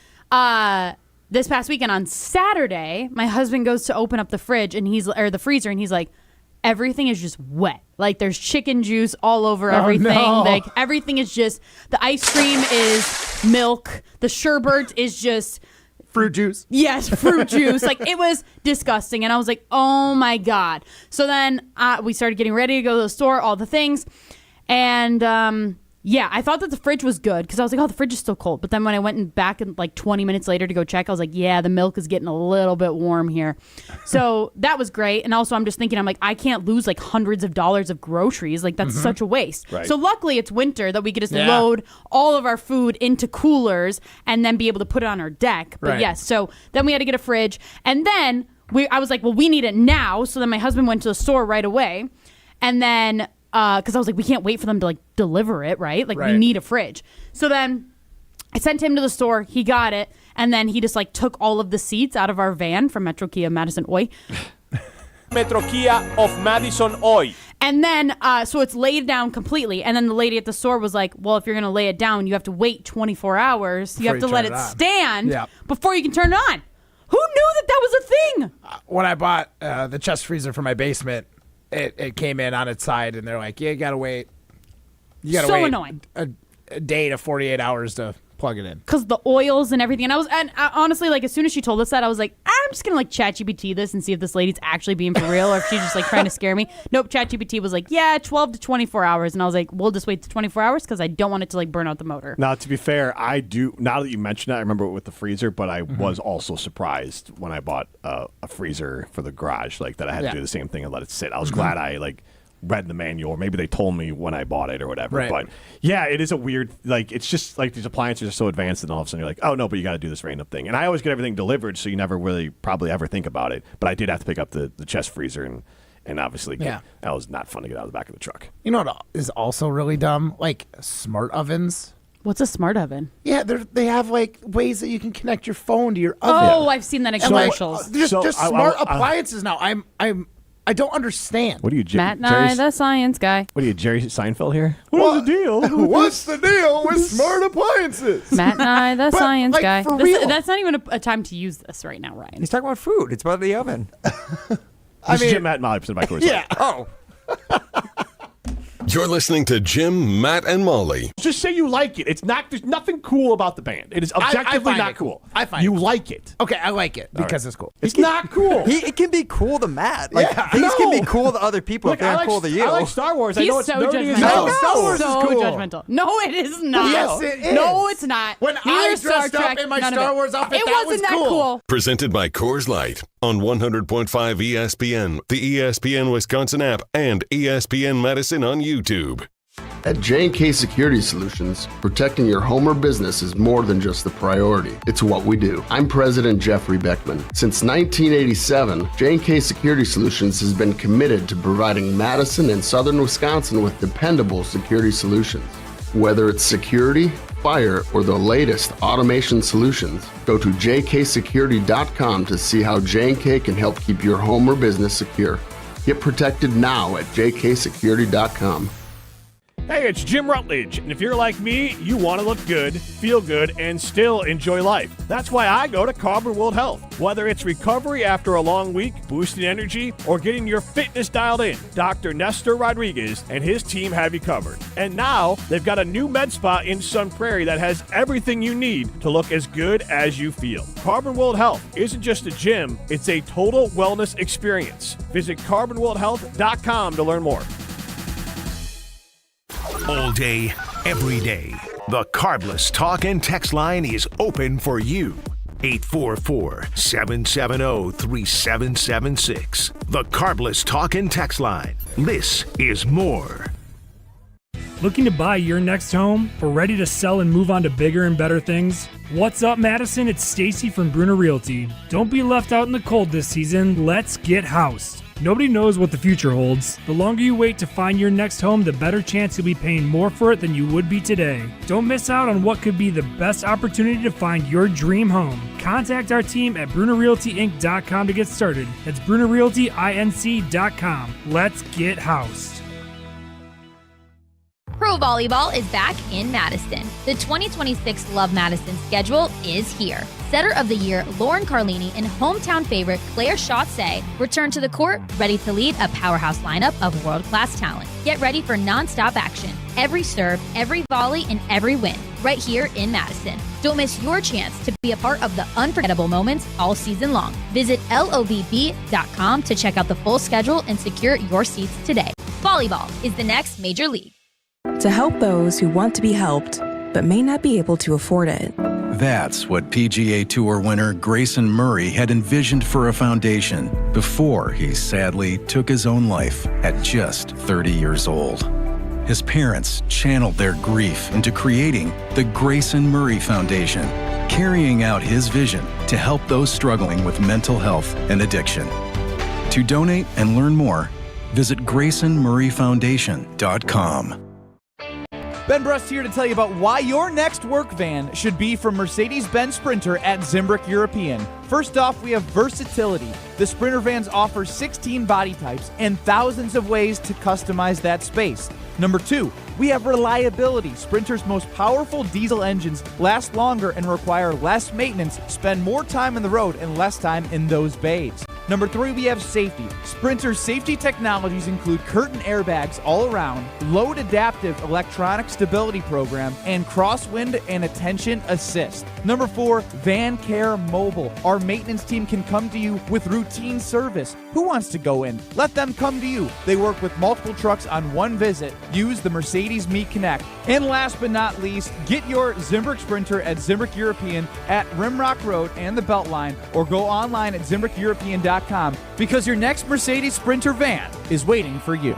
this past weekend on Saturday, my husband goes to open up the fridge and the freezer, and he's like, everything is just wet. There's chicken juice all over everything. No. Everything is just, the ice cream is milk. The sherbet is just fruit juice. Yes, fruit juice. It was disgusting. And I was like, oh my God. So then we started getting ready to go to the store, all the things. And Yeah, I thought that the fridge was good because I was like, oh, the fridge is still cold. But then when I went back and like 20 minutes later to go check, I was like, yeah, the milk is getting a little bit warm here. So that was great. And also I'm just thinking, I'm like, I can't lose like hundreds of dollars of groceries. Like that's such a waste. Right. So luckily it's winter that we could just load all of our food into coolers and then be able to put it on our deck. But yes, so then we had to get a fridge. And then I was like, well, we need it now. So then my husband went to the store right away. And then because I was like, we can't wait for them to like deliver it, right? Like we need a fridge. So then I sent him to the store. He got it, and then he just like took all of the seats out of our van from Metro Kia Madison Oi. Metro Kia of Madison Oi. And then so it's laid down completely. And then the lady at the store was like, well, if you're gonna lay it down, you have to wait 24 hours. You have to let it stand before you can turn it on. Who knew that was a thing? When I bought the chest freezer for my basement, it came in on its side, and they're like, yeah, you gotta wait. You gotta wait annoying. A day to 48 hours to plug it in. Because the oils and everything. And honestly, like as soon as she told us that, I was like, I'm just gonna like ChatGPT this and see if this lady's actually being for real or if she's just like trying to scare me. Nope, ChatGPT was like, yeah, 12 to 24 hours. And I was like, we'll just wait to 24 hours because I don't want it to like burn out the motor. Now, to be fair, I do, now that you mentioned that, I remember it with the freezer, but I was also surprised when I bought a freezer for the garage, like that I had to do the same thing and let it sit. I was glad I like read the manual, or maybe they told me when I bought it or whatever. Right. But yeah, it is a weird, like, it's just like these appliances are so advanced and all of a sudden you're like, oh no, but you got to do this random thing. And I always get everything delivered, so you never really probably ever think about it. But I did have to pick up the chest freezer and obviously that was not fun to get out of the back of the truck. You know what is also really dumb? Like smart ovens. What's a smart oven? Yeah, they have like ways that you can connect your phone to your oven. Oh, I've seen that in commercials. Just smart appliances now. I don't understand. What are you, Matt and I, the science guy. What are you, Jerry Seinfeld here? What's the deal? What's the deal with smart appliances? Matt and I, the science like, guy. for real. That's not even a time to use this right now, Ryan. He's talking about food. It's about the oven. This is Jim, Matt, and Molly, presented by Coors Light. Yeah. Oh. You're listening to Jim, Matt, and Molly. Just say you like it. It's not. There's nothing cool about the band. It is objectively not cool. I find you like it. Okay, I like it because it's cool. It's not cool. It can be cool to Matt. Like, things can be cool to other people if they're not cool to you. I like Star Wars. He's I know it's so nerdy as judgmental. hell. Star Wars is so cool. judgmental. No, it is not. Yes, it is. No, it's not. When Neither I Star dressed up Trek, in my none of Star it. Wars outfit, it that wasn't was that cool. Presented by Coors Light on 100.5 ESPN, the ESPN Wisconsin App, and ESPN Madison on YouTube. At J&K Security Solutions, protecting your home or business is more than just the priority. It's what we do. I'm President Jeffrey Beckman. Since 1987, J&K Security Solutions has been committed to providing Madison and Southern Wisconsin with dependable security solutions. Whether it's security, fire, or the latest automation solutions, go to jksecurity.com to see how J&K can help keep your home or business secure. Get protected now at jksecurity.com. Hey, it's Jim Rutledge, and if you're like me, you want to look good, feel good, and still enjoy life. That's why I go to Carbon World Health. Whether it's recovery after a long week, boosting energy, or getting your fitness dialed in, Dr. Nestor Rodriguez and his team have you covered. And now, they've got a new med spa in Sun Prairie that has everything you need to look as good as you feel. Carbon World Health isn't just a gym, it's a total wellness experience. Visit carbonworldhealth.com to learn more. All day, every day, the Carbless Talk and Text line is open for you. 844-770-3776. The Carbless Talk and Text line. This is more. Looking to buy your next home or ready to sell and move on to bigger and better things? What's up, Madison? It's Stacy from Bruner Realty. Don't be left out in the cold this season. Let's get housed. Nobody knows what the future holds. The longer you wait to find your next home, the better chance you'll be paying more for it than you would be today. Don't miss out on what could be the best opportunity to find your dream home. Contact our team at BrunerRealtyInc.com to get started. That's BrunerRealtyInc.com. Let's get housed. Pro Volleyball is back in Madison. The 2026 Love Madison schedule is here. Setter of the Year Lauren Carlini and hometown favorite Claire Chausset return to the court, ready to lead a powerhouse lineup of world-class talent. Get ready for non-stop action. Every serve, every volley, and every win, right here in Madison. Don't miss your chance to be a part of the unforgettable moments all season long. Visit lovb.com to check out the full schedule and secure your seats today. Volleyball is the next major league. to help those who want to be helped but may not be able to afford it. That's what PGA Tour winner Grayson Murray had envisioned for a foundation before he sadly took his own life at just 30 years old. His parents channeled their grief into creating the Grayson Murray Foundation, carrying out his vision to help those struggling with mental health and addiction. To donate and learn more, visit GraysonMurrayFoundation.com. Ben Brust here to tell you about why your next work van should be from Mercedes-Benz Sprinter at Zimbrick European. First off, we have versatility. The Sprinter vans offer 16 body types and thousands of ways to customize that space. Number 2, we have reliability. Sprinter's most powerful diesel engines last longer and require less maintenance, spend more time on the road and less time in those bays. Number 3, we have safety. Sprinter's safety technologies include curtain airbags all around, load adaptive electronic stability program, and crosswind and attention assist. Number 4, Van Care Mobile. Our maintenance team can come to you with routine service. Who wants to go in? Let them come to you. They work with multiple trucks on one visit. Use the Mercedes Me Connect. And last but not least, get your Zimbrick Sprinter at Zimbrick European at Rimrock Road and the Beltline, or go online at ZimbrickEuropean.com because your next Mercedes Sprinter van is waiting for you.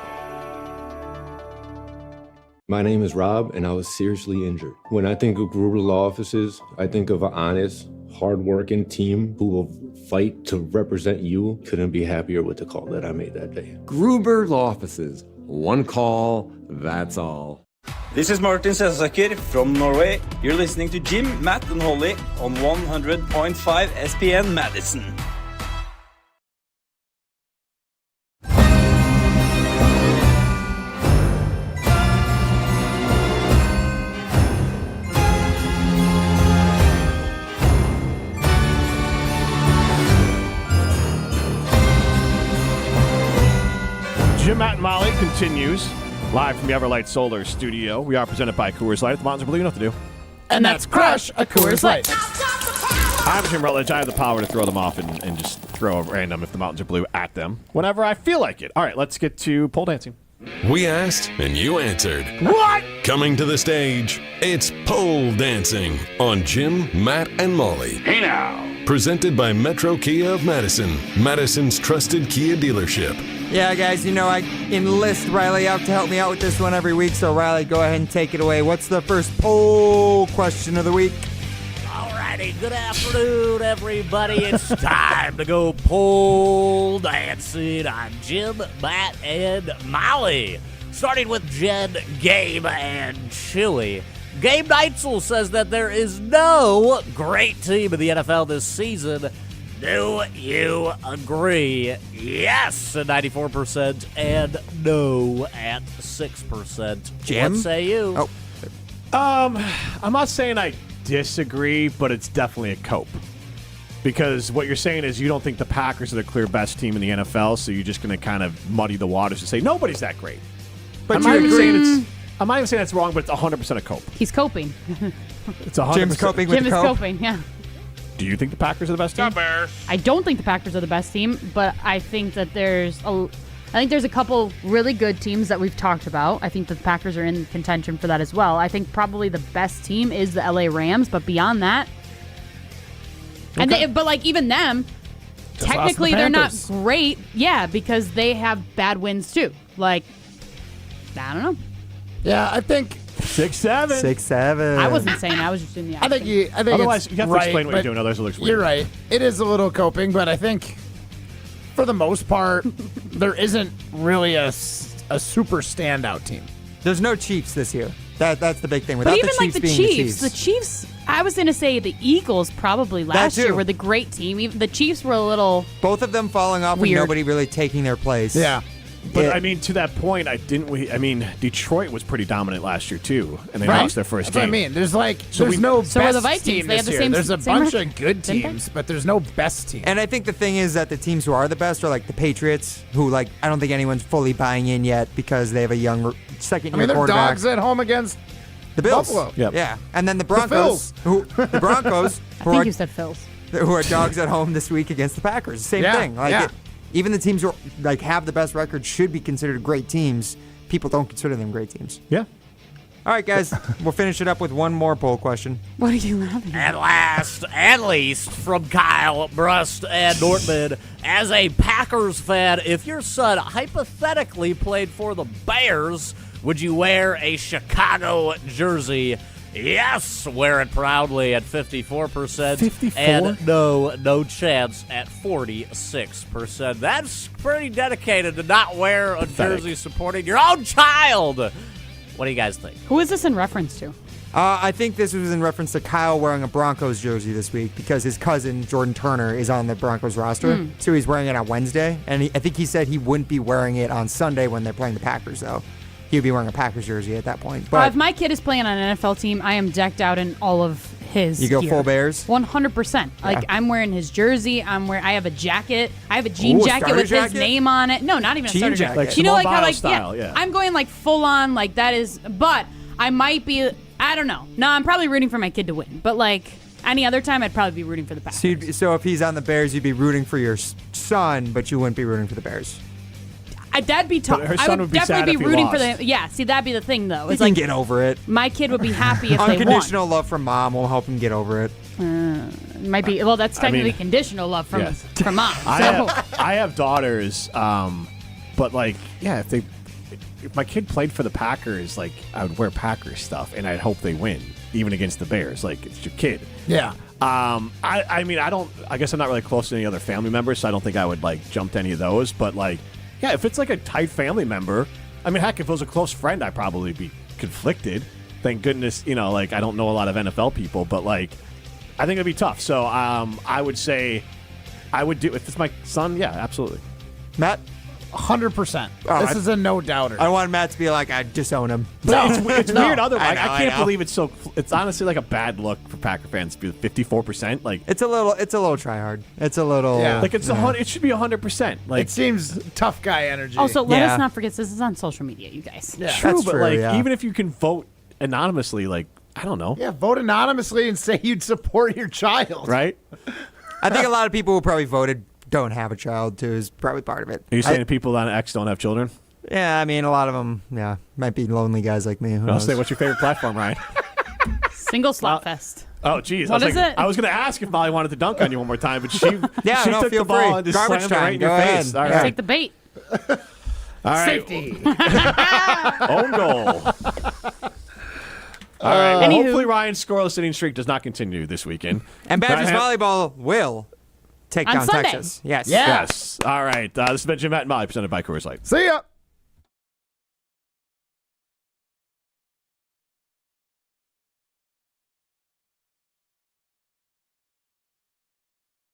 My name is Rob, and I was seriously injured. When I think of Gruber Law Offices, I think of an honest, hard-working team who will fight to represent you. Couldn't be happier with the call that I made that day. Gruber Law Offices. One call, that's all. This is Martin Sesaker from Norway. You're listening to Jim, Matt, and Holly on 100.5 ESPN Madison. Jim, Matt, and Molly continues live from the Everlight Solar Studio. We are presented by Coors Light. If the mountains are blue, you know what to do. And that's crush a Coors Light. I'm Jim Rutledge. I have the power to throw them off and just throw a random if the mountains are blue at them whenever I feel like it. All right, let's get to pole dancing. We asked and you answered. What? Coming to the stage, it's pole dancing on Jim, Matt, and Molly. Hey now. Presented by Metro Kia of Madison, Madison's trusted Kia dealership. Yeah, guys, I enlist Riley out to help me out with this one every week. So, Riley, go ahead and take it away. What's the first poll question of the week? Alrighty, good afternoon, everybody. It's time to go pole dancing on Jim, Matt, and Molly. Starting with Jen, Gabe, and Chewy. Gabe Neitzel says that there is no great team in the NFL this season. Do you agree? Yes at 94% and no at 6%. Jim? What say you? I'm not saying I disagree, but it's definitely a cope. Because what you're saying is you don't think the Packers are the clear best team in the NFL, so you're just going to kind of muddy the waters and say nobody's that great. But I'm not even saying that's wrong, but it's 100% a cope. He's coping. It's 100%. Jim's coping with Jim is coping, yeah. Do you think the Packers are the best team? I don't think the Packers are the best team, but I think that there's a couple really good teams that we've talked about. I think that the Packers are in contention for that as well. I think probably the best team is the LA Rams, but beyond that, even them, just technically the they're not Panthers. great. Yeah, because they have bad wins too. I don't know. Yeah, I think 6-7. 6-7. I wasn't saying. I was just in the. I think Otherwise, it's you have to right, explain what you're but doing. Otherwise, it looks weird. You're right. It is a little coping, but I think for the most part, there isn't really a super standout team. There's no Chiefs this year. That's the big thing. But Without even the Chiefs being the Chiefs, I was going to say the Eagles probably last too. year were the great team. Even the Chiefs were a little. Both of them falling off weird. and nobody really taking their place. Yeah. But, to that point, Detroit was pretty dominant last year, too, and they Right. lost their first That's what I game. mean. There's no So best are the Vikings. team They this have the year. same- There's a same bunch record. of good Same teams, but there's no best team. And I think the thing is that the teams who are the best are like the Patriots, who I don't think anyone's fully buying in yet because they have a young second-year they're quarterback. dogs at home against The Bills. Buffalo. Yep. Yeah. And then the Broncos, who I think you said Phils. who are dogs at home this week against the Packers. Same Yeah, thing. yeah. Even the teams who have the best record should be considered great teams. People don't consider them great teams. Yeah. All right, guys, we'll finish it up with one more poll question. What are you laughing at? At last, at least, from Kyle, Brust, and Nortman, as a Packers fan, if your son hypothetically played for the Bears, would you wear a Chicago jersey? Yes, wear it proudly at 54%. 54? And no chance at 46%. That's pretty dedicated to not wear a jersey supporting your own child. What do you guys think? Who is this in reference to? I think this was in reference to Kyle wearing a Broncos jersey this week because his cousin, Jordan Turner, is on the Broncos roster. So he's wearing it on Wednesday. And I think he said he wouldn't be wearing it on Sunday when they're playing the Packers, though. He would be wearing a Packers jersey at that point. But if my kid is playing on an NFL team, I am decked out in all of his You go gear. full Bears? 100%. Like, I'm wearing his jersey. I have a jacket. I have a jean Ooh, a jacket starter with his jacket? name on it. No, not even a Jean starter jacket. jacket. Like You know, like how, Mobile like, style, yeah. I'm going, like, full on, like, that is, but I might be, I don't know. No, I'm probably rooting for my kid to win. But, like, any other time, I'd probably be rooting for the Packers. So if he's on the Bears, you'd be rooting for your son, but you wouldn't be rooting for the Bears. That'd be tough. But her I son would would be sad definitely if be he rooting lost. for the. Yeah, see, that'd be the thing, though. He It's can like get over it. my kid would be happy if they won. Unconditional love from mom will help him get over it. Might be. Well, that's technically mean, conditional love from yes. from mom. So. I have daughters, but like, yeah, if my kid played for the Packers, like, I would wear Packers stuff, and I'd hope they win, even against the Bears. Like, it's your kid. Yeah. I mean, I guess I'm not really close to any other family members, so I don't think I would, like, jump to any of those. But, like, yeah, if it's, like, a tight family member, I mean, heck, if it was a close friend, I'd probably be conflicted. Thank goodness, you know, like, I don't know a lot of NFL people, but, like, I think it'd be tough. So I would say I would do, if it's my son, yeah, absolutely. Matt? 100%. Oh, This is a no-doubter. I want Matt to be like, I disown him. It's weird otherwise. I know, I can't I know. believe it's so. It's honestly like a bad look for Packer fans to be 54%. Like, It's a little try hard. It's a little. Yeah. like it's it should be 100%. Like, It seems tough guy energy. Also, let Yeah. us not forget this is on social media, you guys. Yeah. true, That's but true, like, yeah. even if you can vote anonymously, like, I don't know, Yeah, vote anonymously and say you'd support your child. right? I think a lot of people who probably voted don't have a child, too, is probably part of it. Are you saying people on X don't have children? Yeah, I mean, a lot of them, yeah, might be lonely guys like me. Who I'll knows? say, what's your favorite platform, Ryan? Single slot fest. Oh, geez. What is it? I was going to ask if Molly wanted to dunk on you one more time, but she Yeah, she no, took feel the ball free. and just Garbage slammed it time. right in your Go ahead. face. All Yeah. right. Take the bait. All right. Safety. Own goal. All right. Well, Anywho. hopefully Ryan's scoreless inning streak does not continue this weekend. And Badgers Right. volleyball will take On down Sunday. Texas. Yes. Yeah. Yes. All right. This has been Jim, Matt, and Molly, presented by Coors Light. See ya.